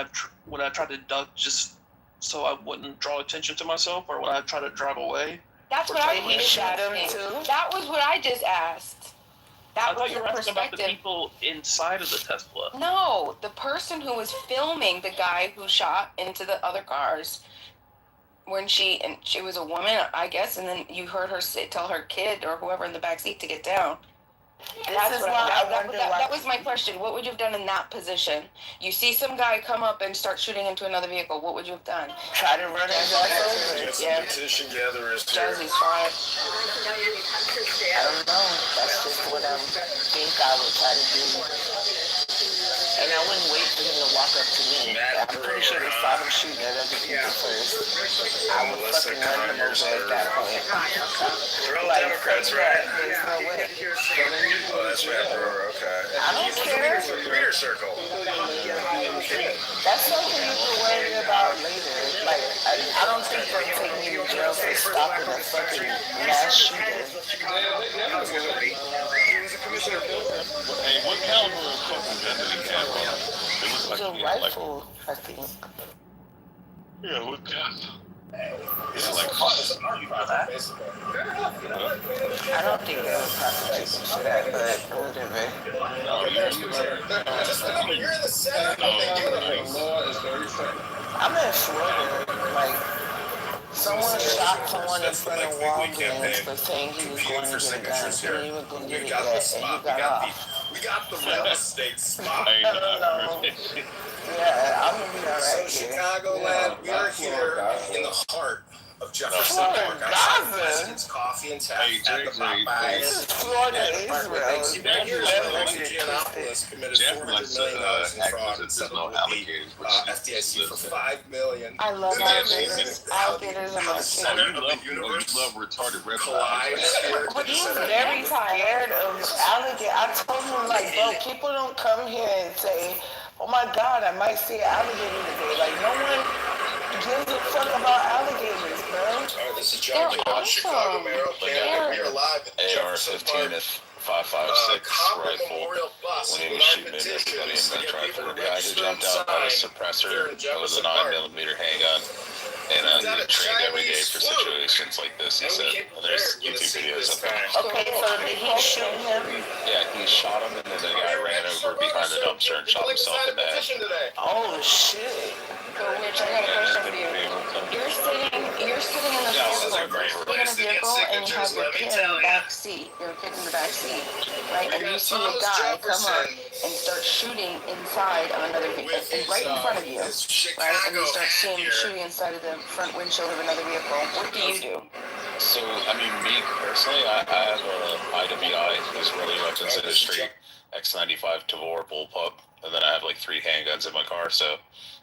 I try to duck just so I wouldn't draw attention to myself, or would I try to drive away? That's what I was shot him too. That was what I just asked. I thought you were asking about the people inside of the Tesla. No, the person who was filming the guy who shot into the other cars. When she was a woman, I guess, and then you heard her tell her kid or whoever in the back seat to get down. That was my question. What would you have done in that position? You see some guy come up and start shooting into another vehicle. What would you have done? Try to run his ass over. Yeah. Petition gatherers here. Jazzy's fine. I don't know. That's just what I think I would try to do. And I wouldn't wait for him to walk up to me. I'm pretty sure they saw him shooting at other people first. I would fucking run him over at that point. They're all Democrats, right? There's no way. Oh, that's right, Brewer, okay. I don't care. Reader circle. That's something you can worry about later. Like, I don't think they'll take me to jail for stopping a fucking mass shooting. Hey, what caliber of fucking gun did he have? It was a rifle, I think. Yeah, what gun? It's like I don't think they would prosecute me for that, but whatever. No, you're in the Senate. I'm in Florida. Like, someone shot stopped someone in That's the front of Mike Wiggly Walgreens campaign. for saying he was Competing going for to get a gun. signatures He here. didn't even go get We it got the yet, and spot. he got off. We got the real estate spot. I I don't know. Yeah, I'm gonna be So alright here. Chicagoland, we are here in the heart of Jefferson Park. Outside President's Coffee and Tap at the Popeyes. This is Florida, Israel. See, right here is where Alexis Giannopoulos committed $400 million in fraud and settled with the FDIC for $5 million. I love alligators. Alligators are How my the center favorite. of the universe You love retarded collides here. But he's very tired of alligator. I told him, like, bro, people don't come here and say, oh my God, I might see an alligator today. Like, no one gives a fuck about alligators, bro. Oh, this is John Lee, Chicago Mayor candidate. We are live at Jefferson Park. AR-15 Copper rifle. Memorial Bus When he with was our shooting into everybody in petitions to that get people drive-through. to Yeah, I register jumped and out, got a sign here suppressor. in It was a Jefferson Park. 9mm handgun. And We've got you a trained every day Chinese for float. situations like this, he And we said. came And there's prepared with a YouTube seat videos this of him. time. Okay, so did he shoot him? Yeah, he shot him, and then the guy ran over behind the dumpster and shot himself in the head. Today. Oh, shit. So, Rich, I got a question for you. You're sitting in the vehicle, and you have your kid in the back seat. Your kid in the back seat, right? And you see a guy come up and start shooting inside of another vehicle, right in front of you, right? And you start seeing him shooting inside of the front windshield of another vehicle. What do you do? So, I mean, me personally, I have a IWI, Israeli Weapons Industry, X95 Kitover bullpup, and then I have like 3 handguns in my car, so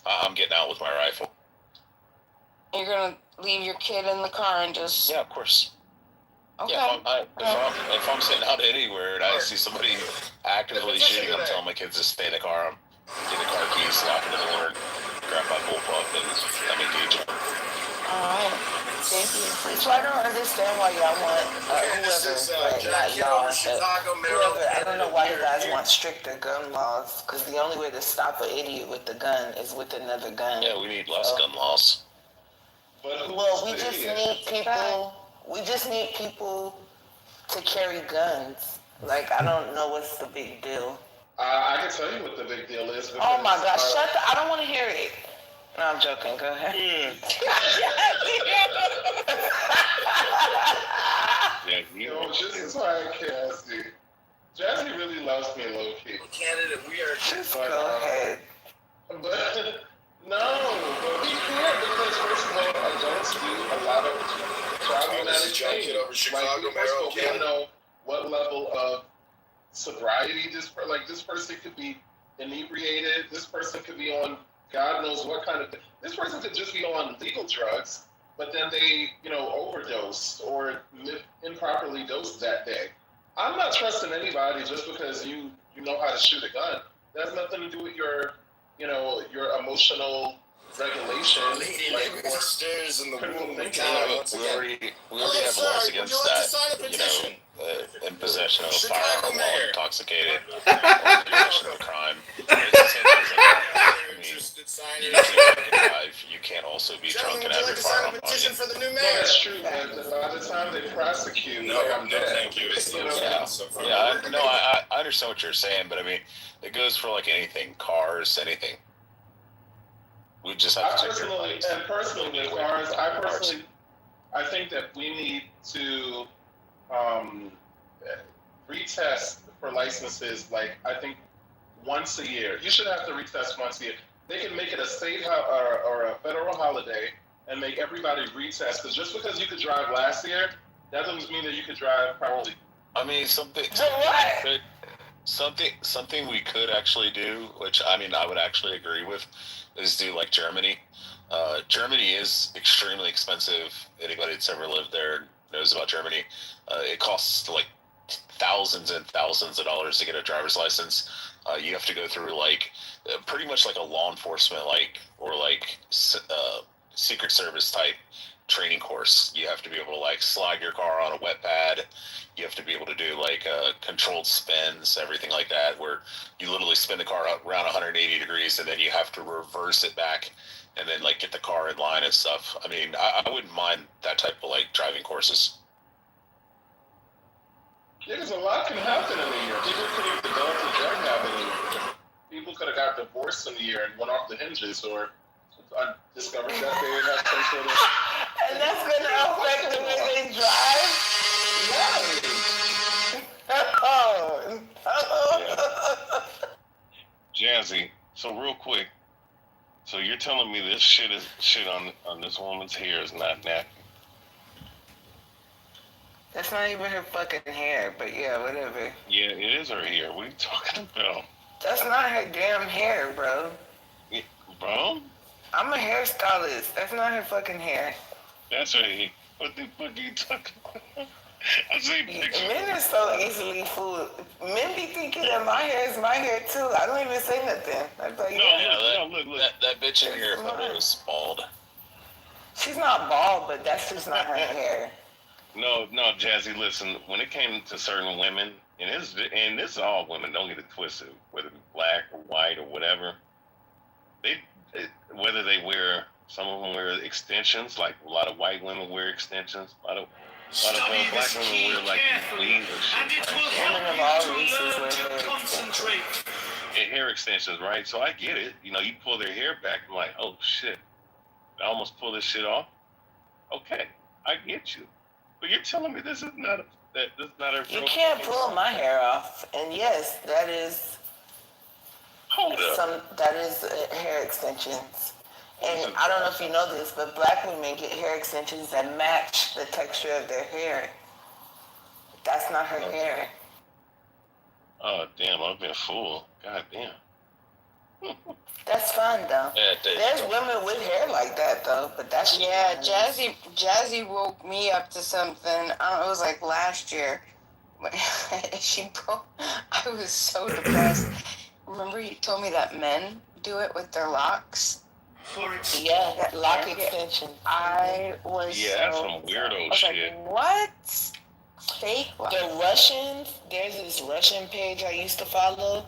I'm getting out with my rifle. You're gonna leave your kid in the car and just... Yeah, of course. Okay. Yeah, if I'm sitting out anywhere and I see somebody actively shooting, I'm telling my kids to stay in the car, get the car keys, lock the door, grab my bullpup, and I'm engaged. Alright. Thank you. So I don't understand why y'all want whoever, not y'all, but whoever. I don't know why you guys want stricter gun laws, because the only way to stop an idiot with the gun is with another gun. Yeah, we need less gun laws. Well, we just need people. We just need people to carry guns. Like, I don't know what's the big deal. I can tell you what the big deal is. Oh my gosh, shut the... I don't want to hear it. No, I'm joking. Go ahead. Yeah, this is why I can't ask you. Jazzy really loves me low key. Candidate, we are just go ahead. But we can't, because first of all, adults do a lot of problematic things. Like, first of all, we don't know what level of sobriety this person could be inebriated. This person could be on God knows what kind of... This person could just be on legal drugs, but then they, overdose or improperly dosed that day. I'm not trusting anybody just because you know how to shoot a gun. That has nothing to do with your emotional regulation. Like upstairs in the room. We already have laws against that. In possession of a firearm while intoxicated, or possession of a crime. You can't also be drunk and have your firearm on you. For the new mayor. That's true, but by the time they prosecute, I'm dead. Thank you. I understand what you're saying, but I mean, it goes for like anything, cars, anything. We just have to personally with cars, I think that we need to retest for licenses, like, I think once a year. You should have to retest once a year. They can make it a state or a federal holiday and make everybody retest, because just because you could drive last year, that doesn't mean that you could drive probably. I mean, something we could actually do, which I mean I would actually agree with, is do like Germany. Germany is extremely expensive. Anybody that's ever lived there knows about Germany. It costs like thousands and thousands of dollars to get a driver's license. You have to go through like pretty much like a law enforcement or Secret Service type training course. You have to be able to like slide your car on a wet pad. You have to be able to do like controlled spins, everything like that, where you literally spin the car around 180 degrees and then you have to reverse it back and then like get the car in line and stuff. I mean, I wouldn't mind that type of like driving courses. Yeah, because a lot can happen in a year. People could have developed a drug habit in a year. People could have got divorced in a year and went off the hinges, or discovered that they have some sort of... And that's going to Jazzy. So real quick. So you're telling me this shit on this woman's hair is not nappy? That's not even her fucking hair, but yeah, whatever. Yeah, it is her hair. What are you talking about? That's not her damn hair, bro. Yeah, bro? I'm a hairstylist. That's not her fucking hair. That's her hair. What the fuck are you talking about? I see pictures. Men are so easily fooled. Men be thinking that my hair is my hair too. I don't even say nothing. I'm like, Look. That bitch in your photo is bald. She's not bald, but that's just not her hair. No, Jazzy, listen, when it came to certain women, and this is all women, don't get it twisted, whether it's black or white or whatever, whether they wear, some of them wear extensions, like a lot of white women wear extensions, a lot of black women wear like weave or shit. Women of all races wear hair extensions. Hair extensions, right? So I get it. You pull their hair back, I'm like, oh shit, I almost pull this shit off. Okay, I get you. But you're telling me this is not a. You can't pull my hair off, and yes, that is. Hold up. That is hair extensions, and I don't know if you know this, but black women get hair extensions that match the texture of their hair. That's not her hair. Oh damn! I've been fooled. God damn. That's fun though. There's women with hair like that though, but that's Jazzy woke me up to something. I don't know, it was like last year. I was so depressed. Remember you told me that men do it with their locks? Yeah, lock extension. I was that's some weirdo shit. Like, what? Fake? The Russians, there's this Russian page I used to follow.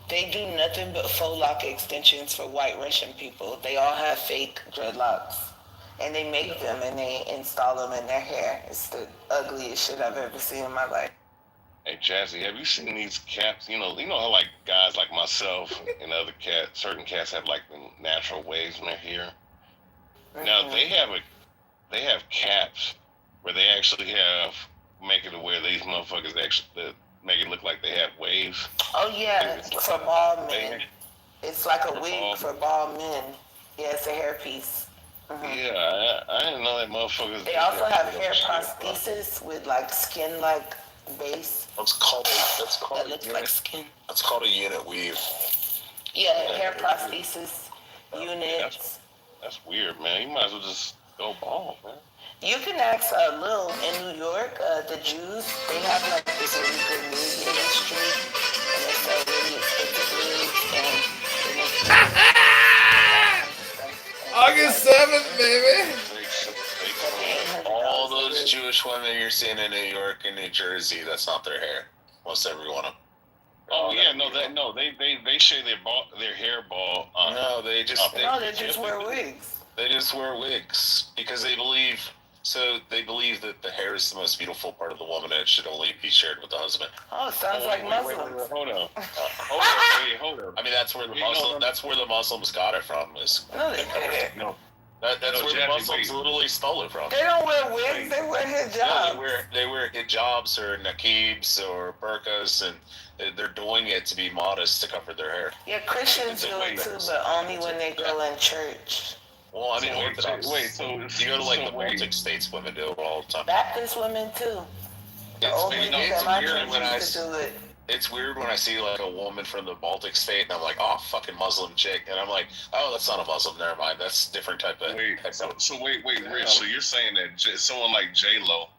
They do nothing but faux lock extensions for white Russian people. They all have fake dreadlocks. And they make them and they install them in their hair. It's the ugliest shit I've ever seen in my life. Hey Jazzy, have you seen these caps? You know how like guys like myself and other certain cats have like the natural waves in their hair. Mm-hmm. Now they have caps where they actually make it to where these motherfuckers actually make it look like they have waves. Oh yeah, for bald men. It's like a wig for bald men. Yeah, it's a hairpiece. Mm-hmm. Yeah, I didn't know that motherfuckers. They also have hair prosthesis with like skin-like base. That looks like skin. That's called a unit weave. Yeah, hair prosthesis units. That's weird, man. You might as well just go bald, man. You can ask Lil in New York, the Jews, they have like this really good wig industry, and they sell really expensive wigs, August 7th, baby! All those Jewish women you're seeing in New York and New Jersey, that's not their hair. Most every one of them. Oh yeah, they shave their hair bald. They just wear wigs. They just wear wigs because they believe that the hair is the most beautiful part of the woman and it should only be shared with the husband. Oh, it sounds like Muslims. Hold on. Hold on. I mean, that's where the Muslims got it from. That's where the Muslims literally stole it from. They don't wear wigs. They wear hijabs. No, they wear hijabs or niqabs or burqas, and they're doing it to be modest to cover their hair. Yeah, Christians do it too, but only when they go in church. Well, I mean, so you go to like the Baltic states, women do it all the time. Baptist women too. It's weird when I see like a woman from the Baltic state, and I'm like, oh, fucking Muslim chick, and I'm like, oh, that's not a Muslim. Never mind, that's a different type of. Wait, Rich. So you're saying that someone like J-Lo,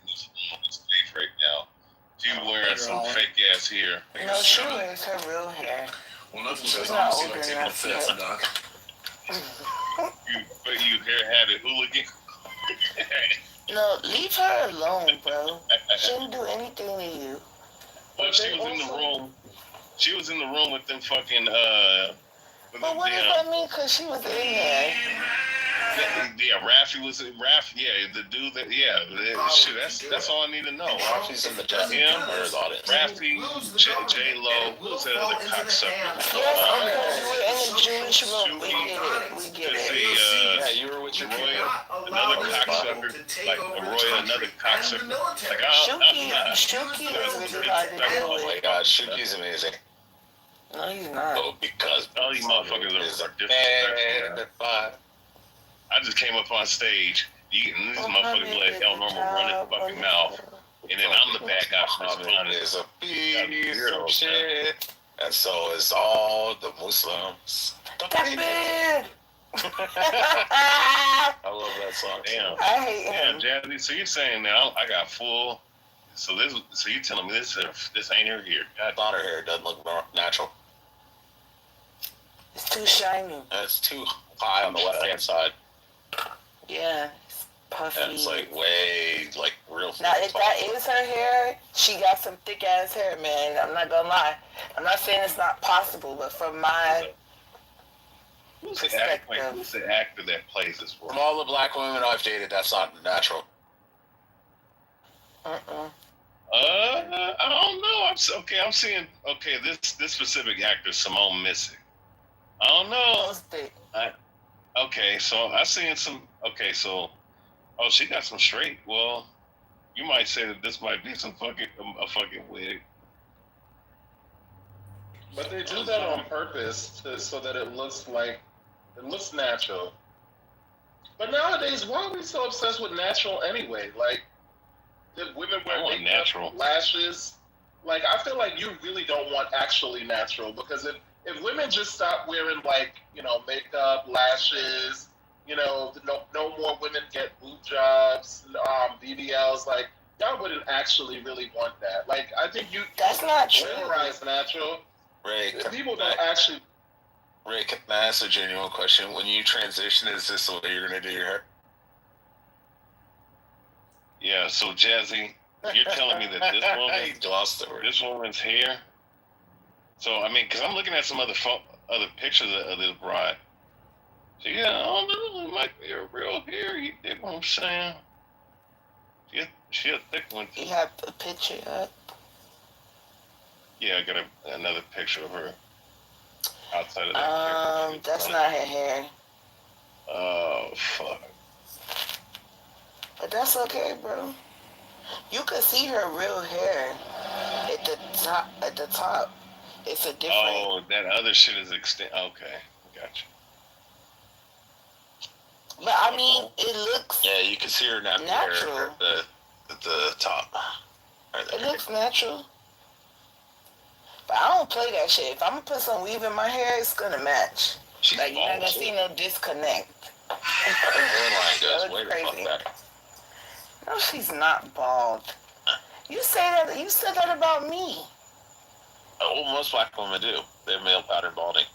who's on the stage right now, she wearing some fake ass hair? No, she wears her real hair. She's not old enough yet. You had it hooligan. No, leave her alone, bro. She didn't do anything to you. But she was in the room. She was in the room with them fucking But what does that mean? Cause she was in there. Yeah, Rafi was in the dude that shit. That's all I need to know. Rafi's in the judge. Him or the audience. Rafi, J-Lo, who's that other cocksucker? Yes, we're in the Jewish room. We get it. You were with your Roy, another cocksucker, like Roy, another cocksucker. Like Shuki is really hard to deal with. Oh my God, Shuki's amazing. No, he's not. Oh, because all you motherfuckers are disrespectful. I just came up on stage. These motherfuckers let El Normal run his fucking mouth. And then I'm the bad guy from this moment. Is a piece of shit. And so is all the Muslims. Stupid! I love that song. Damn. I hate him. Damn, Jazzy. So you're saying now I got full. So you telling me this ain't her hair? God. Not her hair. It doesn't look natural. It's too shiny. It's too high on the left hand side. Yeah, it's puffy. And it's like way, like real. Now, if that is her hair, she got some thick ass hair, man. I'm not gonna lie. I'm not saying it's not possible, but from my Who's the actor that plays this role? From all the black women I've dated, that's not natural. I don't know. I'm seeing. Okay, this specific actor, Simone Missick. I don't know. Okay, so I seen some. Okay, so she got some straight. Well, you might say that this might be some a fucking wig. But they do that on purpose so that it looks natural. But nowadays, why are we so obsessed with natural anyway? Like, if women wear makeup, natural lashes, like I feel like you really don't want actually natural, because if women just stop wearing makeup, lashes, no more women get boob jobs, BBLs, like y'all wouldn't actually really want that. Like I think that's not true. Glamorize natural. Ray, people don't actually. Ray, can I ask a genuine question? When you transition, is this the way you're gonna do your hair? Yeah. So Jazzy, you're telling me that this woman's hair. So I mean, because I'm looking at some other pictures of this bride. So yeah, I don't know. It might be a real hair. You get what I'm saying? She a thick one. You have a picture up? Yeah, I got another picture of her outside of that. That's not her hair. Oh fuck. But that's okay, bro. You can see her real hair at the top. It's a different. Oh, that other shit is extent. Okay, gotcha. But I mean, it looks. Yeah, you can see her natural at the top. Right there. It looks natural. But I don't play that shit. If I'm gonna put some weave in my hair, it's gonna match. She's like you're not gonna see no disconnect. Her hairline goes way the fuck back. No, she's not bald. You said that about me. Oh, well, most black women do. They have male pattern balding.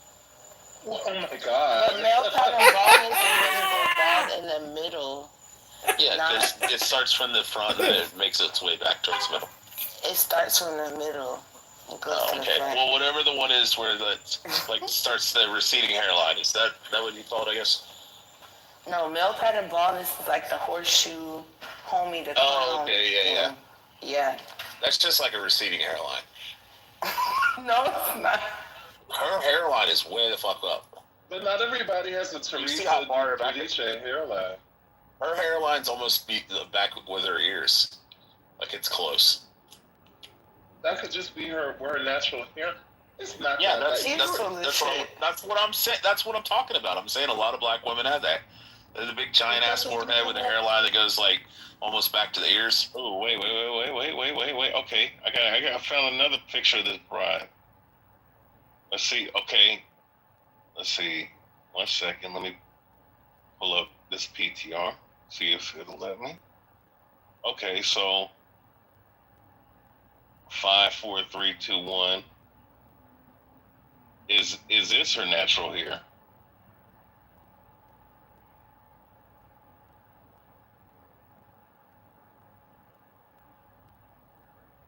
Oh my god. But male pattern baldness is when you go bald in the middle. Yeah, it starts from the front and it makes its way back towards the middle. It starts from the middle. Okay. Well, whatever the one is where starts the receding hairline, is that what you thought? I guess. No, male pattern baldness is like the horseshoe, homie. Oh, okay, yeah. That's just like a receding hairline. No, it's not. Her hairline is way the fuck up. But not everybody has a Teresa Giudice hairline. Her hairline's almost back with her ears, like it's close. That could just be her natural hair. It's not. Yeah, that's what I'm saying. That's what I'm talking about. I'm saying a lot of black women have that. There's a big giant ass forehead with a hairline that goes like almost back to the ears. Oh wait. Okay, I found another picture of this bride. Let's see. Okay, let's see. 1 second. Let me pull up this PTR. See if it'll let me. Okay, so 5, 4, 3, 2, 1. Is this her natural hair?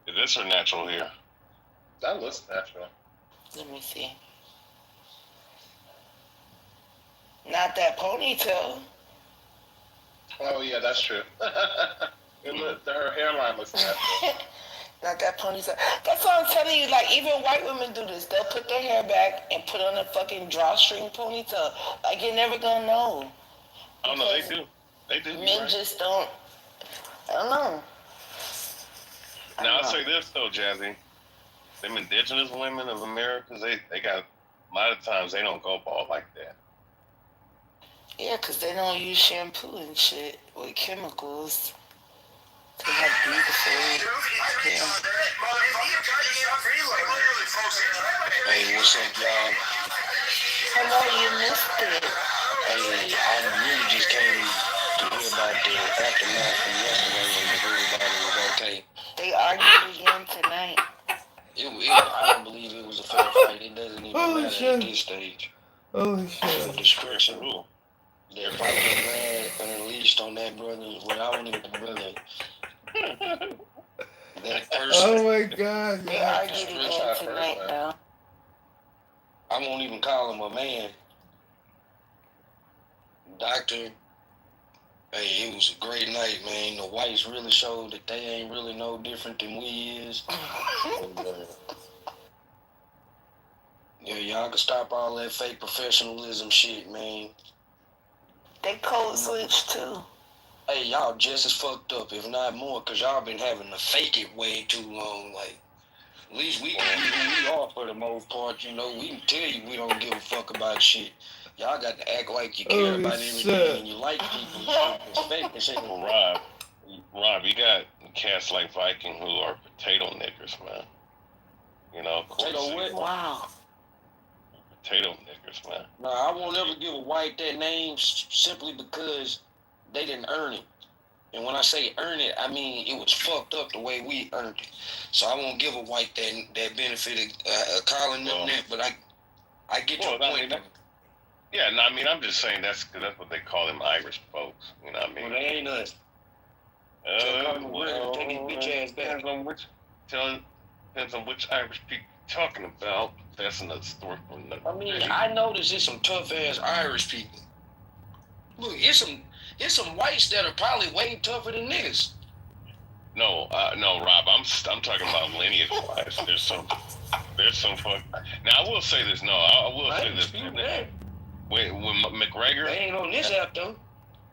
Is this her natural hair? That looks natural. Let me see. Not that ponytail. Oh yeah, that's true. Her hairline looks natural. Not that ponytail. That's what I'm telling you. Like, even white women do this. They'll put their hair back and put on a fucking drawstring ponytail. Like, you're never gonna know. Oh no, they do. They do. Men just don't. I don't know. Now I'll say this though, Jazzy. them indigenous women of America, they got a lot of times they don't go bald like that. Yeah, because they don't use shampoo and shit with chemicals to have beautiful hair. Hey, what's up, y'all? Hello, you missed it. Hey, I really just came to hear about the aftermath from yesterday and if everybody was okay. They argued again tonight. I don't believe it was a fair fight. It doesn't even Holy matter shit. at this stage. Holy shit. The description rule. They're fucking mad and unleashed on that brother. Well, I won't even brother. That person. Oh my god. They Yeah. argued again tonight, though. I won't even call him a man. Doctor. Hey, it was a great night, man. The whites really showed that they ain't really no different than we is. And, yeah, y'all can stop all that fake professionalism shit, man. They code switch too. Hey, y'all just as fucked up, if not more, because y'all been having to fake it way too long. Like, at least we can be who we are for the most part, you know. We can tell you we don't give a fuck about shit. Y'all got to act like you care about everything and you like people and respect and shit. Well, Rob, you got cats like Viking who are potato niggers, man. You know, of course. Potato what? Wow. Potato niggers, man. Nah, I won't ever give a white that name simply because they didn't earn it. And when I say earn it, I mean it was fucked up the way we earned it. So I won't give a white that benefit of calling them that, but I get your point. Yeah, no, I mean, I'm just saying that's what they call them Irish folks. You know what I mean? Well, they ain't us. Take his bitch ass back. Depends on which Irish people you're talking about. That's another story for another I mean, day. I noticed there's some tough ass Irish people. Look, it's some whites that are probably way tougher than niggas. No, Rob. I'm talking about lineage wise. There's some fuck. Now I will say this. No, I will say this. When McGregor, They ain't on this app though.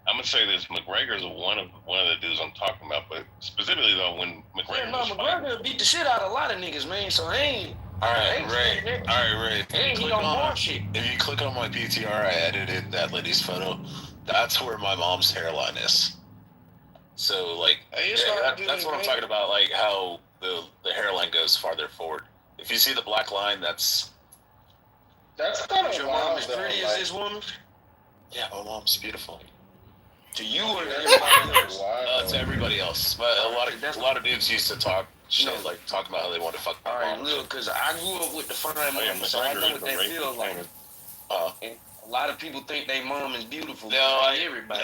I'm gonna say this. McGregor's one of the dudes I'm talking about, but specifically though, when McGregor was fighting, McGregor beat the shit out of a lot of niggas, man. So I ain't. All right, Ray. If you click on my PTR, I edited that lady's photo. That's where my mom's hairline is. So, like, that's what I'm talking about. Like how the hairline goes farther forward. If you see the black line, that's kind of your mom as pretty as this woman. Yeah, my mom's beautiful. To you or to everybody else? To everybody else. But a lot of dudes used to talk shit, like talk about how they want to fuck my mom. Alright, look, because I grew up with the fine mom, so I know what that feels like. And a lot of people think their mom is beautiful. No, everybody.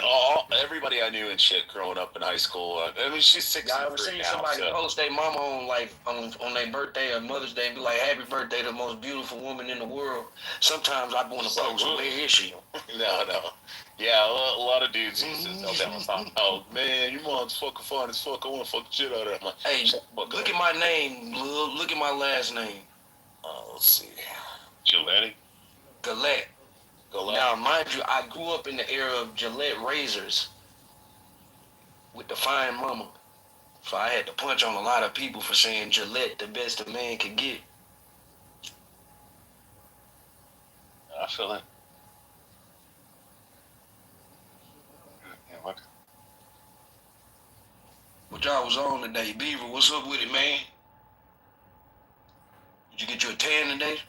Everybody I knew and shit growing up in high school. I mean, she's 63 now. Y'all ever seen somebody post their mama on their birthday or Mother's Day and be like, "Happy birthday, the most beautiful woman in the world"? Sometimes I want to post, where is she? No. Yeah, a lot of dudes used to tell them, "Oh man, your mom's fucking fine as fuck. I want to fuck the shit out of her." I'm like, hey, look at my name, look at my last name. Let's see. Gillette. Now, mind you, I grew up in the era of Gillette razors with the fine mama. So I had to punch on a lot of people for saying Gillette the best a man could get. I feel that. What y'all was on today? Beaver, what's up with it, man? Did you get you a tan today?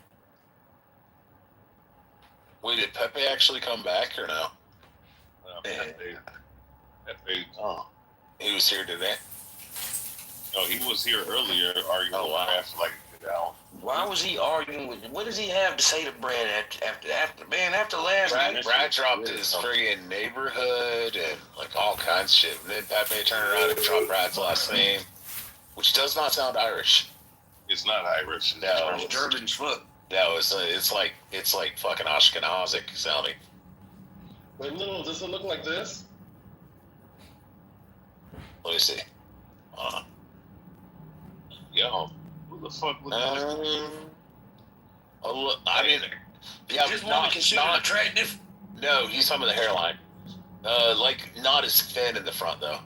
Wait, did Pepe actually come back or no? Pepe, he was here today. No, he was here earlier arguing with Brad like Why was he arguing with? What does he have to say to Brad after last night? Brad dropped his friggin' neighborhood and like all kinds of shit. And then Pepe turned around and dropped Brad's last name, which does not sound Irish. It's not Irish. No, it's German as fuck. No, it's like fucking Ashkenazic sounding. Wait, does it look like this? Let me see. Yo, who the fuck was I mean, yeah, this woman considered attractive? No, he's talking about the hairline. Like not as thin in the front though.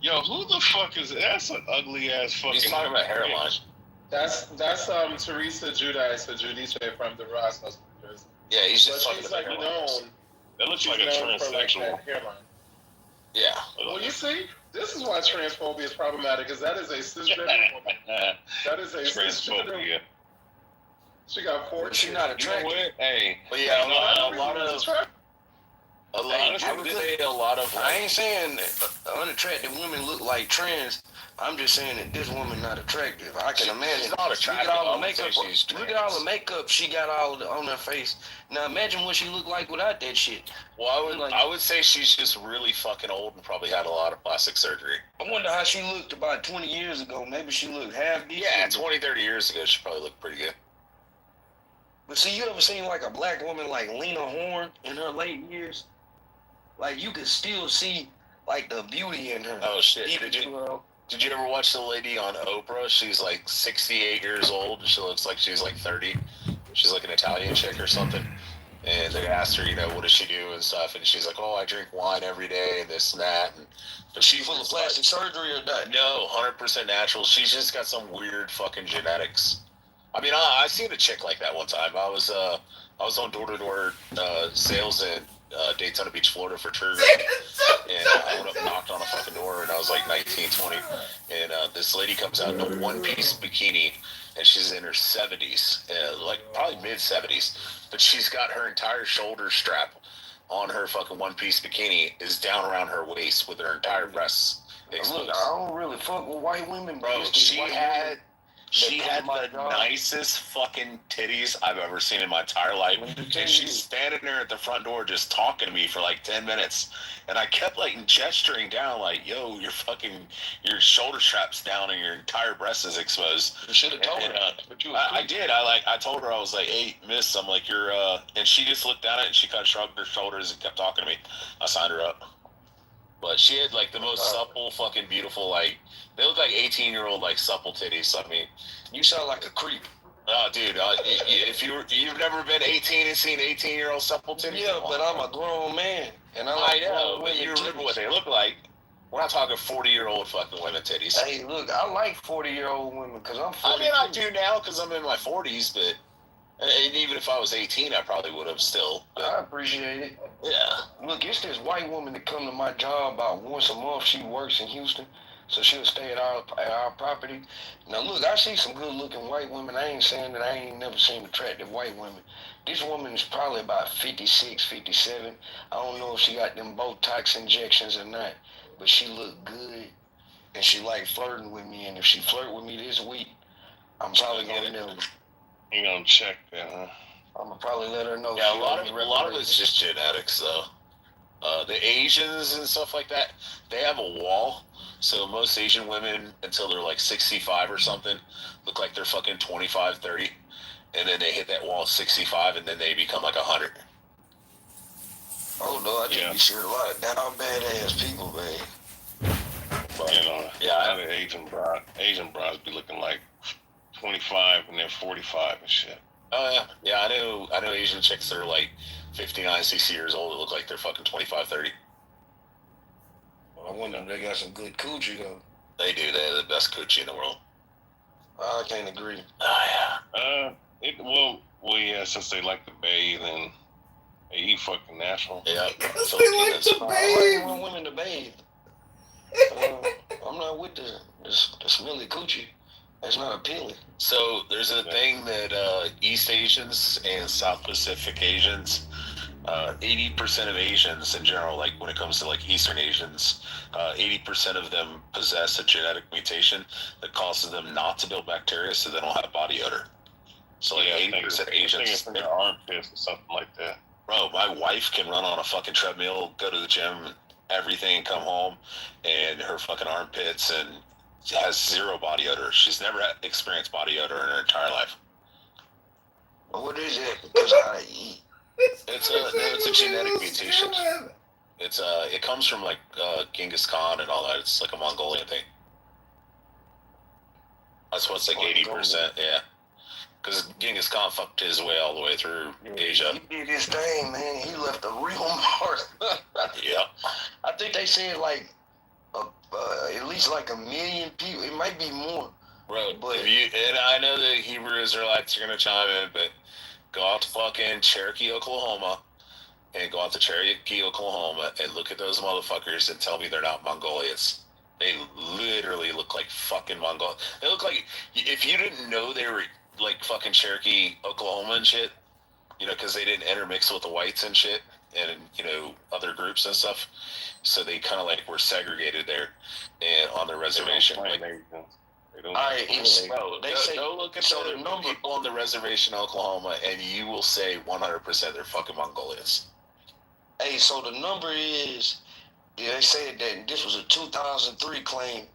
Yo, who the fuck is that? That's an ugly ass fucking. He's talking about hairline. That's Teresa Giudice or Giudice from the Roscoe's New Jersey. Yeah, he's just But fucking she's the like hairline. known. That looks She's like a known for like transsexual. that hairline. Yeah. Well, you see, this is why transphobia is problematic, because that is a cisgender woman. That is a cisgender. Transphobia. She got 4 She's not attractive. You know what? Hey, But yeah, a lot of I ain't saying unattractive women look like trans. I'm just saying that this woman not attractive. I can imagine. She's not attractive. Look at all the makeup. Look at all the makeup she got on her face. Now imagine what she looked like without that shit. Well, I would say she's just really fucking old and probably had a lot of plastic surgery. I wonder how she looked about 20 years ago. Maybe she looked half decent. Yeah, 20, 30 years ago, she probably looked pretty good. But see, you ever seen like a black woman like Lena Horne in her late years? Like you could still see like the beauty in her. Oh shit! Did you ever watch the lady on Oprah? She's like 68 years old and she looks like she's like 30. She's like an Italian chick or something. And they asked her, you know, what does she do and stuff, and she's like, oh, I drink wine every day and this and that. But she's full of plastic surgery or not? No, 100% natural. She's just got some weird fucking genetics. I mean, I seen a chick like that one time. I was on door-to-door sales in Daytona Beach, Florida for Trigger. And I went up and knocked on a fucking door, and I was like 19, 20. And this lady comes out in a one-piece bikini, and she's in her 70s, like probably mid-70s. But she's got her entire shoulder strap on her fucking one-piece bikini is down around her waist with her entire breasts exposed. Look, I don't really fuck with white women. Bro, she had the nicest fucking titties I've ever seen in my entire life. And she's standing there at the front door just talking to me for like 10 minutes. And I kept like gesturing down like, yo, your shoulder strap's down and your entire breast is exposed. You should have told her. I did. I told her, I was like, hey, miss, I'm like, you're, and she just looked at it and she kind of shrugged her shoulders and kept talking to me. I signed her up. But she had like the most supple, fucking beautiful, like, they look like 18-year-old, like, supple titties. I mean, you sound like a creep. Oh, dude, if you've never been 18 and seen 18-year-old supple titties? Yeah, but I'm a grown man, and I know, but you remember what they look like. We're not talking 40-year-old fucking women titties. Hey, look, I like 40-year-old women because I'm 40. I mean, I do now because I'm in my 40s, but and even if I was 18, I probably would have still. But I appreciate it. Yeah. Look, it's this white woman that come to my job about once a month. She works in Houston, so she'll stay at our property. Now, look, I see some good-looking white women. I ain't saying that I ain't never seen attractive white women. This woman is probably about 56, 57. I don't know if she got them Botox injections or not, but she look good, and she like flirting with me. And if she flirt with me this week, I'm probably gonna know. You gonna check that, huh? I'm gonna probably let her know. Yeah, a lot of it's just genetics, though. The Asians and stuff like that, they have a wall. So most Asian women, until they're like 65 or something, look like they're fucking 25, 30. And then they hit that wall at 65, and then they become like 100. Oh, no, I think we share a lot of down badass people, man. But, yeah, the Asian brides be looking like 25 and then 45 and shit. Oh, yeah. I know Asian chicks that are like 59, 60 years old that look like they're fucking 25, 30. Well, I wonder if they got some good coochie, though. They do. They have the best coochie in the world. I can't agree. Oh, yeah. Well, yeah, since they like to bathe and they eat fucking natural. Yeah. So they like to bathe. I want women to bathe. I'm not with the smelly coochie. That's not appealing. So there's a thing that East Asians and South Pacific Asians, 80% of Asians in general, like when it comes to like Eastern Asians, 80% of them possess a genetic mutation that causes them not to build bacteria, so they don't have body odor. So like 80% of Asians. I think it's in their armpits or something like that. Bro, my wife can run on a fucking treadmill, go to the gym, everything, come home, and her fucking armpits and has zero body odor. She's never experienced body odor in her entire life. What is it? Because of how they eat. It's a genetic mutation. It comes from like Genghis Khan and all that. It's like a Mongolian thing. That's what's like 80%. Yeah, because Genghis Khan fucked his way all the way through Asia. He did his thing, man. He left a real mark. Yeah. I think they said like at least like 1 million people. It might be more Bro, But and I know the Hebrew Israelites are gonna chime in, but go out to fucking Cherokee, Oklahoma, and go out to Cherokee, Oklahoma, and look at those motherfuckers and tell me they're not Mongolians. They literally look like fucking Mongol. They look like, if you didn't know they were like fucking Cherokee, Oklahoma and shit, you know, because they didn't intermix with the whites and shit, and, you know, other groups and stuff, so they kind of like were segregated there and on the reservation. Like, go look at the number people on the reservation in Oklahoma, and you will say 100% they're fucking Mongolians. Hey, so the number is, they said that this was a 2003 claim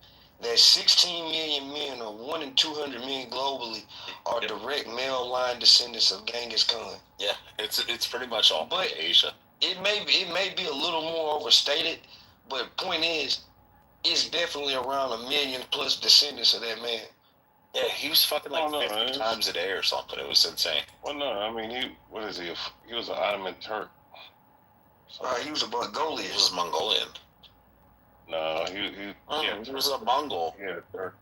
that 16 million men, or 1 in 200 million globally, are direct male line descendants of Genghis Khan. Yeah, it's pretty much all Asia. It may be a little more overstated, but point is, it's definitely around 1 million plus descendants of that man. Yeah, he was fucking like 50 times a day or something. It was insane. Well, no, I mean, he was an Ottoman Turk. So, he was a Mongolian. He was Mongolian. No, he was a Mongol. Yeah, Turk.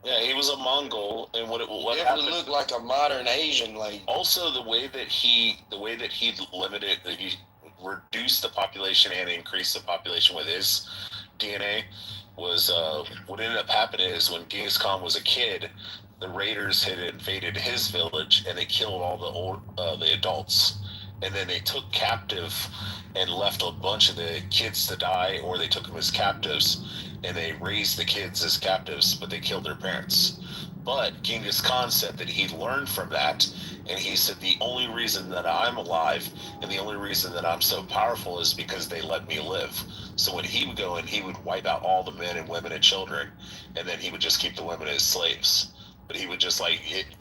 Yeah, he was a Mongol, and what definitely happened? Looked like a modern Asian, like. Also, the way that he limited, he reduced the population and increased the population with his DNA was what ended up happening is when Genghis Khan was a kid, the raiders had invaded his village and they killed all the adults, and then they took captive and left a bunch of the kids to die, or they took them as captives and they raised the kids as captives, but they killed their parents. But Genghis Khan said that he learned from that, and he said the only reason that I'm alive and the only reason that I'm so powerful is because they let me live. So when he would go and he would wipe out all the men and women and children, and then he would just keep the women as slaves. But he would just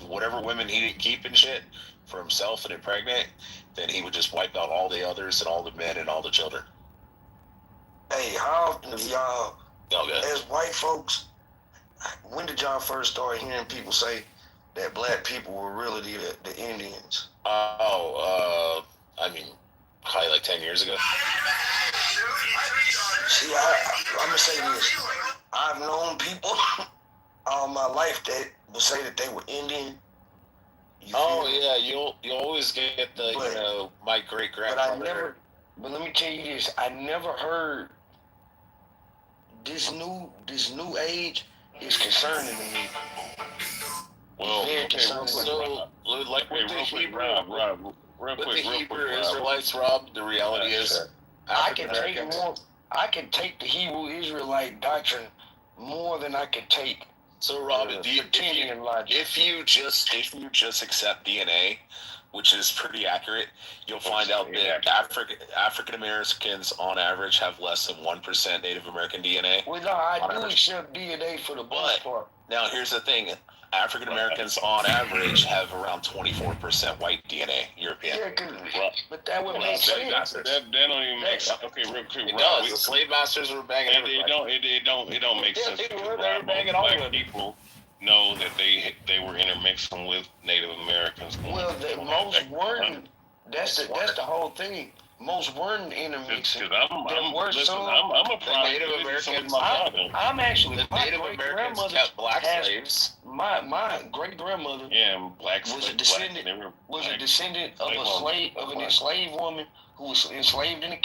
whatever women he didn't keep and shit for himself and impregnate, then he would just wipe out all the others and all the men and all the children. Hey, how often y'all, as white folks, when did y'all first start hearing people say that black people were really the Indians? I mean, probably like 10 years ago. See, I'm gonna say this. I've known people all my life that would say that they were Indian. Yeah, you always get the my great grandfather. But let me tell you this: I never heard this new age is concerning to me. Well, like with the Hebrew Israelites, Rob, the reality is I can take the Hebrew Israelite doctrine more than I can take. So, Rob, if you just accept DNA, which is pretty accurate, you'll find out that African Americans on average have less than 1% Native American DNA. Well, no, I do accept DNA for the most part. Now, here's the thing. African Americans on average have around 24% white DNA, European. Yeah, but that would make sense. That don't even make sense. Okay, real quick. It does. The slave masters were banging everybody. It don't make sense. They were banging all of them. People know that they were intermixing with Native Americans. Well, most weren't. That's the whole thing. Most weren't intermixing. I'm a product Native Americans. I'm actually the Native Americans kept black slaves. My great grandmother. Yeah, black was a descendant. Was a descendant of an enslaved woman who was enslaved in a